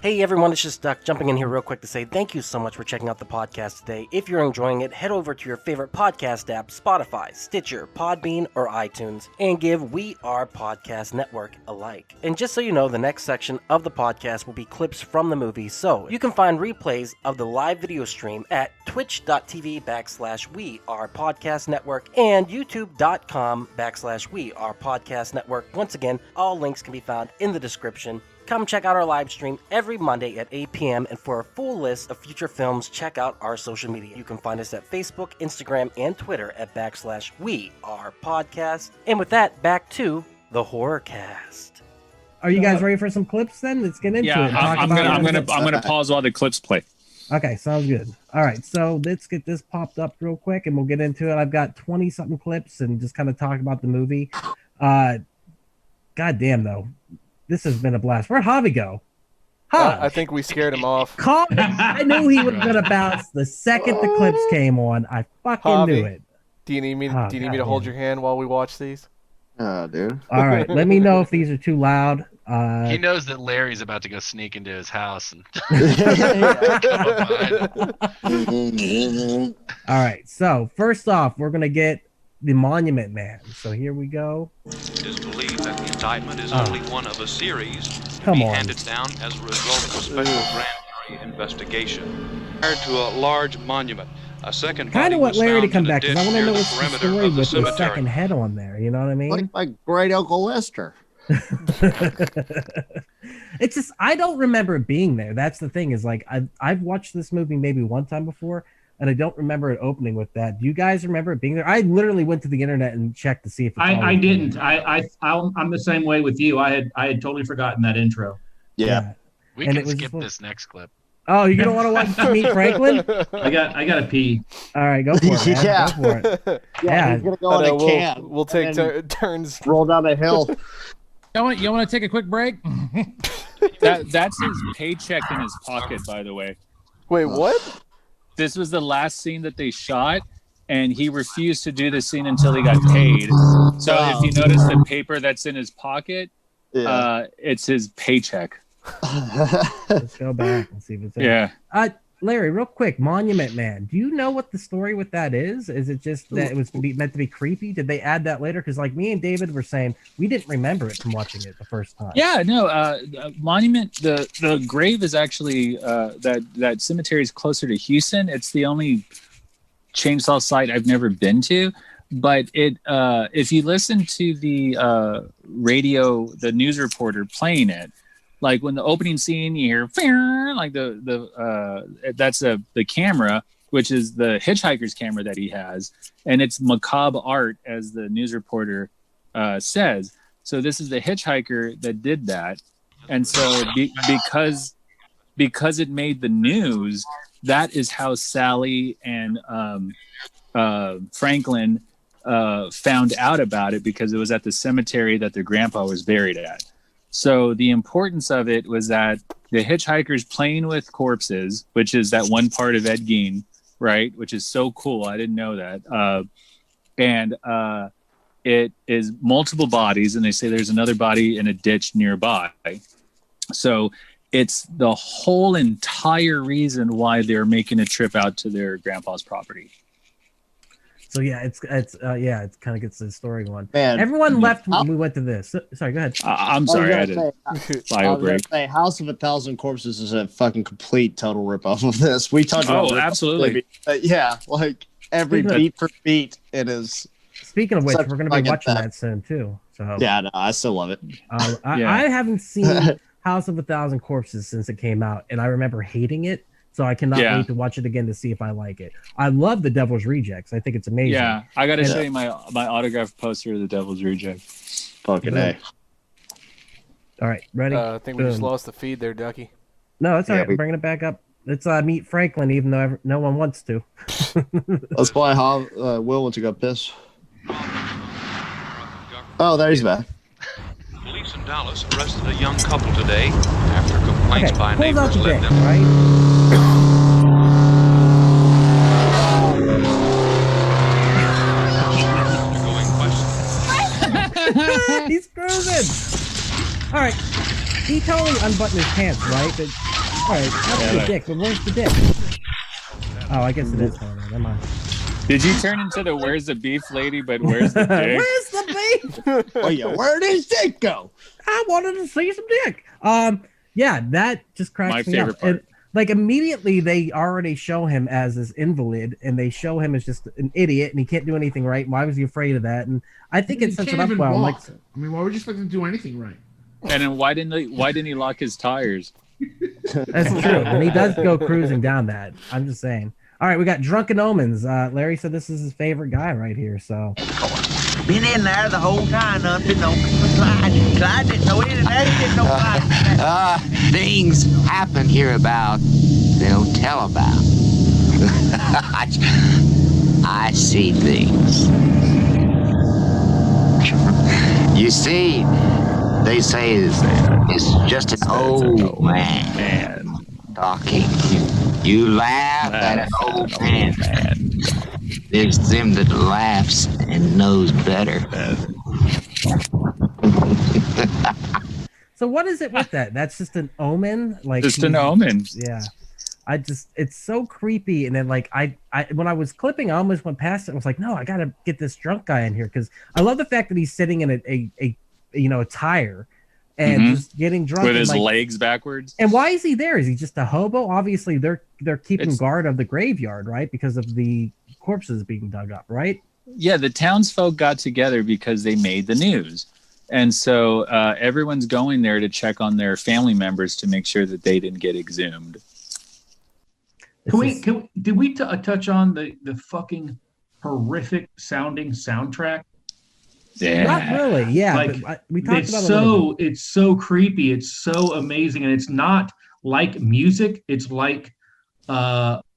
Hey everyone, it's just Duck jumping in here real quick to say thank you so much for checking out the podcast today. If you're enjoying it, head over to your favorite podcast app, Spotify, Stitcher, Podbean, or iTunes, and give We Are Podcast Network a like. And just so you know, the next section of the podcast will be clips from the movie, so you can find replays of the live video stream at twitch.tv/We Are Podcast Network and youtube.com/We Are Podcast Network. Once again, all links can be found in the description. Come check out our live stream every Monday at 8 p.m. And for a full list of future films, check out our social media. You can find us at Facebook, Instagram, and Twitter at /We Are Podcast. And with that, back to the Horrorcast. Are you guys ready for some clips then? Let's get into it. I'm gonna pause while the clips play. Okay, sounds good. All right, so let's get this popped up real quick and we'll get into it. I've got 20-something clips and just kind of talk about the movie. God damn, though. This has been a blast. Where'd Javi go? I think we scared him off. I knew he was going to bounce the second the clips came on. I fucking knew it. Do you need me to hold your hand while we watch these? Dude. All right, let me know if these are too loud. He knows that Larry's about to go sneak into his house. And All right, so first off, we're going to get the Monument Man. So here we go. It is believed that the indictment is only one of a series to Come be on. handed down as a result of a special grand jury investigation. Compared to a large monument, a second Kind body of want was Larry to found come in a back because I ditch want to near know the what's the perimeter story of the with the cemetery. second head on there. You know what I mean? Like my great uncle Lester. It's just I don't remember it being there. That's the thing is like I've watched this movie maybe one time before, and I don't remember it opening with that. Do you guys remember it being there? I literally went to the internet and checked to see if it's I didn't. I'm the same way with you. I had totally forgotten that intro. Yeah. we And can it was skip just- this next clip. Oh, you don't want to watch Meet Franklin? I got to pee. All right, go for it, man. Yeah. Go for it. Yeah, he's gonna go on a can. We'll take turns. Roll down a hill. You want to take a quick break? That's his paycheck in his pocket, by the way. Wait, what? This was the last scene that they shot, and he refused to do the scene until he got paid. So if you notice the paper that's in his pocket, it's his paycheck. Let's go back and see if it's there. Yeah. Larry, real quick, Monument Man. Do you know what the story with that is? Is it just that it was meant to be creepy? Did they add that later? Because like me and David were saying, we didn't remember it from watching it the first time. Yeah, no. Monument. The grave is actually that cemetery is closer to Houston. It's the only chainsaw site I've never been to. But it, if you listen to the radio, the news reporter playing it, like when the opening scene, you hear like that's the camera, which is the hitchhiker's camera that he has, and it's macabre art, as the news reporter says. So this is the hitchhiker that did that, and so because it made the news, that is how Sally and Franklin found out about it, because it was at the cemetery that their grandpa was buried at. So the importance of it was that the hitchhiker's playing with corpses, which is that one part of Ed Gein, right? Which is so cool. I didn't know that. And it is multiple bodies, and they say there's another body in a ditch nearby. So it's the whole entire reason why they're making a trip out to their grandpa's property. So yeah, it kind of gets the story going. Man, everyone left when we went to this. Sorry, go ahead. I'm sorry, I didn't. Bio break. House of a Thousand Corpses is a fucking complete total ripoff of this. We talked about absolutely. Yeah, like every beat for beat, it is. Speaking of which, we're going to be watching that soon too. So yeah, no, I still love it. I haven't seen House of a Thousand Corpses since it came out, and I remember hating it. So I cannot wait to watch it again to see if I like it. I love The Devil's Rejects. I think it's amazing. Yeah, I got to show you my autographed poster of The Devil's Reject. Fucking A. All right, ready? I think we just lost the feed there, Ducky. No, it's all right. We're bringing it back up. Let's meet Franklin, even though no one wants to. That's why Will went to go piss. Oh, there he's back. Police in Dallas arrested a young couple today after complaints by neighbors led them. Right? He's cruising. All right. he totally unbuttoned his pants, right? But all right, that's the dick. But where's the dick? Oh, I guess it is. Oh, never mind. Did you turn into the "Where's the beef" lady? But where's the dick? Where's the beef? Oh yeah, where did his dick go? I wanted to see some dick. Yeah, that just cracks My me favorite up. part. And, like immediately, they already show him as this invalid, and they show him as just an idiot, and he can't do anything right. Why was he afraid of that? And I think it sets it up well. Like, I mean, why would you expect him to do anything right? And then why didn't he lock his tires? That's true, and he does go cruising down that. I'm just saying. All right, we got Drunken Omens. Larry said this is his favorite guy right here. So been in there the whole time, nothing, no Clyde. Clyde didn't know it, and he didn't know Clyde. Things happen here about they don't tell about. I see things. You see, they say it's just an old man talking. You laugh at an old man. There's them that laughs and knows better. So what is it with that? That's just an omen, like Just an omen. Yeah, it's so creepy. And then like I when I was clipping, I almost went past it. I was like, no, I gotta get this drunk guy in here because I love the fact that he's sitting in a tire and just getting drunk with and, his like, legs backwards. And why is he there? Is he just a hobo? Obviously, they're keeping guard of the graveyard, right? Because of the corpses being dug up, right? Yeah, the townsfolk got together because they made the news. And so everyone's going there to check on their family members to make sure that they didn't get exhumed. Did we touch on the fucking horrific sounding soundtrack? Yeah. Not really. Yeah, like, but we talked about it's so creepy. It's so amazing, and it's not like music. It's like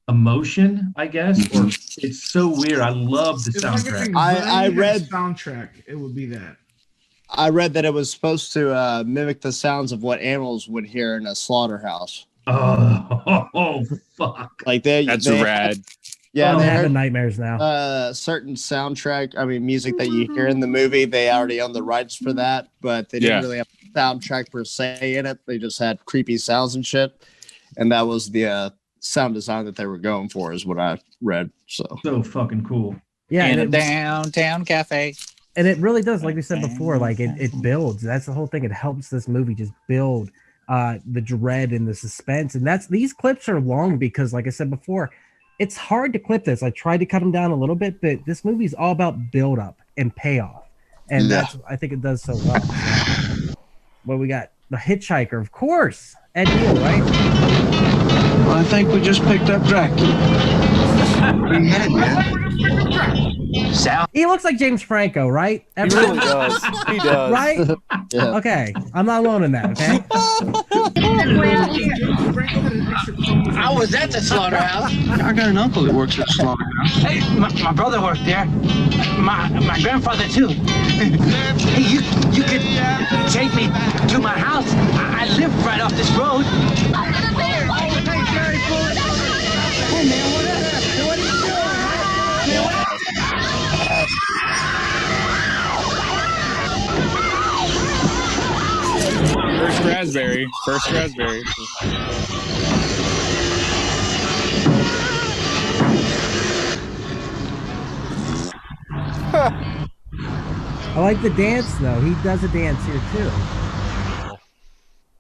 emotion, I guess. Or it's so weird. I love the soundtrack. I read soundtrack. It would be that. I read that it was supposed to mimic the sounds of what animals would hear in a slaughterhouse. Oh fuck! Like that's rad. Yeah, I'm they having heard nightmares now. certain soundtrack. I mean, music that you hear in the movie. They already own the rights for that, but they didn't really have a soundtrack per se in it. They just had creepy sounds and shit, and that was the sound design that they were going for, is what I read. So fucking cool. Yeah, in and a downtown cafe. And it really does, like we said before, like it builds. That's the whole thing. It helps this movie just build the dread and the suspense. And these clips are long because, like I said before, it's hard to clip this. I tried to cut them down a little bit, but this movie's all about build up and payoff. And that's, I think it does so well. So, well, we got the Hitchhiker, of course. Ed Neal, right? Well, I think we just picked up Dracula. We had, man. He looks like James Franco, right? He really does. He does. Right? Yeah. Okay. I'm not alone in that, okay? I was at the slaughterhouse. I got an uncle that works at the slaughterhouse. Hey, my brother worked there. My grandfather too. Hey, you could take me to my house. I live right off this road. Hey man, what are you doing? First raspberry. I like the dance, though. He does a dance here, too.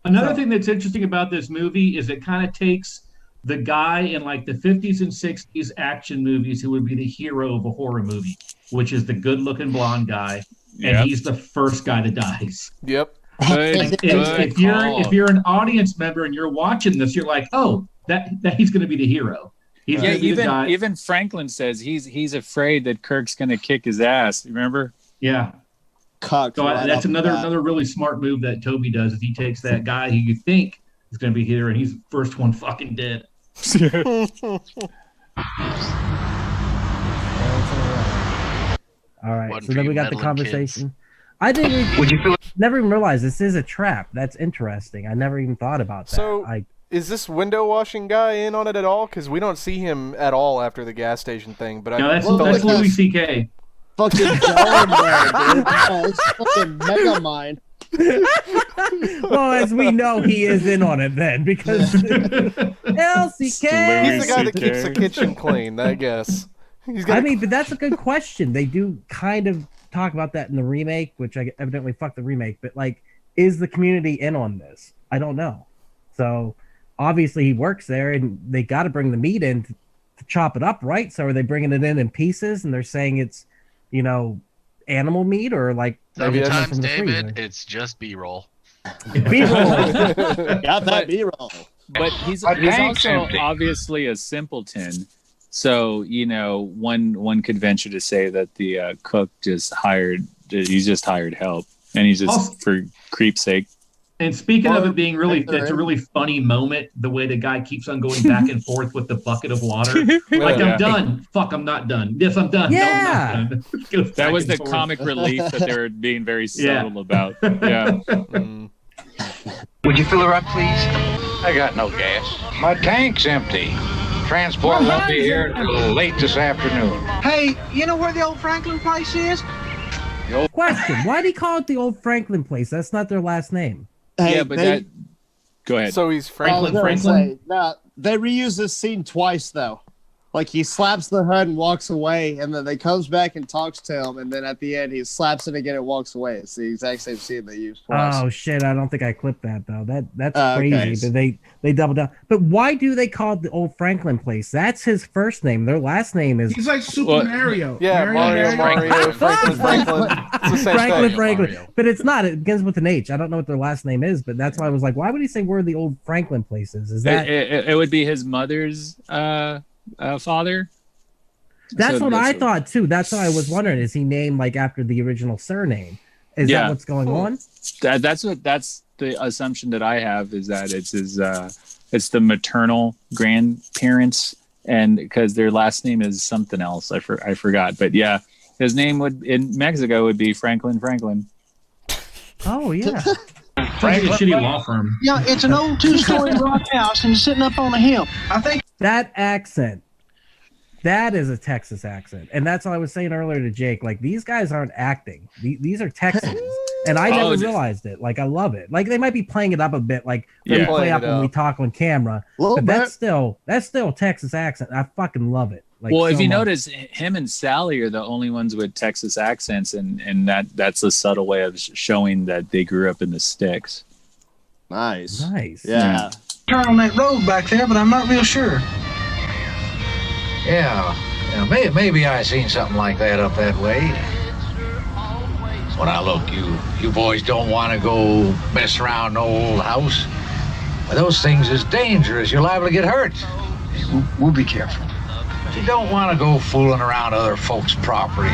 Another thing that's interesting about this movie is it kind of takes the guy in like the 50s and 60s action movies who would be the hero of a horror movie, which is the good-looking blonde guy, and he's the first guy that dies. Yep. If you're an audience member and you're watching this, you're like, oh, that he's going to be the hero. He's gonna be the guy. Even Franklin says he's afraid that Kirk's going to kick his ass. Remember? Yeah. So that's another really smart move that Toby does. Is he takes that guy who you think is going to be here, and he's the first one fucking dead. All right. So then we got the conversation. I didn't never even realize this is a trap. That's interesting. I never even thought about that. So is this window washing guy in on it at all? Because we don't see him at all after the gas station thing. But no, that's Louis C.K. Fucking John there, dude. It's fucking Mega Mind. Well, as we know, he is in on it then because LCK. He's the guy that keeps the kitchen clean, I guess. I mean, but that's a good question. They do kind of talk about that in the remake, which I evidently fucked the remake. But like, is the community in on this? I don't know. So obviously he works there, and they got to bring the meat in to chop it up, right? So are they bringing it in pieces, and they're saying it's, animal meat, or like sometimes, David, it's just B-roll. B-roll. Got that B-roll. But he's also obviously a simpleton. So, one could venture to say that the cook just hired help, and he's just for creep's sake. And speaking of it being that's a really funny moment, the way the guy keeps on going back and forth with the bucket of water. Like, I'm done. Fuck, I'm not done. Yes, I'm done. Yeah. No, I'm not done. That was the comic relief that they were being very subtle about. Yeah. Would you fill her up, please? I got no gas. My tank's empty. Transport won't be here until late this afternoon. Hey, you know where the old Franklin place is? Question: why do you call it the old Franklin place? That's not their last name. Hey, yeah, but go ahead. So he's Franklin. They reuse this scene twice though. Like he slaps the HUD and walks away, and then they comes back and talks to him, and then at the end he slaps it again and walks away. It's the exact same scene they used twice. Oh shit! I don't think I clipped that though. That's crazy. Okay. But they double down. But why do they call it the old Franklin place? That's his first name. Their last name is. He's like Super Mario. Yeah, Mario, Franklin. It's the same Franklin. But it's not. It begins with an H. I don't know what their last name is, but that's why I was like, why would he say where the old Franklin place is? Is that it would be his mother's father? That's what I thought too. That's what I was wondering. Is he named like after the original surname? Is that what's going on? That's the assumption that I have, is that it's his it's the maternal grandparents, and because their last name is something else. I forgot, but yeah, his name in Mexico would be Franklin. Oh yeah. Frank's a shitty law firm. Yeah, it's an old 2-story rock house and it's sitting up on a hill. I think that accent, that is a Texas accent. And that's what I was saying earlier to Jake. Like, these guys aren't acting. These are Texans. And I never realized it. Like, I love it. Like, they might be playing it up a bit, like we play up when we talk on camera. But that's still a Texas accent. I fucking love it. Like, well, if you notice, him and Sally are the only ones with Texas accents, and that's a subtle way of showing that they grew up in the sticks. Nice. Yeah. turn on that road back there, but I'm not real sure. Yeah, maybe I seen something like that up that way. Well, now look, you boys don't want to go mess around no old house. Those things is dangerous. You're liable to get hurt. We'll be careful. You don't want to go fooling around other folks' property.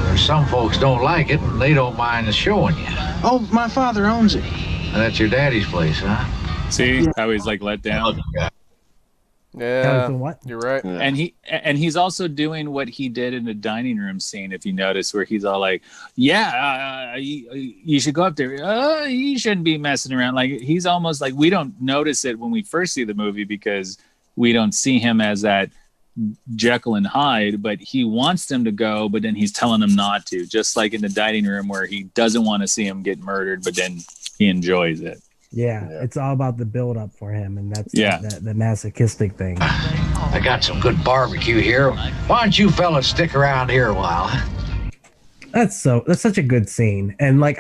There's some folks don't like it, and they don't mind showing you. Oh, my father owns it. And that's your daddy's place, huh? See how he's like let down. Yeah, you're right. And he's also doing what he did in the dining room scene, if you notice, where he's all like, "Yeah, you should go up there. You shouldn't be messing around." Like, he's almost like, we don't notice it when we first see the movie because we don't see him as that Jekyll and Hyde, but he wants them to go, but then he's telling them not to. Just like in the dining room where he doesn't want to see him get murdered, but then he enjoys it. Yeah, it's all about the build up for him, and that's the masochistic thing. I got some good barbecue here. Why don't you fellas stick around here a while? That's such a good scene, and like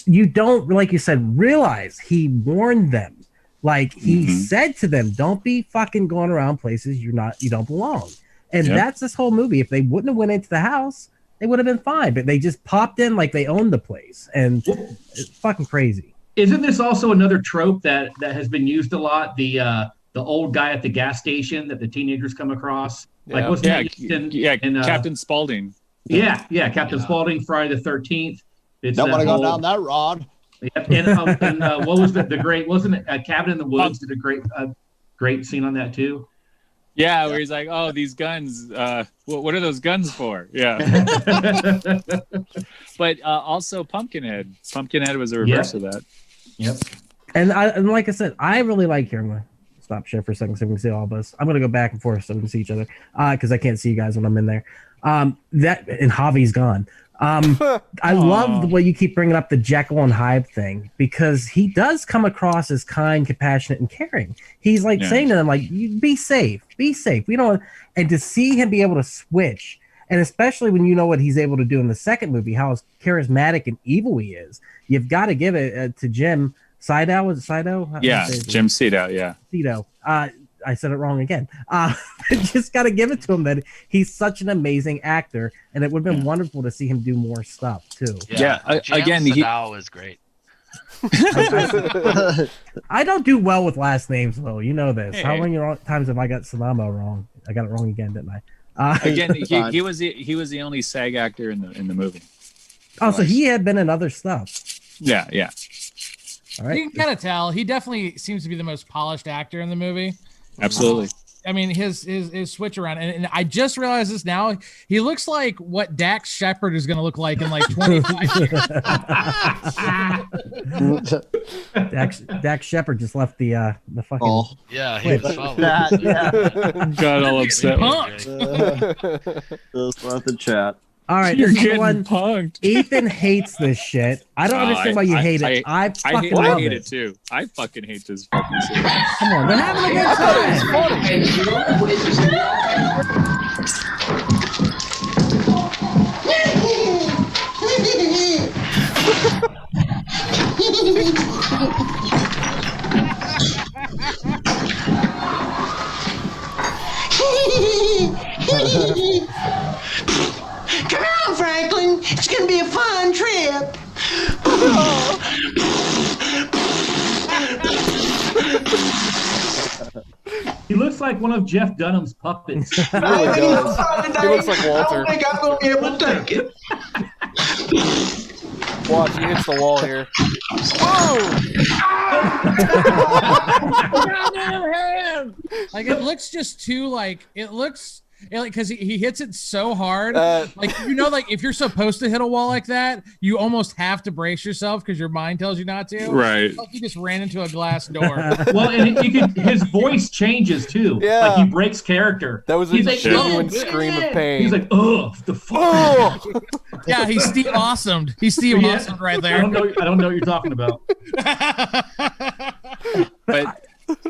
you don't, like you said, realize he warned them. Like, he said to them, "Don't be fucking going around places you don't belong." And that's this whole movie. If they wouldn't have went into the house, they would have been fine. But they just popped in like they owned the place, and it's fucking crazy. Isn't this also another trope that has been used a lot? The old guy at the gas station that the teenagers come across. Like, what's Captain Spaulding. Yeah, Captain Spaulding, Friday the 13th. Don't want to go down that rod. Yep. And what was the great? Wasn't it Cabin in the Woods did a great scene on that too? Yeah, where he's like, "Oh, these guns. What are those guns for?" Yeah. But also Pumpkinhead. Pumpkinhead was a reverse of that. Yep. And like I said, I really like here. I'm gonna stop share for a second so we can see all of us. I'm gonna go back and forth so we can see each other because I can't see you guys when I'm in there. That and Javi's gone. I love the way you keep bringing up the Jekyll and Hyde thing, because he does come across as kind, compassionate, and caring. He's like saying to them, like, "You be safe. We don't." And to see him be able to switch, and especially when you know what he's able to do in the second movie, how charismatic and evil he is, you've got to give it to Jim Sido. Was it Sido? Yeah, Jim Sido. Yeah, Sido. I said it wrong again. Just got to give it to him that he's such an amazing actor, and it would have been wonderful to see him do more stuff too. Again, Sadao is great. I don't do well with last names, though. You know this. Hey. How many times have I got Salamo wrong? I got it wrong again, didn't I? Again, he was the only SAG actor in the movie. Oh, so he had been in other stuff. Yeah. All right. You can kind of tell. He definitely seems to be the most polished actor in the movie. Absolutely. I mean, his switch around, and I just realized this now. He looks like what Dax Shepard is going to look like in like 25 years. Dax Shepard just left the fucking. Oh. Yeah, he was got all upset. Just left the chat. All right, You're this is the getting one. punked. Ethan hates this shit. I don't understand why you hate it. I fucking love hate it. it too. I fucking hate this fucking shit. Come on, they're having a good Come on, Franklin. It's gonna be a fun trip. He looks like one of Jeff Dunham's puppets. He really does. He looks like Walter. I don't think I'm gonna be able to take it. Watch, he hits the wall here. Whoa! Like it looks just too like it looks. Because he hits it so hard, like like if you're supposed to hit a wall like that, you almost have to brace yourself because your mind tells you not to. Right. Like he just ran into a glass door. Well, and his voice changes too. Yeah. Like he breaks character. That was a genuine scream of pain. He's like, "Oh, the fuck!" Yeah, he's Steve Awesomed. He's Steve Awesomed right there. I don't know what you're talking about. But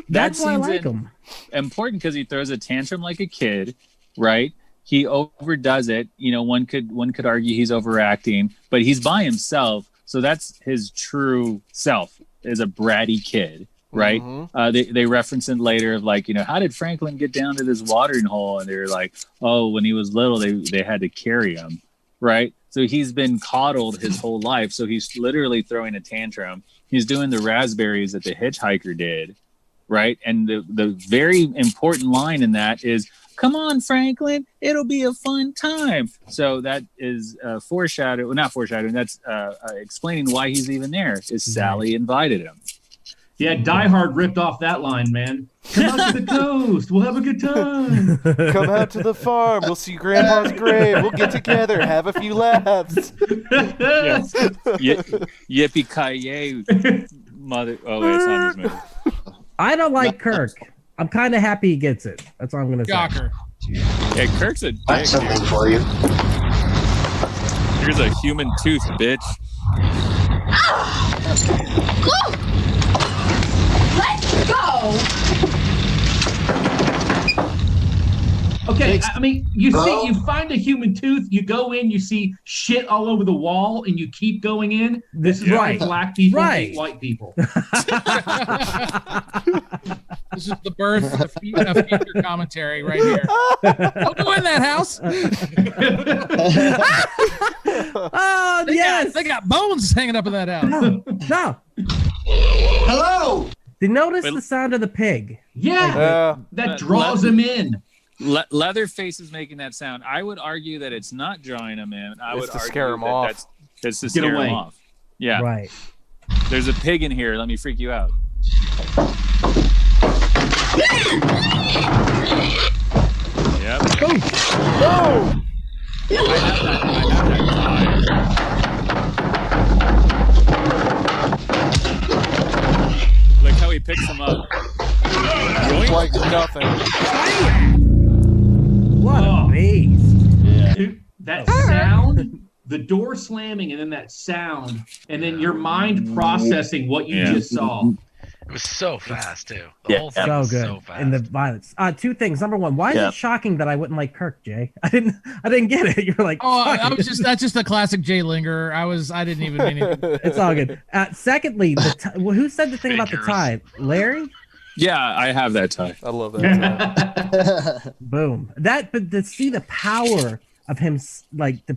That's why I scene's like him. important because he throws a tantrum like a kid, right? He overdoes it. One could argue he's overacting, but he's by himself, so that's his true self, is a bratty kid, right? Mm-hmm. They reference it later of like, how did Franklin get down to this watering hole? And they're like, oh, when he was little, they had to carry him, right? So he's been coddled his whole life. So he's literally throwing a tantrum. He's doing the raspberries that the hitchhiker did, right? And the very important line in that is, "Come on, Franklin, it'll be a fun time." So that is foreshadowing. Well, not foreshadowing. That's explaining why he's even there. Is Sally invited him? Yeah, Die Hard ripped off that line, man. Come out to the coast. We'll have a good time. Come out to the farm. We'll see Grandpa's grave. We'll get together, have a few laughs. Yes. Yippee-ki-yay, mother. Oh, wait, it's not his movie. I don't like Kirk. I'm kind of happy he gets it. That's all I'm gonna say. Shocker. Yeah, Kirk's a dick. That's something for you. Here's a human tooth, bitch. Let's go. Okay, I mean, you find a human tooth, you go in, you see shit all over the wall, and you keep going in. This is why black people hate white people. This is the birth of future commentary right here. Don't go in that house. Oh, yes. They got bones hanging up in that house. No. Hello. Did you notice the sound of the pig? Yeah, that draws him in. Leatherface is making that sound. I would argue that it's not drawing him in. I would to argue scare him that off. That's to scare him off. Yeah. Right. There's a pig in here. Let me freak you out. Yep. No! I have that. Look how he picks him up. Like nothing. What a beast. Dude, that sound the door slamming and then that sound, and then your mind processing what you just saw. It was so fast too. The whole thing so was good. so fast. And the violence. Two things. Number one, why is it shocking that I wouldn't like Kirk, Jay? I didn't get it. You're like, that's just a classic Jay Linger. I didn't even mean it. It's all good. Secondly, who said the thing about the tie? Larry? Yeah, I have that tie. I love that tie. Boom. But to see the power of him, like the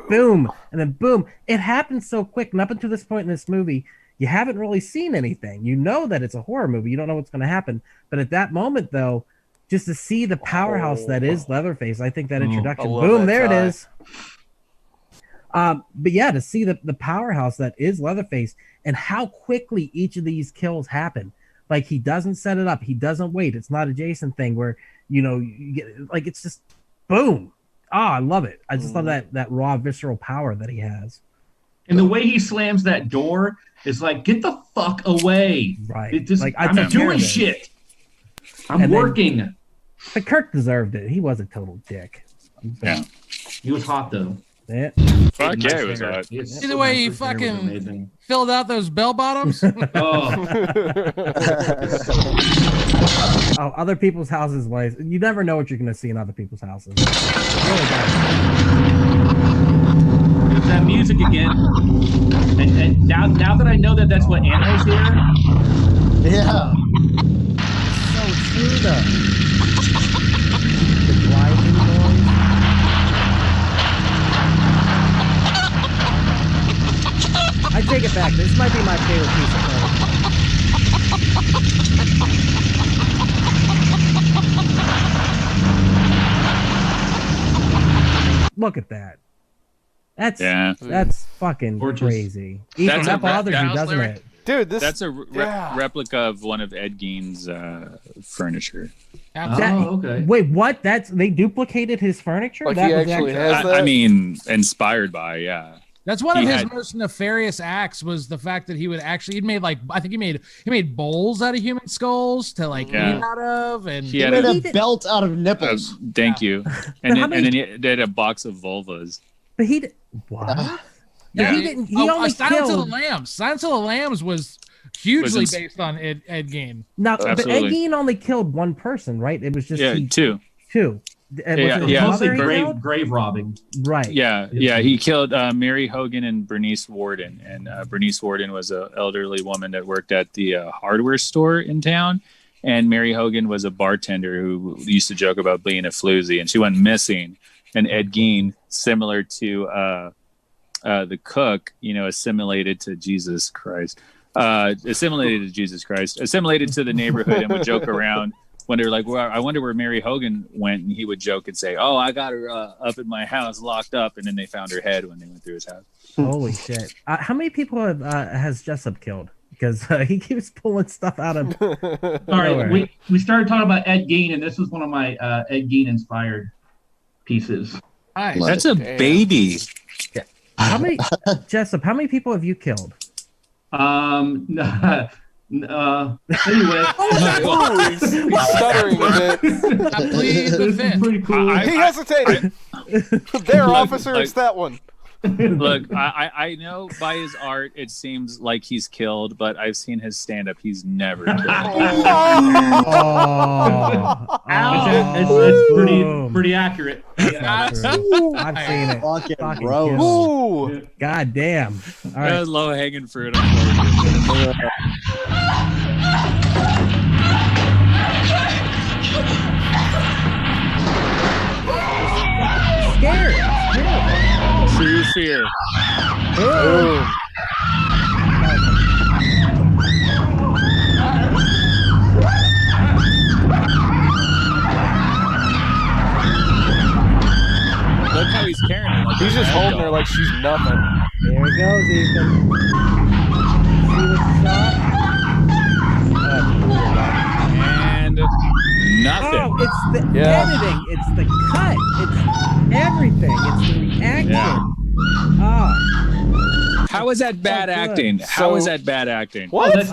boom and then boom, it happens so quick. And up until this point in this movie, you haven't really seen anything. You know that it's a horror movie. You don't know what's going to happen. But at that moment, though, just to see the powerhouse that is Leatherface, I think that introduction, boom, there it is. But yeah, to see the powerhouse that is Leatherface and how quickly each of these kills happen. Like, he doesn't set it up. He doesn't wait. It's not a Jason thing where, you get, like, it's just boom. I love it. I just love that raw, visceral power that he has. And the way he slams that door is like, get the fuck away. Right. I'm doing shit. I'm working. But Kirk deserved it. He was a total dick. Yeah. He was hot, though. Yeah. Fuck yeah, it was hot. See the way he fucking filled out those bell bottoms? Other people's houses, you never know what you're going to see in other people's houses. There's that music again. And now that I know that's what Anna's here. Yeah. So true, though. The grinding noise. I take it back. This might be my favorite piece of film. Look at that. That's fucking crazy. Even that bothers you, doesn't it? Dude, that's a replica of one of Ed Gein's furniture. Okay. Wait, what? They duplicated his furniture? Like he actually has that? I mean, inspired by, yeah. That's one of his most nefarious acts, was the fact that he would actually, he made bowls out of human skulls to eat out of, and he made a belt out of nipples. Thank you. And then he did a box of vulvas. But what? Yeah. He didn't. He only Silence killed of the Lambs. Silence of the Lambs was hugely based on Ed Gein. Now, but Ed Gein only killed one person, right? It was just two. Mostly grave robbing. Right. Yeah. He killed Mary Hogan and Bernice Warden, and Bernice Warden was an elderly woman that worked at the hardware store in town, and Mary Hogan was a bartender who used to joke about being a floozy, and she went missing. And Ed Gein, similar to the cook, assimilated to Jesus Christ, assimilated to the neighborhood, and would joke around. When they were like, well, I wonder where Mary Hogan went, and he would joke and say, "Oh, I got her up in my house, locked up," and then they found her head when they went through his house. Holy shit! How many people has Jessup killed? Because he keeps pulling stuff out of. All right, we started talking about Ed Gein, and this was one of my Ed Gein inspired pieces. Nice. That's a baby. Yeah. How many Jessup? How many people have you killed? Anyway, he's stuttering a bit. Pretty cool. He hesitated. There, officer, it's that one. Look, I know by his art it seems like he's killed, but I've seen his stand up. He's never killed. It's pretty accurate. I've seen it. Fucking gross. God damn. All right. That was low hanging fruit. Scared. True fear. Boom. Look how he's carrying her. He's just holding her like she's nothing. There he goes, Ethan. See what you saw? And nothing. Oh, it's the editing. It's the cut. It's everything. It's the reaction. Yeah. Oh. How is that bad acting? How is that bad acting? What? That's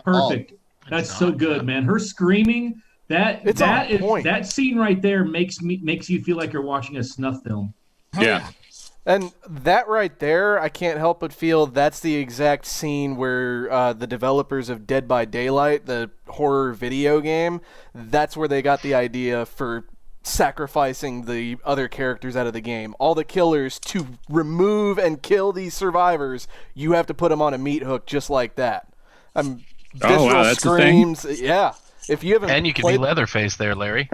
perfect. That's so good, man. Her screaming. That scene right there makes you feel like you're watching a snuff film. Yeah. And that right there, I can't help but feel that's the exact scene where the developers of Dead by Daylight, the horror video game, that's where they got the idea for sacrificing the other characters out of the game. All the killers, to remove and kill these survivors, you have to put them on a meat hook just like that. Visceral that's screams. Yeah. If you haven't And you can be Leatherface there, Larry.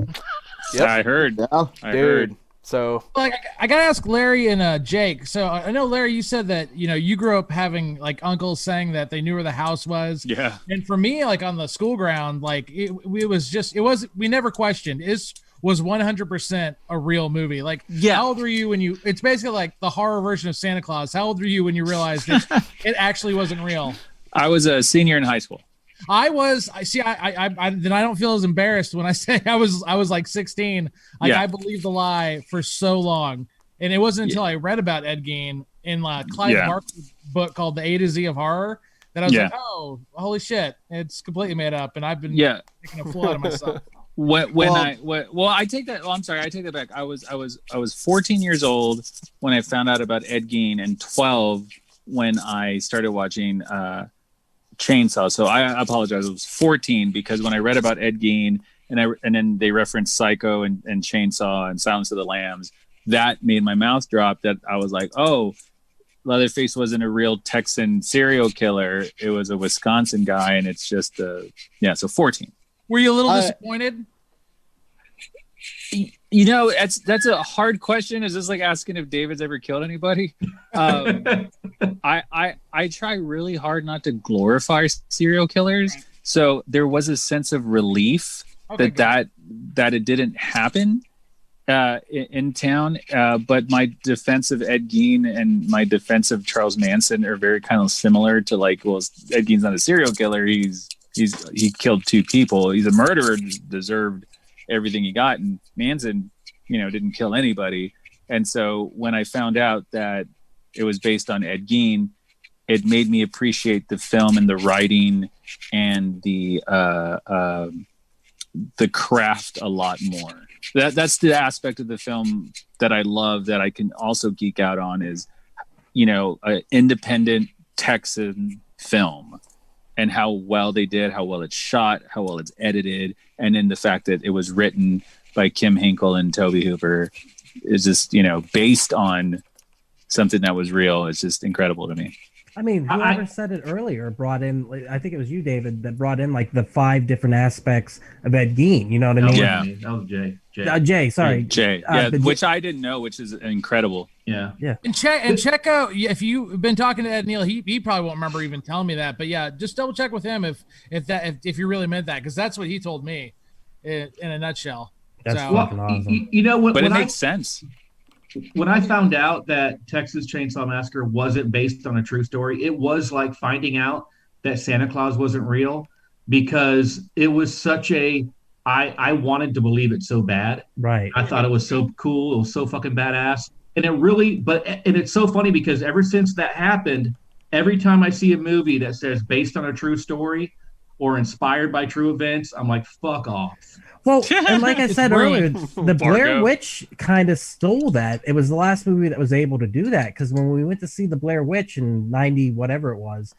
Yep. I heard. I Dude. heard. So, like, I gotta ask Larry and Jake. So I know, Larry, you said that you grew up having like uncles saying that they knew where the house was. Yeah. And for me, like on the school ground, like we never questioned was 100% a real movie. Like, how old were you when you? It's basically like the horror version of Santa Claus. How old were you when you realized it actually wasn't real? I was a senior in high school. I don't feel as embarrassed when I say I was like 16. Like, I believed the lie for so long, and it wasn't until I read about Ed Gein in Clive Barker's book called The A to Z of Horror that I was like, oh, holy shit, it's completely made up, and I've been taking a fool out of myself. I take that. Well, I'm sorry, I take that back. I was 14 years old when I found out about Ed Gein, and 12 when I started watching Chainsaw. So I apologize. It was 14 because when I read about Ed Gein and then they referenced Psycho and Chainsaw and Silence of the Lambs, that made my mouth drop. That I was like, oh, Leatherface wasn't a real Texan serial killer. It was a Wisconsin guy, and it's just so 14. Were you a little disappointed? That's a hard question. Is this like asking if David's ever killed anybody? I try really hard not to glorify serial killers, so there was a sense of relief that it didn't happen in town. But my defense of Ed Gein and my defense of Charles Manson are very kind of similar to Ed Gein's not a serial killer. He killed 2 people. He's a murderer, deserved everything he got, and Manson, didn't kill anybody. And so when I found out that it was based on Ed Gein, it made me appreciate the film and the writing and the craft a lot more. That's the aspect of the film that I love, that I can also geek out on, is an independent Texan film, and how well they did, how well it's shot, how well it's edited, and then the fact that it was written by Kim Hinkle and Tobe Hooper is just, based on something that was real. It's just incredible to me. I mean, whoever said it earlier brought in, I think it was you, David, that brought in like the 5 different aspects of Ed Gein. You know what I mean? Yeah. That was Jay. Jay, sorry. Jay. Which I didn't know, which is incredible. Yeah. And check out, if you've been talking to Ed Neal, he probably won't remember even telling me that. But yeah, just double check with him if you really meant that, because that's what he told me in a nutshell. That's fucking awesome. But it makes sense. When I found out that Texas Chainsaw Massacre wasn't based on a true story, it was like finding out that Santa Claus wasn't real, because it was such I wanted to believe it so bad. Right. I thought it was so cool. It was so fucking badass. And it really, and it's so funny because ever since that happened, every time I see a movie that says based on a true story or inspired by true events, I'm like, fuck off. Well, and like I said earlier, the Blair Witch kind of stole that. It was the last movie that was able to do that, because when we went to see the Blair Witch in 90, whatever it was,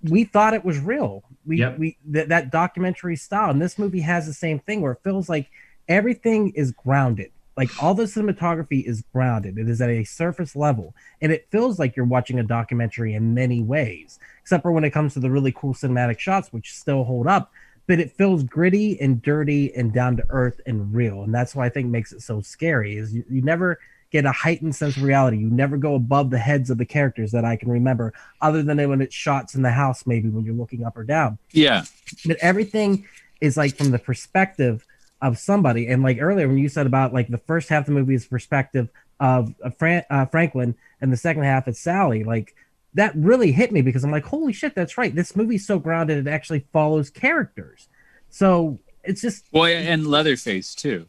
we thought it was real. That documentary style, and this movie has the same thing where it feels like everything is grounded. Like all the cinematography is grounded. It is at a surface level, and it feels like you're watching a documentary in many ways, except for when it comes to the really cool cinematic shots, which still hold up. But it feels gritty and dirty and down to earth and real. And that's why I think makes it so scary, is you never get a heightened sense of reality. You never go above the heads of the characters that I can remember, other than when it's shots in the house, maybe when you're looking up or down. Yeah. But everything is like from the perspective of somebody. And like earlier when you said about like the first half of the movie is perspective of Franklin, and the second half is Sally, like that really hit me, because I'm like, holy shit, that's right. This movie's so grounded, it actually follows characters. So it's just... Well, and Leatherface, too.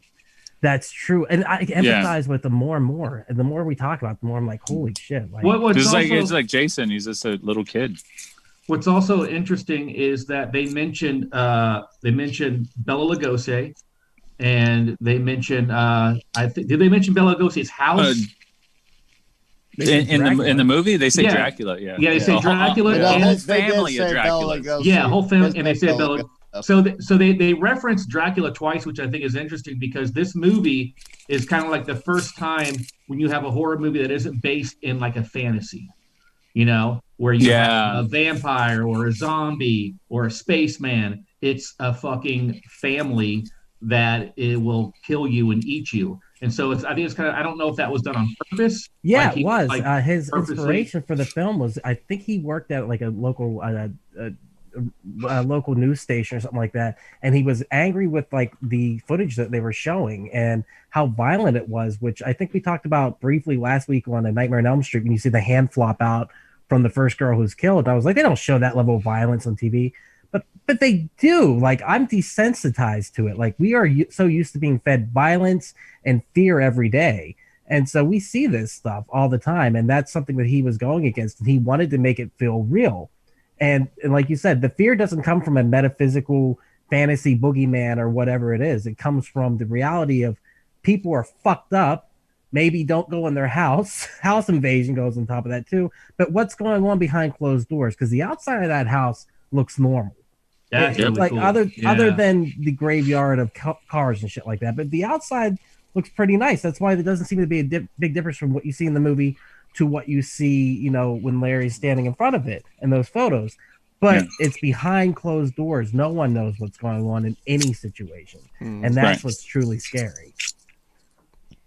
That's true. And I empathize with them more and more. And the more we talk about it, the more I'm like, holy shit. Like, it's like Jason. He's just a little kid. What's also interesting is that they mentioned Bela Lugosi, and they mentioned, did they mention Bela Lugosi's house? In the movie, they say Dracula. Yeah, they say Dracula. And whole family of Dracula. Yeah, whole family, and they say Bela. So they reference Dracula twice, which I think is interesting because this movie is kind of like the first time when you have a horror movie that isn't based in like a fantasy, where you have a vampire or a zombie or a spaceman. It's a fucking family that it will kill you and eat you. And so I think it's kind of, I don't know if that was done on purpose. Yeah, it was. His inspiration for the film was, I think he worked at like a local local news station or something like that, and he was angry with like the footage that they were showing and how violent it was, which I think we talked about briefly last week on A Nightmare on Elm Street when you see the hand flop out from the first girl who's killed. I was like, they don't show that level of violence on TV, but they do. Like, I'm desensitized to it. Like, we are so used to being fed violence and fear every day, and so we see this stuff all the time, and that's something that he was going against, and he wanted to make it feel real. And like you said, the fear doesn't come from a metaphysical fantasy boogeyman or whatever it is. It comes from the reality of people are fucked up, maybe don't go in their house. House invasion goes on top of that too. But what's going on behind closed doors? Because the outside of that house looks normal. That's really like cool. Other than the graveyard of cars and shit like that. But the outside looks pretty nice. That's why there doesn't seem to be a big difference from what you see in the movie to what you see, when Larry's standing in front of it in those photos. But it's behind closed doors. No one knows what's going on in any situation. And that's what's truly scary.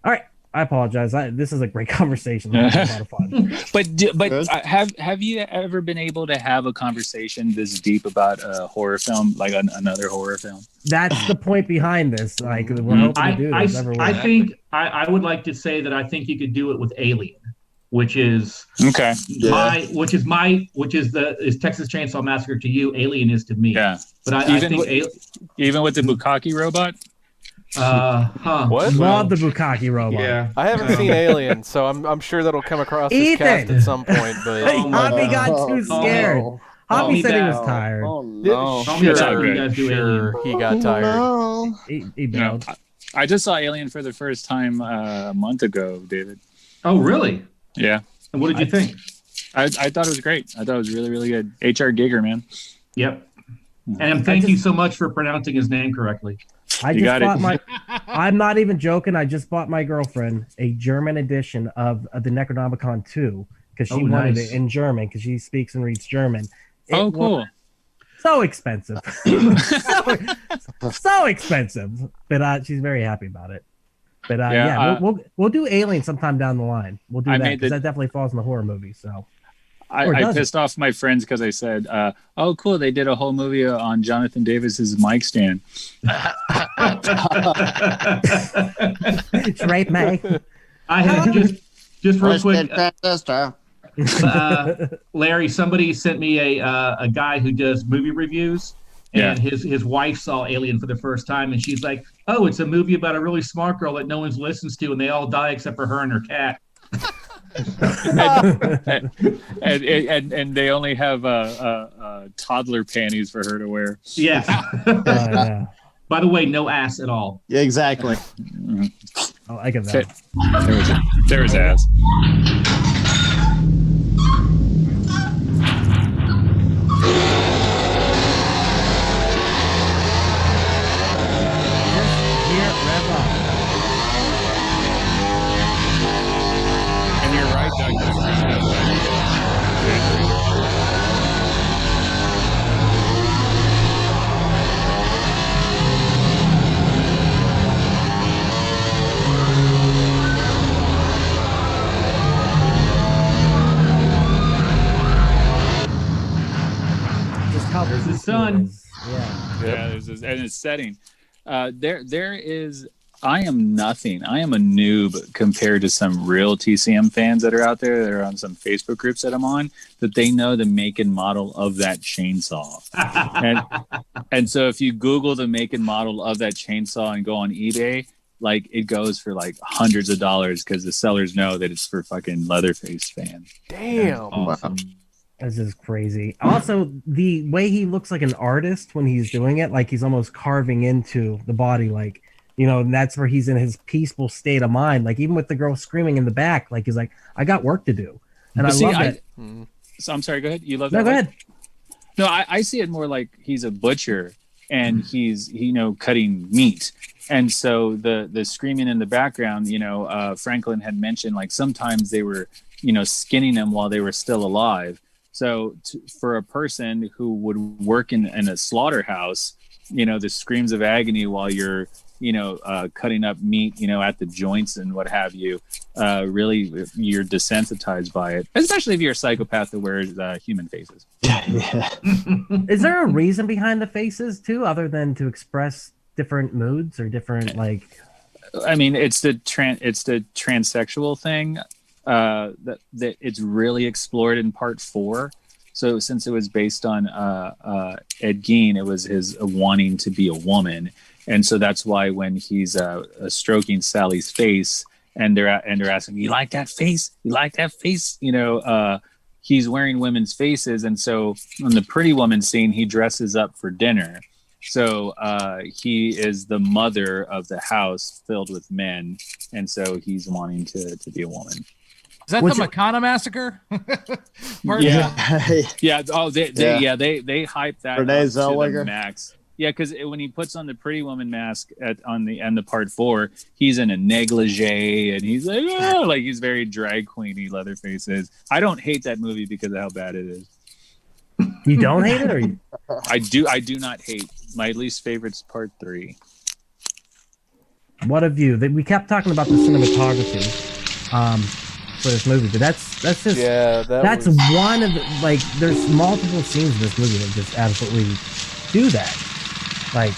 All right. I apologize. This is a great conversation. This is a lot of fun. But have you ever been able to have a conversation this deep about a horror film, like another horror film? That's the point behind this. Like, we're hoping to do this. I think I would like to say that I think you could do it with Alien, which is Texas Chainsaw Massacre to you, Alien is to me. Yeah, but I think even with the Bukkake robot. What? Love the Bukkake robot. Yeah, I haven't seen Alien, so I'm sure that'll come across this cast at some point. But Hobby got too scared. Hobby said he was tired. Oh no! Sure, he got tired. He bailed. I just saw Alien for the first time a month ago, David. Oh, really? Yeah. And what did you think? I thought it was great. I thought it was really, really good. H.R. Giger, man. Yep. And thank you so much for pronouncing his name correctly. I'm not even joking. I just bought my girlfriend a German edition of the Necronomicon 2 because she wanted it in German because she speaks and reads German. Cool. So expensive. so expensive. But she's very happy about it. But we'll do Alien sometime down the line. We'll do that because that definitely falls in the horror movie. So I pissed off my friends because I said, "Oh, cool! They did a whole movie on Jonathan Davis's mic stand." It's right, Mike. I had just real quick. Larry, somebody sent me a guy who does movie reviews. And his wife saw Alien for the first time, and she's like, "Oh, it's a movie about a really smart girl that no one listens to, and they all die except for her and her cat." and they only have toddler panties for her to wear. Yeah. By the way, no ass at all. Yeah, exactly. Oh, I get that. There was ass. And you're right, Doug. There's the sun. Yeah, there's this, and it's setting. There is. I am nothing. I am a noob compared to some real TCM fans that are out there. That are on some Facebook groups that I'm on. That they know the make and model of that chainsaw. and so if you Google the make and model of that chainsaw and go on eBay, like it goes for like hundreds of dollars because the sellers know that it's for fucking Leatherface fans. Damn. Awesome. This is crazy. Also, the way he looks like an artist when he's doing it, like he's almost carving into the body, like You know, and that's where he's in his peaceful state of mind. Like even with the girl screaming in the back, like he's like, I got work to do. And I love that. So I'm sorry, go ahead. You love No, that? go ahead. No, I see it more like he's a butcher and he's, cutting meat. And so the screaming in the background, Franklin had mentioned like sometimes they were, skinning them while they were still alive. So for a person who would work in a slaughterhouse, the screams of agony while you're, cutting up meat, at the joints and what have you, really you're desensitized by it, especially if you're a psychopath that wears human faces. Yeah. Is there a reason behind the faces too, other than to express different moods or different like? I mean, it's the transsexual thing that it's really explored in part 4. So since it was based on Ed Gein, it was his wanting to be a woman. And so that's why when he's stroking Sally's face and they're asking, you like that face? You like that face? He's wearing women's faces. And so on the Pretty Woman scene, he dresses up for dinner. So he is the mother of the house filled with men. And so he's wanting to be a woman. Is that the Makana Massacre? Yeah. Yeah. Oh, they hype that Renee up to Zellweger. the max. Yeah, because when he puts on the Pretty Woman mask on the end of part 4, he's in a negligee and he's like, like he's very drag queeny. Leatherface is. I don't hate that movie because of how bad it is. You don't hate it, or you? I do not hate. My least favorite's part 3. What of you? We kept talking about the cinematography for this movie, but that's just that's one of the, like there's multiple scenes in this movie that just absolutely do that. Like,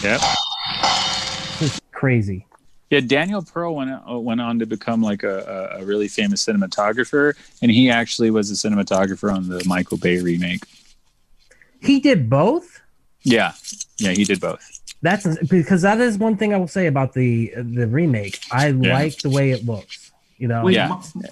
it's crazy. Yeah, Daniel Pearl went on to become like a really famous cinematographer, and he actually was a cinematographer on the Michael Bay remake. He did both? Yeah, he did both. That's because that is one thing I will say about the remake. I like the way it looks. Wait,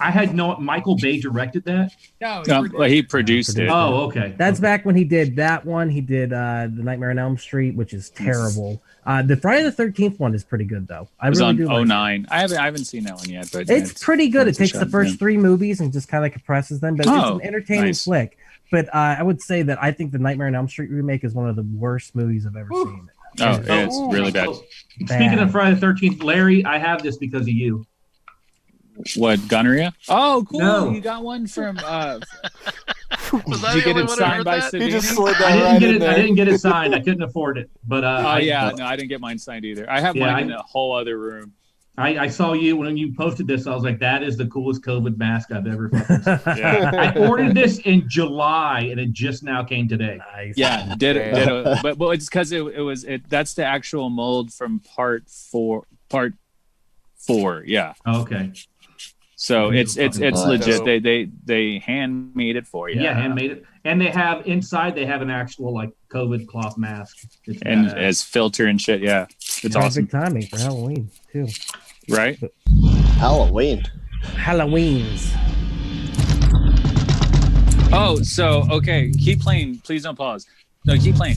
I had no. Michael Bay directed that. No, he produced it. Oh, okay. That's back when he did that one. He did the Nightmare on Elm Street, which is terrible. The Friday the 13th one is pretty good though. It was on 09. I haven't seen that one yet, but it's pretty good. It takes the first 3 movies and just kind of compresses them, but it's an entertaining flick. But I would say that I think the Nightmare on Elm Street remake is one of the worst movies I've ever seen. Oh, it's really bad. Speaking of Friday the 13th, Larry, I have this because of you. What, gonorrhea? Oh, cool! No. You got one from. Was Did you get it signed by Savini? He just slid that I right didn't in there. I didn't get it signed. I couldn't afford it. But no, I didn't get mine signed either. I have mine in a whole other room. I saw you when you posted this. I was like, that is the coolest COVID mask I've ever fucking seen. I ordered this in July and it just now came today. Nice. Yeah, did but it's because it was that's the actual mold from part 4. Yeah. Oh, okay. So it's legit. They hand made it for you. Yeah, handmade it, and they have inside. They have an actual like COVID cloth mask. And as filter and shit. Yeah, it's awesome. Big timing for Halloween too. Right. Halloween's. Oh, so okay. Keep playing. Please don't pause. No, keep playing.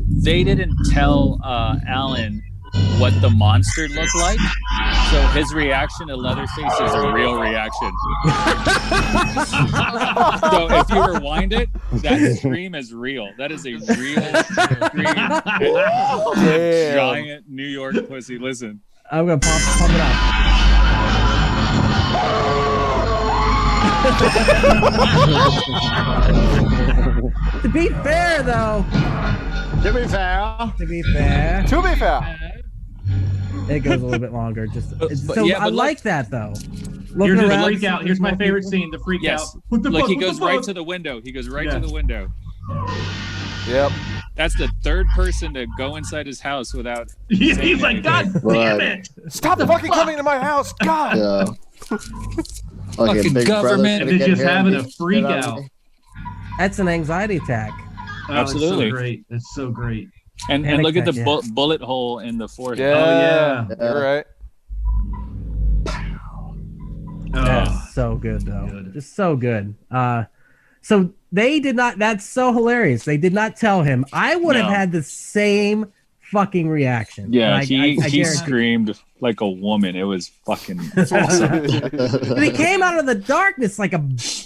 They didn't tell Alan what the monster looked like, so his reaction to Leatherface is a real reaction. So if you rewind it, that scream is real. That is a real scream. Giant New York pussy. Listen, I'm gonna pump it up. To be fair, though. To be fair. It goes a little bit longer. I like that though. Here's the freak out. Here's my favorite scene. The freak out. What the look, fuck? he goes right to the window. He goes right to the window. Yep. That's the third person to go inside his house without. He's like, God damn it! Stop fucking coming to my house, God! Yeah. Fucking Big government. And they're just having a freak out. That's an anxiety attack. Oh, Absolutely. It's so great. It's so great. And look at the bullet hole in the forehead. Yeah, you're right. That's so good though. Just so good. So they did not. That's so hilarious. They did not tell him. I would have had the same fucking reaction. Yeah, I he guarantee- screamed like a woman. It was fucking awesome. And he came out of the darkness like a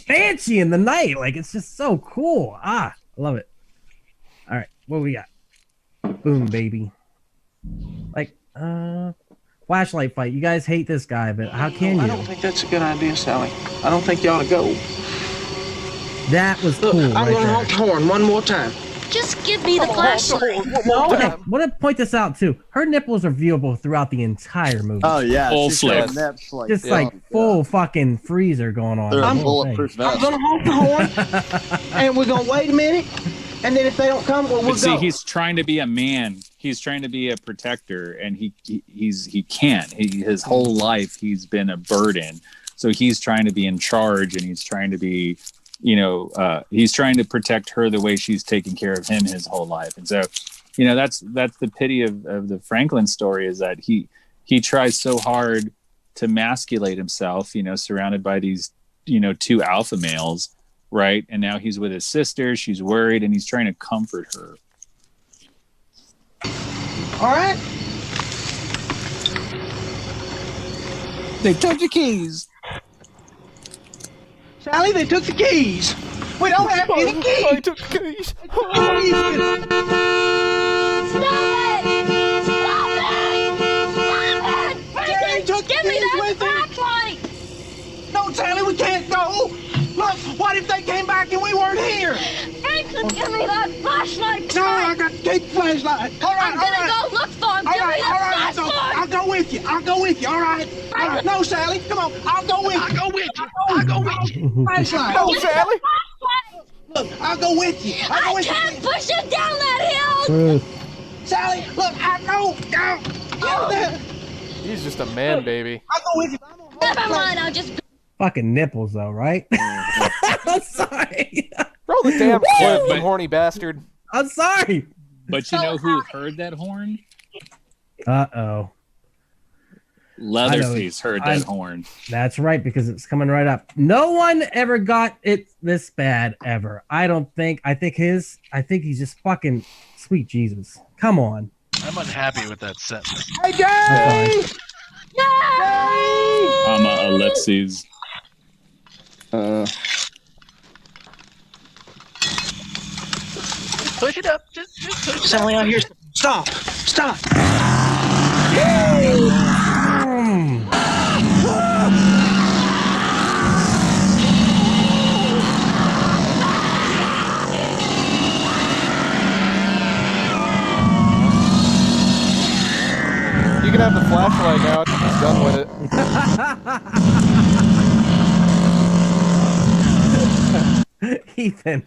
banshee in the night. Like, it's just so cool. I love it. All right, what we got? Boom, baby. Like, flashlight fight. You guys hate this guy, but how can you? I don't think that's a good idea, Sally. I don't think you ought to go. That was cool. I'm right going to there. honk the horn one more time. Just give me the flashlight. Okay, I want to point this out too. Her nipples are viewable throughout the entire movie. Oh yeah, Full she's got flip. nips like Just like full fucking freezer going on. They're the a whole thing. bulletproof I'm vest. going to honk the horn, and we're going to wait a minute, and then if they don't come, well, we'll But see, go. he's trying to be a man. He's trying to be a protector, and he can't. His whole life he's been a burden. So he's trying to be in charge, and he's trying to be, he's trying to protect her the way she's taken care of him his whole life. And so, that's the pity of the Franklin story, is that he tries so hard to masculate himself, surrounded by these, two alpha males, right? And now he's with his sister. She's worried, and he's trying to comfort her. All right? They took the keys. Sally, they took the keys. We don't have any keys. I took the keys. Give me that flashlight! No, Sally, we can't go. Look, what if they came back and we weren't here? Franklin, give me that flashlight! No, I got to take the flashlight. All right, I'm gonna go look for him. All Give right, me all that right, flashlight! I'll go with you. All right. All right. No, Sally, come on. I'll go with you. I'll go with you. Flashlight. No, Sally. Look, I'll go with you. I can't push it down that hill! Truth. Sally, look, I know. He's just a man, baby. I'll go with you. Never mind, I'll just... Fucking nipples, though, right? I'm sorry. Roll the damn clip, you horny bastard. I'm sorry. But you know who heard that horn? Uh-oh. Leatherface heard that horn. That's right, because it's coming right up. No one ever got it this bad ever. I think he's just fucking sweet Jesus. Come on. I'm unhappy with that sentence. Hey, Jay! I'm a ellipses. Push it up. Just push it Sally, up. I hear. Stop. You can have the flashlight now. I think he's done with it. Ethan.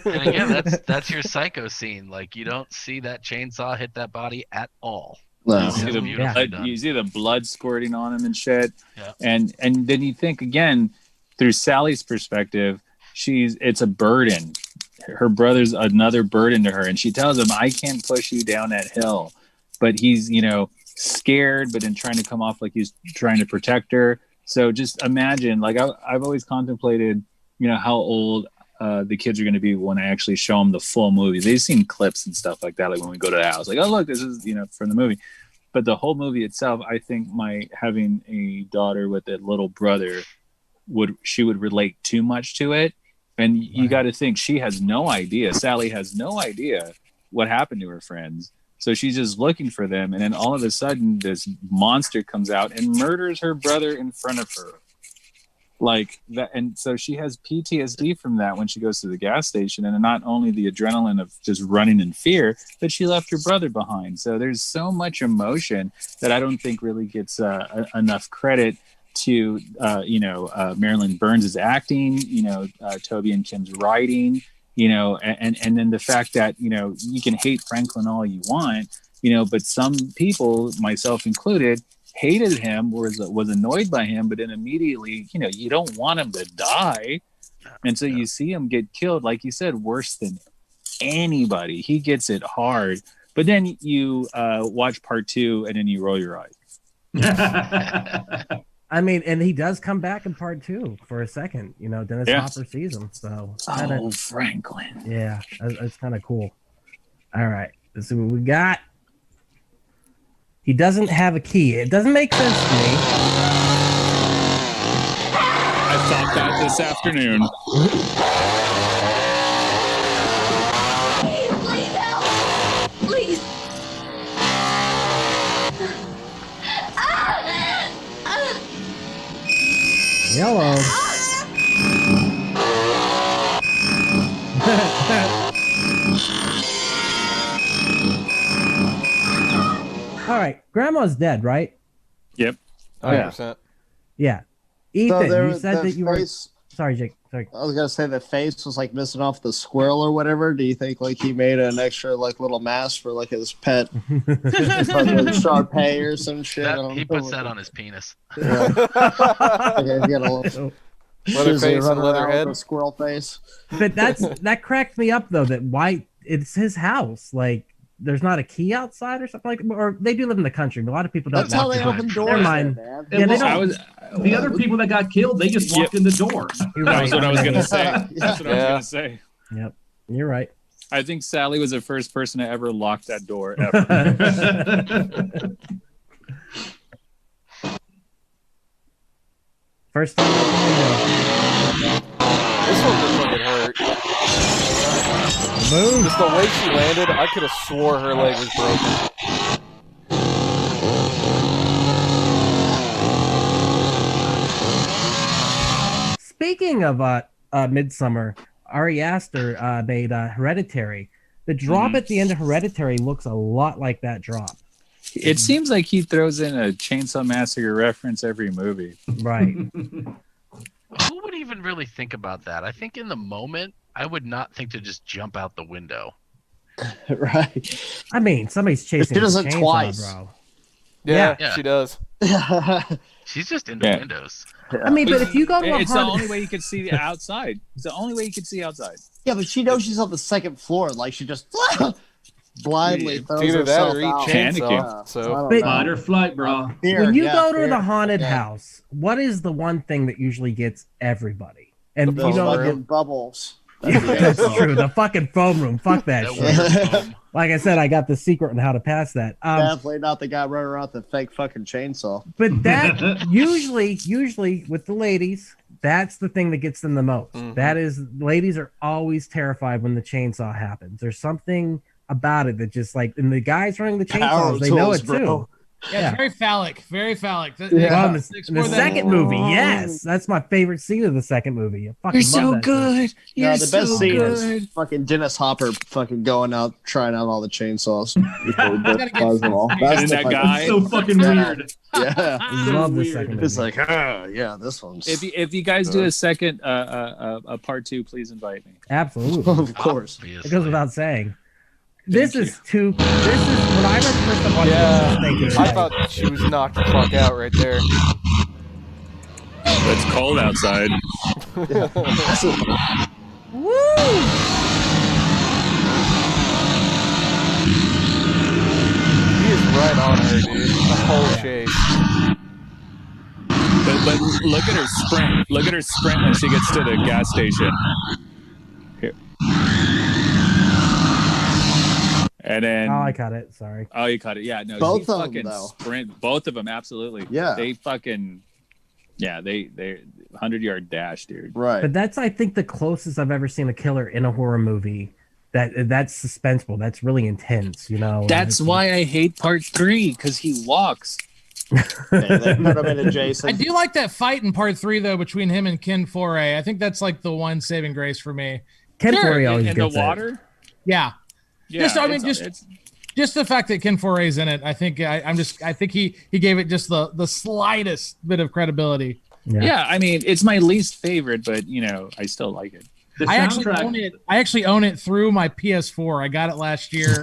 And again, that's your psycho scene. Like, you don't see that chainsaw hit that body at all. No. You see the blood squirting on him and shit. Yeah. And then you think again, through Sally's perspective, it's a burden. Her brother's another burden to her, and she tells him, "I can't push you down that hill," but he's scared, but then trying to come off like he's trying to protect her. So just imagine, like I've always contemplated, how old the kids are going to be when I actually show them the full movie. They've seen clips and stuff like that, like when we go to the house, like, oh look, this is from the movie. But the whole movie itself, I think having a daughter with a little brother would relate too much to it. And you got to think, she has no idea. Sally has no idea what happened to her friends. So she's just looking for them. And then all of a sudden, this monster comes out and murders her brother in front of her. Like that. And so she has PTSD from that when she goes to the gas station. And not only the adrenaline of just running in fear, but she left her brother behind. So there's so much emotion that I don't think really gets enough credit to Marilyn Burns' acting, Toby and Kim's writing, and then the fact that you can hate Franklin all you want, but some people, myself included, hated him, was annoyed by him, but then immediately you don't want him to die, and so you see him get killed, like you said, worse than anybody. He gets it hard, but then you watch part 2 and then you roll your eyes. I mean, and he does come back in part 2 for a second. Dennis Hopper sees him. So Franklin. Yeah, it's kind of cool. All right, let's see what we got. He doesn't have a key. It doesn't make sense to me. I thought that this afternoon. Please help. Please. Yellow. All right, Grandma's dead, right? Yep. 100%. Yeah. Ethan, So you said that you were. face- Sorry, Jake. Sorry. I was gonna say the face was like missing off the squirrel or whatever. Do you think like he made an extra like little mask for like his pet, fucking Shar-Pei or some shit? I don't He know. puts that on his penis. Yeah. Okay, he's got a little Leather face and leather head. with a squirrel face. But that cracked me up though. That why it's his house. Like there's not a key outside or something like. Or they do live in the country. But a lot of people don't. That's how walk they the open country. doors. Never mind. Man. Yeah, they Well, don't. the other people that got killed, they just walked in the door. That was what I was gonna say. That's what I was gonna say. Yep, you're right. I think Sally was the first person to ever lock that door ever. First time. This one looked like it hurt. Boom. Just the way she landed, I could have swore her leg was broken. Speaking of Midsummer, Ari Aster made Hereditary. The drop at the end of Hereditary looks a lot like that drop. It seems like he throws in a Chainsaw Massacre reference every movie. Right. Who would even really think about that? I think in the moment, I would not think to just jump out the window. Right. I mean, somebody's chasing. She does a it chainsaw, twice. bro. Yeah, she does. She's just into windows. I mean, but if you go to a It's the haunted- only way you could see outside. It's the only way you could see outside. Yeah, but she knows she's on the second floor. Like she just blindly throws either that herself or eat out. chainsaw. So I don't But- know. Fight or flight, bro. Fear, when you yeah, go to fear, the haunted yeah. house, what is the one thing that usually gets everybody? And Those you know, fucking bubbles. that's true. The fucking foam room. Fuck that That shit. weird foam. Like I said, I got the secret on how to pass that. Definitely not the guy running around with the fake fucking chainsaw. But that usually with the ladies, that's the thing that gets them the most. Mhm. That is, ladies are always terrified when the chainsaw happens. There's something about it that just like, and the guys running the Power chainsaws, they know tools, it bro. too. Yeah, it's very phallic. Very phallic. Well, in the Explore that. second movie, yes, that's my favorite scene of the second movie. I fucking love that scene. Yeah, the best scene is fucking Dennis Hopper fucking going out, trying out all the chainsaws. Before he buys them all. That's And the that fucking- guy- So fucking weird. Yeah. I love the second movie. It's like, yeah, this one's. If you guys do a second a part 2, please invite me. Absolutely. Of course. It goes without saying. This is when I read the first time watching this, I thought she was knocked the fuck out right there. It's cold outside. Woo! He is right on her, dude. The whole chase. But look at her sprint. Look at her sprint when she gets to the gas station. Here. And then Oh, I caught it. Sorry. Oh, you caught it. Yeah, no. Both she of 'em, fucking though. sprint. Both of them, absolutely. Yeah. They fucking. Yeah, they 100-yard dash, dude. Right. But that's, I think, the closest I've ever seen a killer in a horror movie. That's suspenseful. That's really intense. You know. That's why I hate part 3 because he walks. They put him in I adjacent. do like that fight in part 3 though between him and Ken Foray. I think that's like the one saving grace for me. Ken Foray always in the gets it. water. Yeah. Yeah, Just the fact that Ken Foray's in it, I think I think he gave it just the slightest bit of credibility. Yeah, I mean, it's my least favorite, but you know, I still like it. I actually own it through my PS4. I got it last year.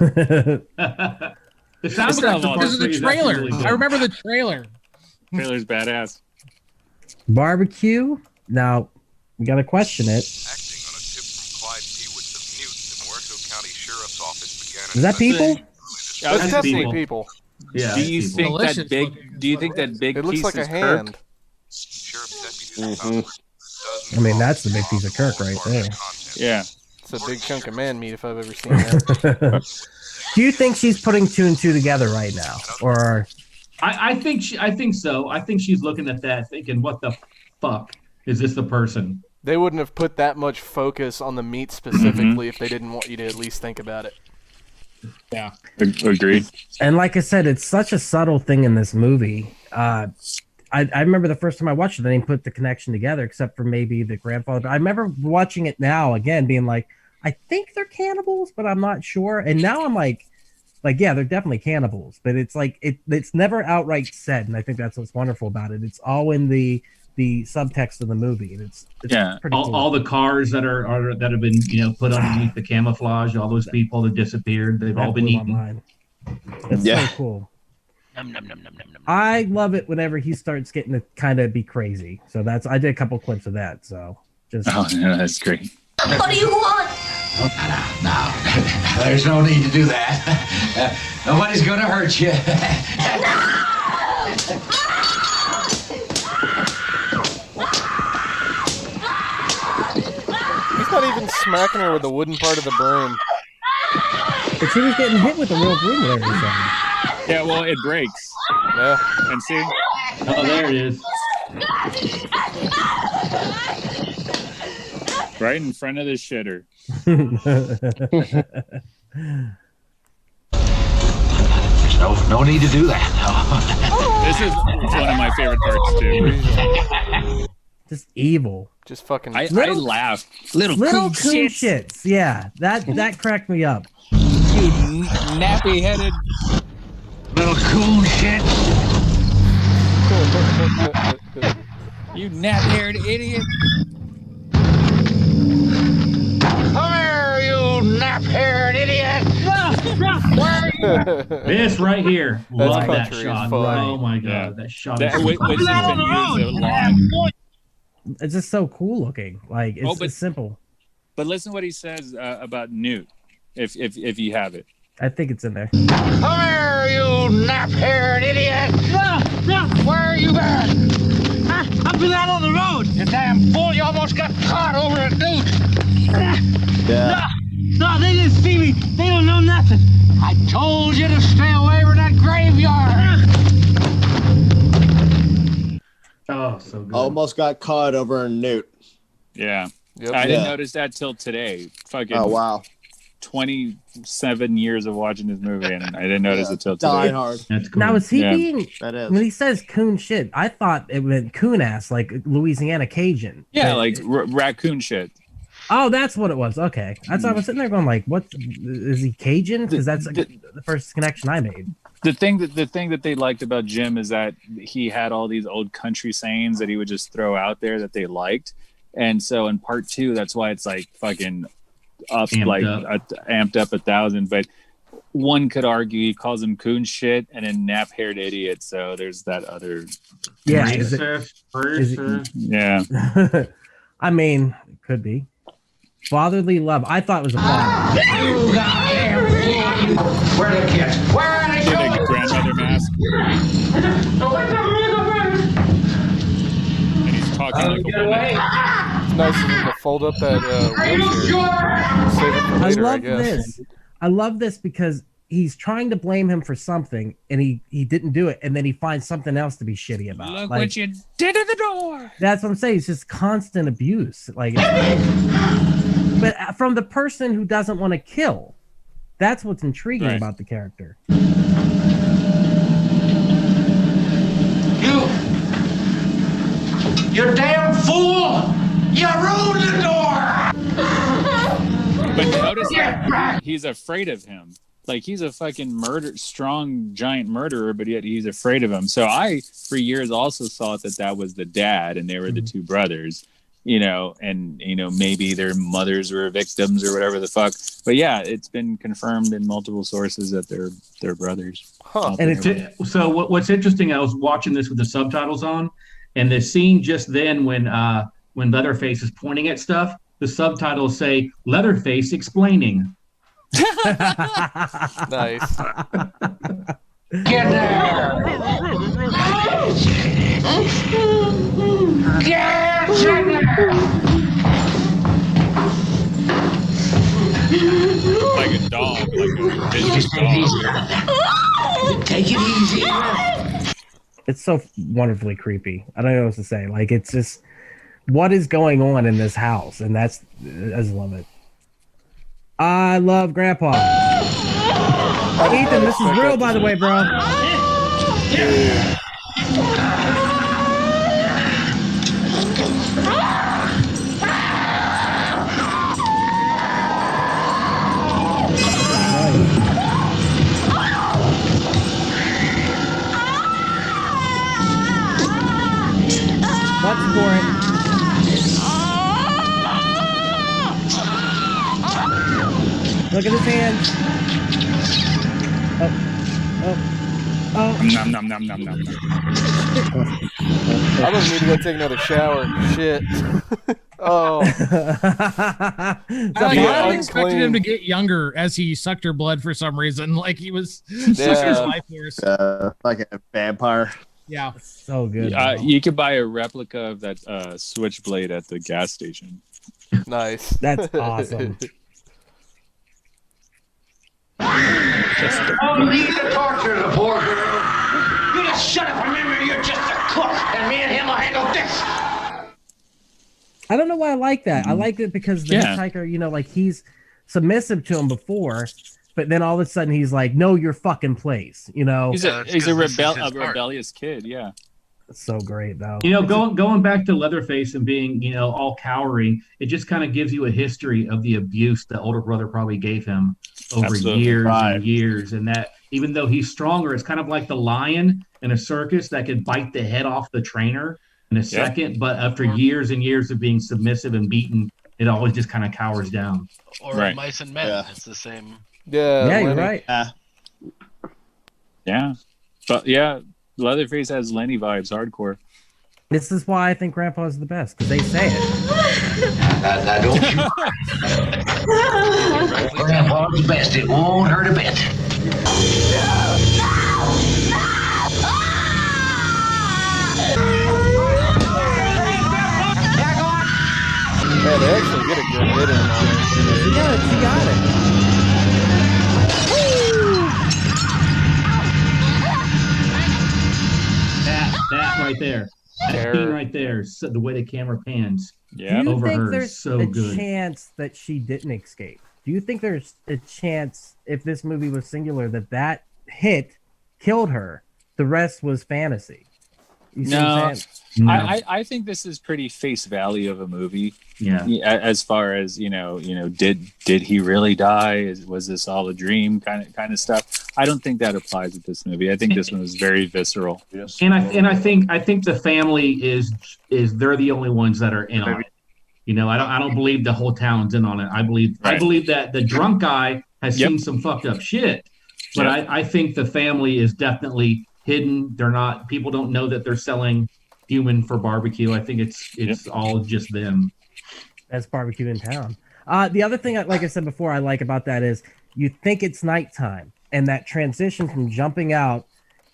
The soundtrack to part Because of the 3 is trailer. actually really I good. remember the trailer. Trailer's badass. Barbecue. Now we got to question it. Is that people? That's definitely people. Yeah. Do you think Delicious that big? Do you think that big It looks piece like a is hand. Kirk? I mean, that's the big piece of Kirk right there. Yeah. It's a big chunk of man meat if I've ever seen that. Do you think she's putting 2 and 2 together right now, or? I think so. I think she's looking at that, thinking, "What the fuck is this? The person?" They wouldn't have put that much focus on the meat specifically if they didn't want you to at least think about it. Yeah, agreed. And like I said, it's such a subtle thing in this movie. I remember the first time I watched it, I didn't put the connection together, except for maybe the grandfather. But I remember watching it now again, being like, I think they're cannibals, but I'm not sure. And now I'm like, yeah, they're definitely cannibals. But it's like it's never outright said, and I think that's what's wonderful about it. It's all in the subtext of the movie, and it's pretty cool. All the cars that have been put underneath the camouflage, all those people that disappeared, they've all been eaten. It's so cool. I love it whenever he starts getting to kind of be crazy. So I did a couple clips of that. So that's great. What do you want? No, there's no need to do that. Nobody's gonna hurt you. He's not even smacking her with the wooden part of the broom. But she was getting hit with a real broom every time. Yeah, well, it breaks. Yeah. And see? Oh, there it is. Right in front of the shitter. There's no need to do that. This is one of my favorite parts, too. Just evil. Just fucking. I laugh. Little coon shits. Yeah, that cracked me up. You nappy-headed little coon shit. You nap-haired idiot. Come here, you nap-haired idiot. Where are you? This right here. Love that country shot. as fuck. Oh my god, that shot. Which has been used a lot. It's just so cool looking. Like it's simple. But listen what he says about Newt, if you have it. I think it's in there. Come here, you nap-haired idiot. Where are you been? I've been out on the road. You damn fool, you almost got caught over a dude. Yeah. No, they didn't see me. They don't know nothing. I told you to stay away from that graveyard. Oh, so good. Almost got caught over in Newt. Yeah. Yep. I didn't notice that till today. Fucking. Oh wow. 27 years of watching this movie, and I didn't notice it till today. Die hard. That's cool. Now is he being? That is. When he says coon shit, I thought it meant coon ass, like Louisiana Cajun. Yeah, like raccoon shit. Oh, that's what it was. Okay, that's why I was sitting there going like, "What is he Cajun?" Because that's the first connection I made. The thing that they liked about Jim is that he had all these old country sayings that he would just throw out there that they liked, and so in part 2, that's why it's like fucking amped up 1,000. But one could argue he calls him coon shit and then nap-haired idiot. So there's that other. Yeah. Yeah. I mean, it could be. Fatherly love. I thought it was a father. Where are the kids? Where are they? Did a grandmother mask. And he's talking like a woman. It's nice of him to fold up that wheelchair. Save it for later, I love guess. this. I love this because he's trying to blame him for something, and he didn't do it, and then he finds something else to be shitty about. Look like, what you did to the door. That's what I'm saying. It's just constant abuse. Like, but from the person who doesn't want to kill. That's what's intriguing about the character. You damn fool! You ruined the door! But notice that he's afraid of him. Like, he's a fucking strong, giant murderer, but yet he's afraid of him. So I, for years, also thought that was the dad and they were the two brothers, and, maybe their mothers were victims or whatever the fuck. But yeah, it's been confirmed in multiple sources that they're brothers. Huh. And so what's interesting, I was watching this with the subtitles on, and the scene just then when Leatherface is pointing at stuff, the subtitles say Leatherface explaining. Nice. Get there! Get in there! Just take it easy. Take it easy. It's so wonderfully creepy. I don't know what to say. Like, it's just, what is going on in this house? And I just love it. I love Grandpa. Ethan, this is real, by the way, bro. Watch for it. Look at his hands. Oh. Nom nom nom nom nom. I don't need to go take another shower. Shit. Oh. I expected him to get younger as he sucked her blood for some reason. Like he was sucking his life force. Like a vampire. Yeah. So good. You could buy a replica of that switchblade at the gas station. Nice. That's awesome. Oh, leave the torture to the poor girl. You just shut up. Remember, you're just a cook, and me and him will handle this. I don't know why I like that. I like it because the hitchhiker, you know, like he's submissive to him before, but then all of a sudden he's like, "No, your fucking place," you know. He's a rebellious kid. Yeah. That's so great, though. You know, going back to Leatherface and being, you know, all cowering, it just kind of gives you a history of the abuse the older brother probably gave him over years and years. And that even though he's stronger, it's kind of like the lion in a circus that could bite the head off the trainer in a second. But after years and years of being submissive and beaten, it always just kind of cowers down. Or Mice and Men. It's the same. Yeah, you're right. Yeah. But yeah. Leatherface has Lenny vibes, hardcore. This is why I think Grandpa's the best, because they say it. Now don't you. Grandpa's the best. It won't hurt a bit. Man, they actually get a good hit in on it. She got it. That right there. That scene right there, so the way the camera pans Do you over think her there's is so a good. chance that she didn't escape? Do you think there's a chance, if this movie was singular, that hit killed her? The rest was fantasy. You see what I'm saying? I think this is pretty face value of a movie. Yeah. As far as did he really die? Was this all a dream? Kind of stuff. I don't think that applies with this movie. I think this one was very visceral. Yes. And I think the family is they're the only ones that are in on it. You know, I don't believe the whole town's in on it. I believe that the drunk guy has seen some fucked up shit, but I think the family is definitely hidden. People don't know that they're selling human for barbecue. I think it's all just them. That's barbecue in town. The other thing, like I said before, I like about that is you think it's nighttime, and that transition from jumping out,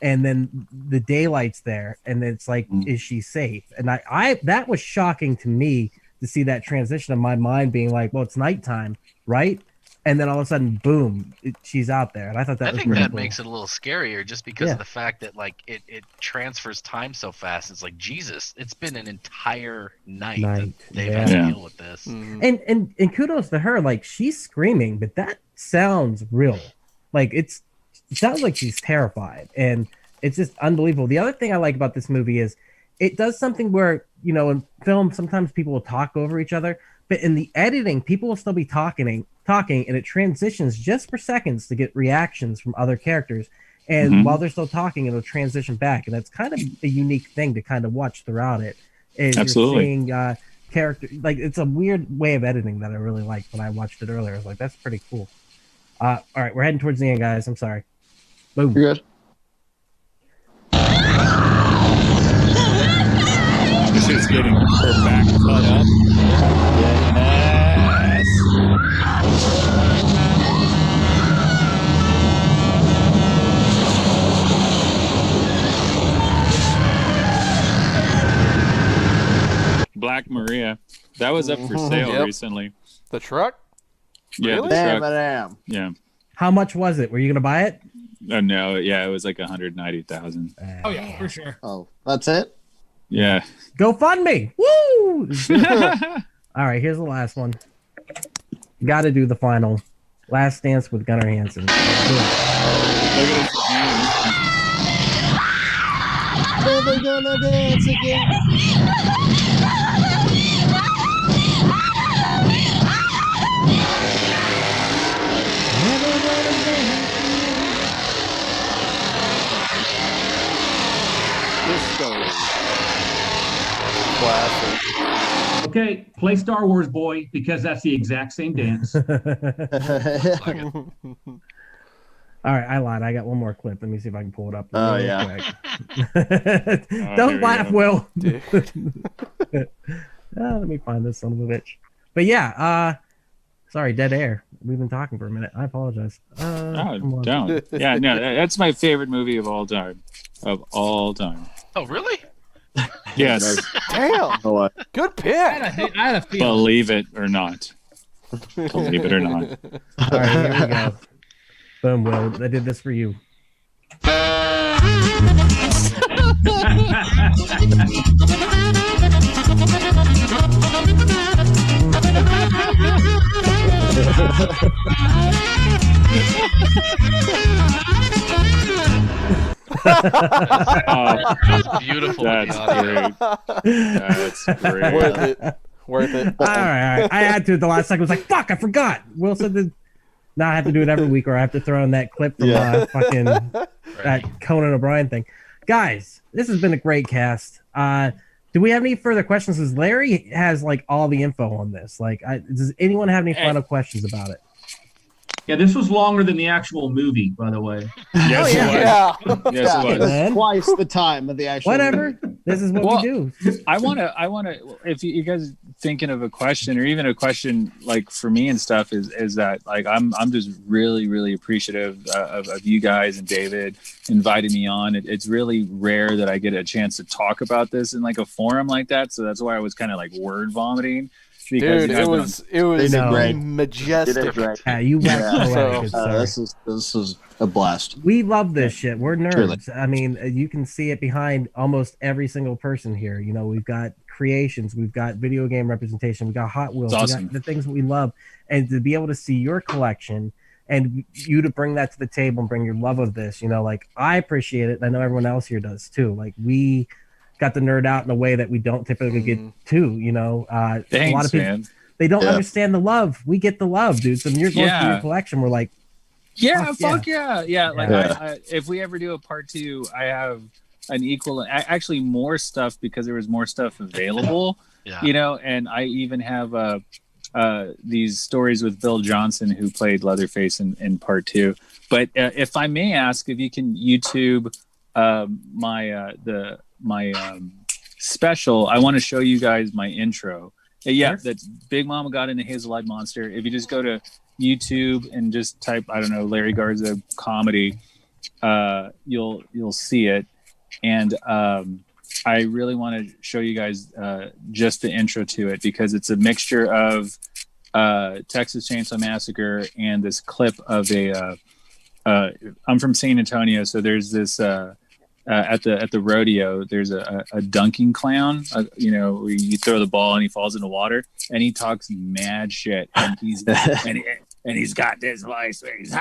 and then the daylight's there, and it's like, is she safe? And I that was shocking to me to see that transition of my mind being like, well, it's nighttime, right? And then all of a sudden, boom, she's out there. And I thought that was pretty cool. Makes it a little scarier just because of the fact that like it transfers time so fast. It's like, Jesus, it's been an entire night that they've had to deal with this. And kudos to her, like she's screaming, but that sounds real. Like it sounds like she's terrified, and it's just unbelievable. The other thing I like about this movie is it does something where, you know, in film sometimes people will talk over each other, but in the editing, people will still be talking, and it transitions just for seconds to get reactions from other characters. And while they're still talking, it'll transition back. And that's kind of a unique thing to kind of watch throughout it. Is Absolutely. You're seeing character, like it's a weird way of editing that I really liked when I watched it earlier. I was like, that's pretty cool. All right, we're heading towards the end, guys. I'm sorry. Boom. You're good. This is getting her back cut up. Yes. Black Maria. That was up for sale recently. The truck? Yeah, Really? the truck. Damn. Yeah. How much was it? Were you gonna buy it? No, yeah, it was like 190,000. Oh yeah, for sure. Oh, that's it. Yeah. GoFundMe. Woo! All right, here's the last one. Got to do the final. Last Dance with Gunnar Hansen. Never gonna dance again. Classic. Okay, play Star Wars, boy, because that's the exact same dance. All right, I lied. I got one more clip. Let me see if I can pull it up. Oh, yeah. Don't laugh, Will. Let me find this son of a bitch. But yeah, sorry, dead air. We've been talking for a minute. I apologize. Don't. Yeah, no, that's my favorite movie of all time. Oh, really? Yes. Damn. Good pick. I had a feeling. Believe it or not. Believe it or not. All right, here we go. Boom, Will. I did this for you. That's beautiful. That's great. That's great. Worth it. All right. I had to at the last second. I was like, fuck, I forgot. Will said that now I have to do it every week, or I have to throw in that clip from fucking that Conan O'Brien thing. Guys, this has been a great cast. Do we have any further questions? Because Larry has like all the info on this. Like, does anyone have any final questions about it? Yeah, this was longer than the actual movie, by the way. Yes, it was. Yes, it was. It was twice the time of the actual. Whatever. This is what we do. I want to. If you guys are thinking of a question, or even a question like for me and stuff, is that like I'm just really appreciative of you guys and David inviting me on. It's really rare that I get a chance to talk about this in like a forum like that. So that's why I was kind of like word vomiting. Dude, it was majestic. Yeah, you went this is a blast. We love this shit. We're nerds. Truly. I mean, you can see it behind almost every single person here. You know, we've got creations, we've got video game representation, we got Hot Wheels, awesome. We got the things that we love, and to be able to see your collection and you to bring that to the table and bring your love of this, you know, like I appreciate it. And I know everyone else here does too. Like we got the nerd out in a way that we don't typically get to, you know. Thanks, a lot of people, man. they don't understand the love. We get the love, dude. So when you're going through your collection, we're like, fuck yeah. Like I, if we ever do a part 2, I have an equal, actually more stuff because there was more stuff available, you know, and I even have these stories with Bill Johnson, who played Leatherface in part 2. But if I may ask, if you can YouTube my special, I want to show you guys my intro. That's Big Mama Got in a Hazel-Eyed Monster. If you just go to YouTube and just type, I don't know, Larry Garza comedy, you'll see it. And I really want to show you guys just the intro to it, because it's a mixture of Texas Chainsaw Massacre and this clip of I'm from San Antonio, so there's this at the rodeo, there's a dunking clown, you know, where you throw the ball and he falls in the water, and he talks mad shit, and he's and he's got this voice where he's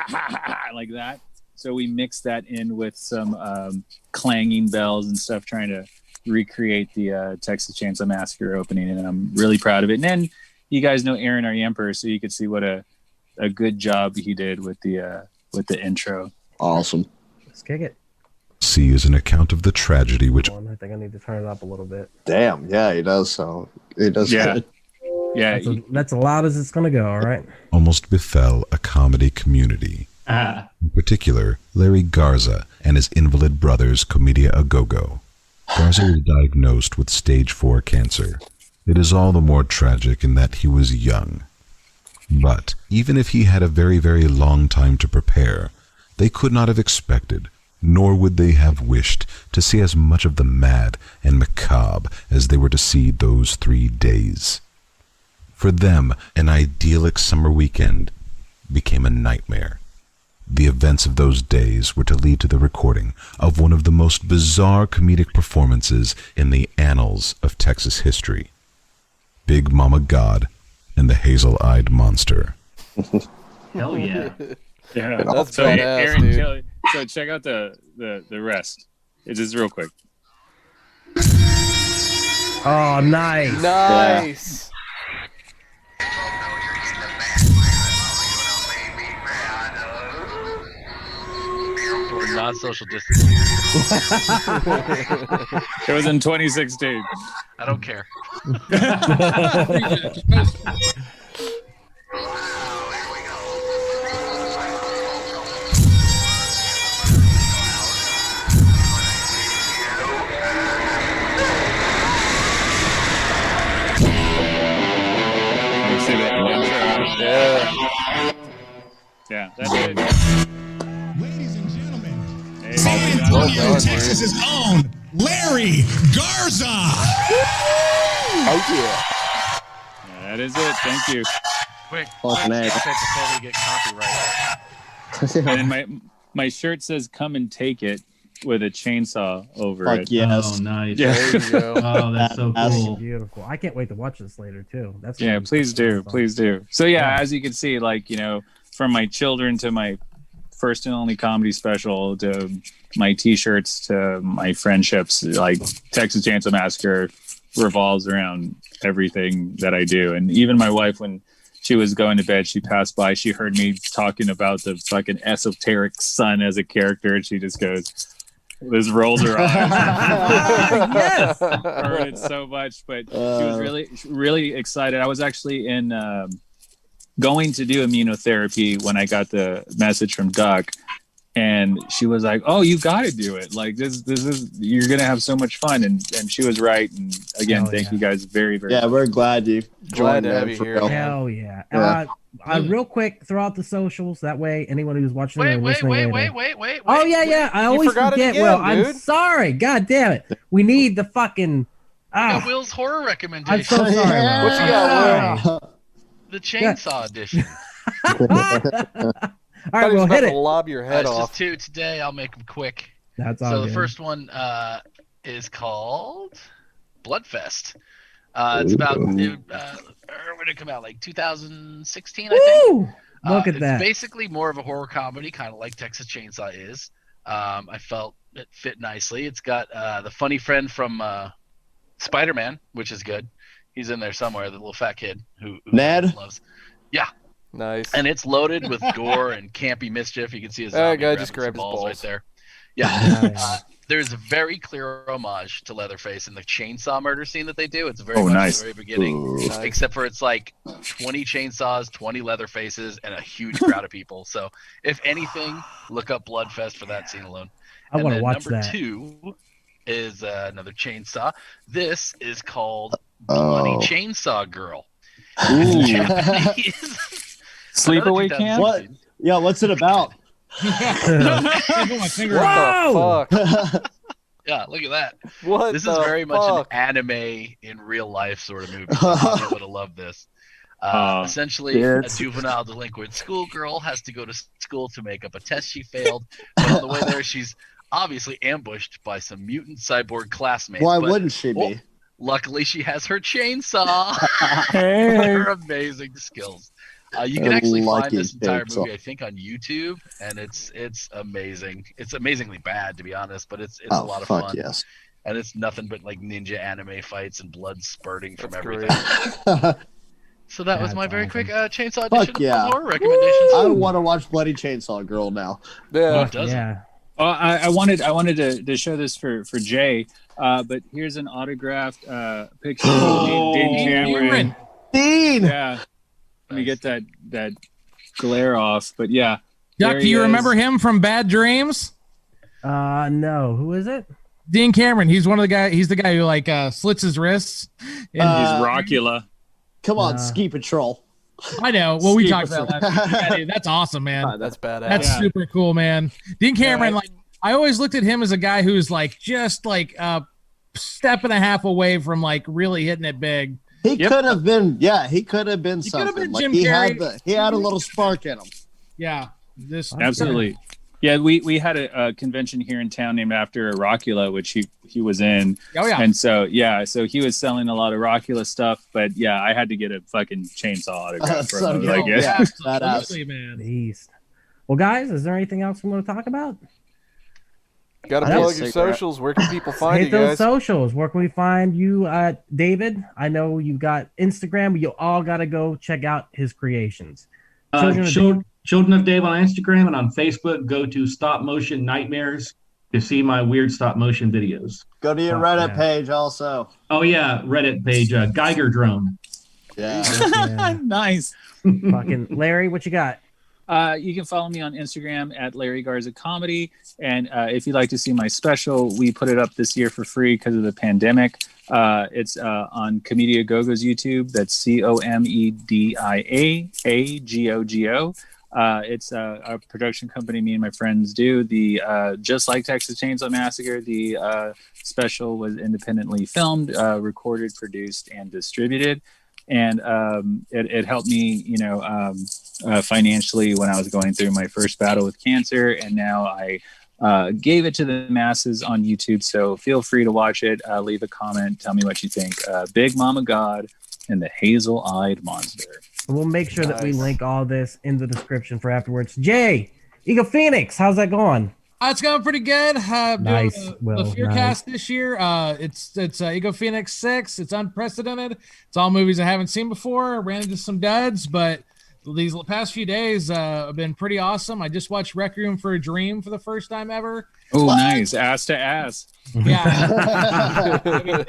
like that. So we mixed that in with some clanging bells and stuff, trying to recreate the Texas Chainsaw Massacre opening, and I'm really proud of it. And then you guys know Aaron, our Emperor, so you could see what a good job he did with the intro. Awesome. Let's kick it. C is an account of the tragedy which... I think I need to turn it up a little bit. Damn, yeah, he does. So he does. Yeah, good. yeah. That's as loud as it's gonna go. All right. almost befell a comedy community. In particular, Larry Garza and his invalid brothers Comedia a Go-Go. Garza was diagnosed with stage 4 cancer. It is all the more tragic in that he was young. But even if he had a very, very long time to prepare, they could not have expected, nor would they have wished, to see as much of the mad and macabre as they were to see those 3 days. For them, an idyllic summer weekend became a nightmare. The events of those days were to lead to the recording of one of the most bizarre comedic performances in the annals of Texas history. Big Mama God and the Hazel-Eyed Monster. Hell yeah. Yeah, That's so, badass, Aaron, dude. so check out the rest. It's just real quick. Oh, nice. Nice. We're not social distancing. It was in 2016. I don't care. Yeah, that's it. Ladies and gentlemen, Well done, Texas's own Larry Garza. Oh yeah. That is it. Thank you. Quick, Fucking A. before we get copyright. And my shirt says "Come and take it" with a chainsaw over Fuck it. yes. Oh, nice. Yeah. There you go. Oh, that's so cool. Beautiful. I can't wait to watch this later too. That's Yeah, please do. Please do. So yeah, as you can see, like, you know, from my children to my first and only comedy special to my t-shirts to my friendships, like Texas Chain Saw Massacre revolves around everything that I do. And even my wife, when she was going to bed, she passed by, she heard me talking about the fucking esoteric son as a character, and she just goes, this rolls her eyes. Yes. Heard it so much, but she was really excited. I was actually in going to do immunotherapy when I got the message from Duck, and she was like, "Oh, you got to do it! Like this is you're gonna have so much fun." And she was right. And again, thank you guys very Yeah, much. we're glad you joined. to have you here. Hell yeah. Yeah. Real quick, throw out the socials. That way, anyone who's watching or Wait, listening wait. later. Oh yeah. I always forgot it forget. again, Will, dude. I'm sorry. God damn it. We need the fucking. Got Will's horror recommendation. I'm so sorry. Will. What you got, Will? The Chainsaw Edition. All right, We'll well, hit it. lob your head It's off. just two today. I'll make them quick. That's all. So the good. first one is called Bloodfest. It's about when did it come out? Like 2016, I think. Woo! Look at that. It's basically more of a horror comedy, kind of like Texas Chainsaw is. I felt it fit nicely. It's got the funny friend from Spider-Man, which is good. He's in there somewhere, the little fat kid who Ned loves. Yeah. Nice. And it's loaded with gore and campy mischief. You can see his guy zombie just grabbing grabbed his some balls right there. Yeah. There's a very clear homage to Leatherface in the chainsaw murder scene that they do. It's very much nice. the very beginning, except for it's like 20 chainsaws, 20 Leatherfaces, and a huge crowd of people. So if anything, look up Bloodfest for that scene alone. I want to watch number that. 2 is another chainsaw. This is called Bloody Chainsaw Girl. Sleepaway camp. What? Yeah, what's it about? What the fuck? Yeah, look at that. What This the is very much fuck? an anime in real life sort of movie. So you would have loved this. Essentially, a juvenile delinquent schoolgirl has to go to school to make up a test she failed. But on the way there, she's obviously ambushed by some mutant cyborg classmates. Why but- wouldn't she be? Luckily, she has her chainsaw. Hey. Her amazing skills. You can actually find Lucky this entire chainsaw. movie, I think, on YouTube, and it's amazing. It's amazingly bad, to be honest, but it's a lot of fuck fun. yes. And it's nothing but like ninja anime fights and blood spurting from That's everything. great. So that was That's my very awesome. quick chainsaw Fuck edition yeah. of horror recommendations. I want to watch Bloody Chainsaw Girl now. Yeah. Yeah. Oh, I wanted to show this for Jay, but here's an autographed picture of Dean Cameron. Dean! Yeah. Let me get that glare off. But yeah. Duck, do you remember him from Bad Dreams? No. Who is it? Dean Cameron. He's one of the guy. He's the guy who like slits his wrists. He's Rockula. Come on, Ski Patrol. I know. Well, we Ski talked about that. Yeah, dude, that's awesome, man. That's badass. That's super cool, man. Dean Cameron, Yeah, like I always looked at him as a guy who's like just like a step and a half away from like really hitting it big. He could have been, he could have been He could have something. been Like Jim he Carrey. had a little spark in him. Yeah. This Absolutely. Yeah, we had a convention here in town named after Rockula, which he was in. Oh yeah. And so he was selling a lot of Rockula stuff, but yeah, I had to get a fucking chainsaw autograph from him. Like, yeah, Absolutely, man. Beast. Well, guys, is there anything else we want to talk about? Gotta plug your socials. Where can people find Hit you those guys? socials. Where can we find you, David? I know you've got Instagram, but you all got to go check out his creations. Children of Dave on Instagram, and on Facebook, go to Stop Motion Nightmares to see my weird stop motion videos. Go to your Reddit page also. Oh yeah, Reddit page, Geiger Drone. Yeah. Nice. Fucking Larry, what you got? You can follow me on Instagram at Larry Garza Comedy, and if you'd like to see my special, we put it up this year for free because of the pandemic. It's on Comedia Gogo's YouTube. That's COMEDIAAGOGO. It's a production company me and my friends do. The just like Texas Chainsaw Massacre, the special was independently filmed, recorded, produced, and distributed. And it helped me, financially when I was going through my first battle with cancer. And now I gave it to the masses on YouTube. So feel free to watch it. Leave a comment. Tell me what you think. Big Mama God and the Hazel-Eyed Monster. We'll make sure that we link all this in the description for afterwards. Jay, Eagle Phoenix, how's that going? It's going pretty good. Nice. The Will, Fearcast this year. It's Ego Phoenix 6. It's unprecedented. It's all movies I haven't seen before. Ran into some duds, but these past few days have been pretty awesome. I just watched Requiem for a Dream for the first time ever. Oh, nice. Ass to ass. Yeah. I mean,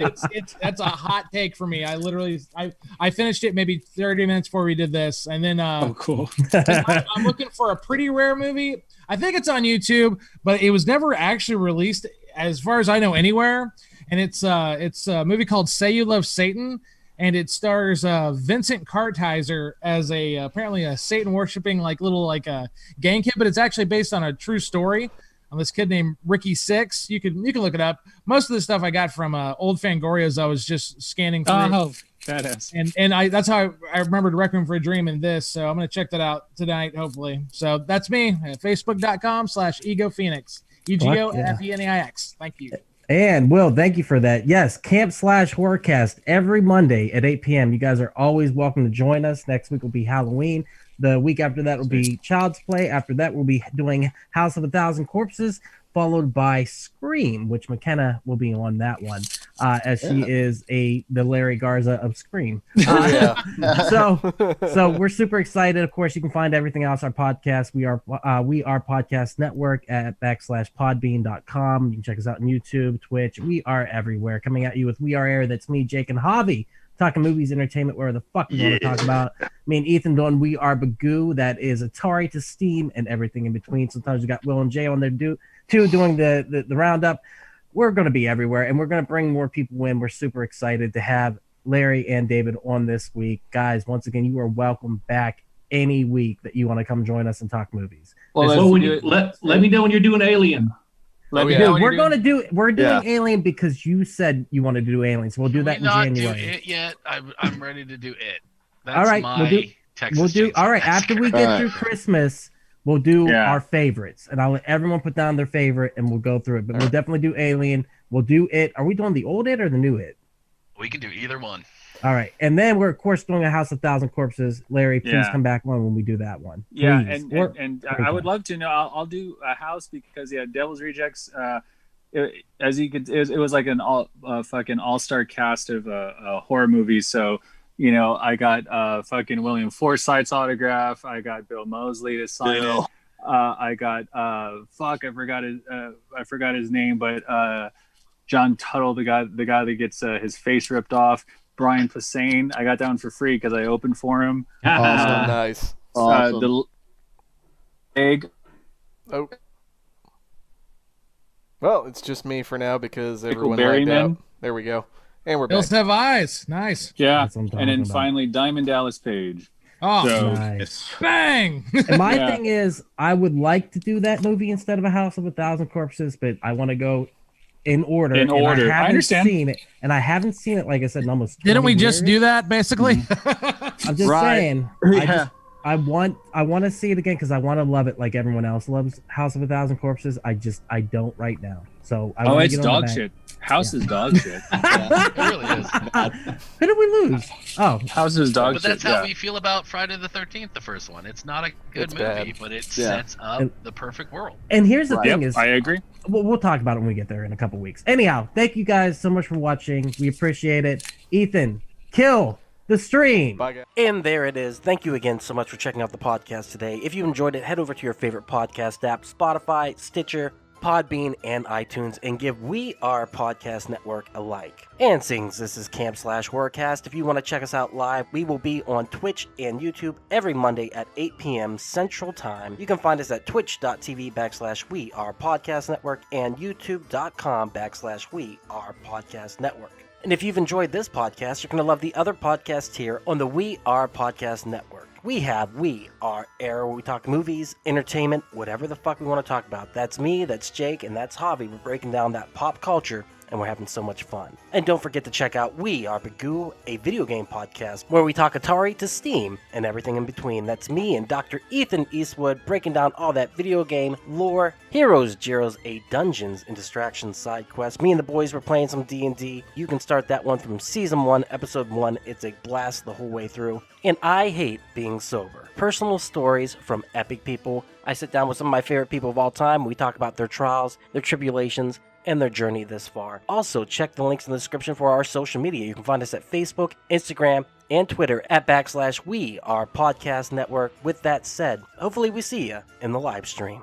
that's a hot take for me. I finished it maybe 30 minutes before we did this. And then cool. I'm looking for a pretty rare movie. I think it's on YouTube, but it was never actually released, as far as I know, anywhere. And it's a movie called Say You Love Satan, and it stars Vincent Kartheiser as apparently a Satan worshiping little gang kid, but it's actually based on a true story on this kid named Ricky Six. You can look it up. Most of the stuff I got from old Fangorias. I was just scanning through. Oh, badass. And that's how I remembered Requiem for a Dream in this. So I'm going to check that out tonight, hopefully. So that's me at Facebook.com/EgoPhoenix. EGOFENEIX. Thank you. And Will, thank you for that. Yes, Camp/Horrorcast every Monday at 8 p.m. You guys are always welcome to join us. Next week will be Halloween. The week after that will be Child's Play. After that, we'll be doing House of a Thousand Corpses, followed by Scream, which McKenna will be on that one, as she is the Larry Garza of Scream. So we're super excited. Of course, you can find everything else our podcast. We are Podcast Network at /podbean.com. You can check us out on YouTube, Twitch. We are everywhere. Coming at you with We Are Air. That's me, Jake, and Javi. Talking movies, entertainment, whatever the fuck we want to talk about. Me and Ethan doing We Are Bagu. That is Atari to Steam and everything in between. Sometimes we got Will and Jay on there too, doing the roundup. We're going to be everywhere, and we're going to bring more people in. We're super excited to have Larry and David on this week. Guys, once again, you are welcome back any week that you want to come join us and talk movies. Well, let me know when you're doing Alien. We're doing Alien because you said you wanted to do Alien, so we'll do that in January. Not do it yet. I'm ready to do it. That's all right, Texas Chainsaw Massacre. After we get through Christmas, we'll do our favorites, and I'll let everyone put down their favorite, and we'll go through it. But we'll definitely do Alien. We'll do It. Are we doing the old It or the new It? We can do either one. All right, and then we're of course doing a House of Thousand Corpses. Larry, please come back on when we do that one. Yeah, please. and I would love to know. I'll do a House because Devil's Rejects. As you could, it was like an fucking all-star cast of horror movies. So I got fucking William Forsythe's autograph. I got Bill Moseley to sign it. I got I forgot his name, but John Tuttle, the guy that gets his face ripped off. Brian Posehn, I got that one for free because I opened for him. Awesome. Nice. Awesome. The egg. Oh. Well, it's just me for now because everyone lagged out. There we go. And we're back. Hills Have Eyes. Nice. Yeah. And then finally, Diamond Dallas Page. Oh, nice. Bang! And my thing is, I would like to do that movie instead of A House of a Thousand Corpses, but I want to go in order. I understand. Seen it, and I haven't seen it, like I said, in almost 20 Didn't we years. just do that, basically? I'm just saying. I want to see it again because I want to love it like everyone else loves House of a Thousand Corpses. I don't right now. So I it's dog shit. House is dog shit. Yeah, it really is. Who did we lose? Oh, House is dog but shit. But that's how we feel about Friday the 13th, the first one. It's not a good movie, but it sets up the perfect world. And here's the thing is, I agree. We'll talk about it when we get there in a couple weeks. Anyhow, thank you guys so much for watching. We appreciate it. Ethan, kill the stream. Bye, guys. And there it is. Thank you again so much for checking out the podcast today. If you enjoyed it, head over to your favorite podcast app, Spotify, Stitcher, Podbean, and iTunes, and give We Are Podcast Network a like. And since this is Camp/Horrorcast, if you want to check us out live, we will be on Twitch and YouTube every Monday at 8 p.m. Central Time. You can find us at twitch.tv/We Are Podcast Network and youtube.com/We Are Podcast Network. And if you've enjoyed this podcast, you're going to love the other podcasts here on the We Are Podcast Network. We have We Are Air, where we talk movies, entertainment, whatever the fuck we want to talk about. That's me, that's Jake, and that's Javi. We're breaking down that pop culture, and we're having so much fun. And don't forget to check out We Are Bagu, a video game podcast, where we talk Atari to Steam and everything in between. That's me and Dr. Ethan Eastwood breaking down all that video game lore, heroes, Gyros, a Dungeons and Distractions side quest. Me and the boys were playing some D&D. You can start that one from Season 1, Episode 1. It's a blast the whole way through. And I hate being sober. Personal stories from epic people. I sit down with some of my favorite people of all time. We talk about their trials, their tribulations, and their journey this far. Also, check the links in the description for our social media. You can find us at Facebook, Instagram, and Twitter at /We Are Podcast Network. With that said, hopefully we see you in the live stream.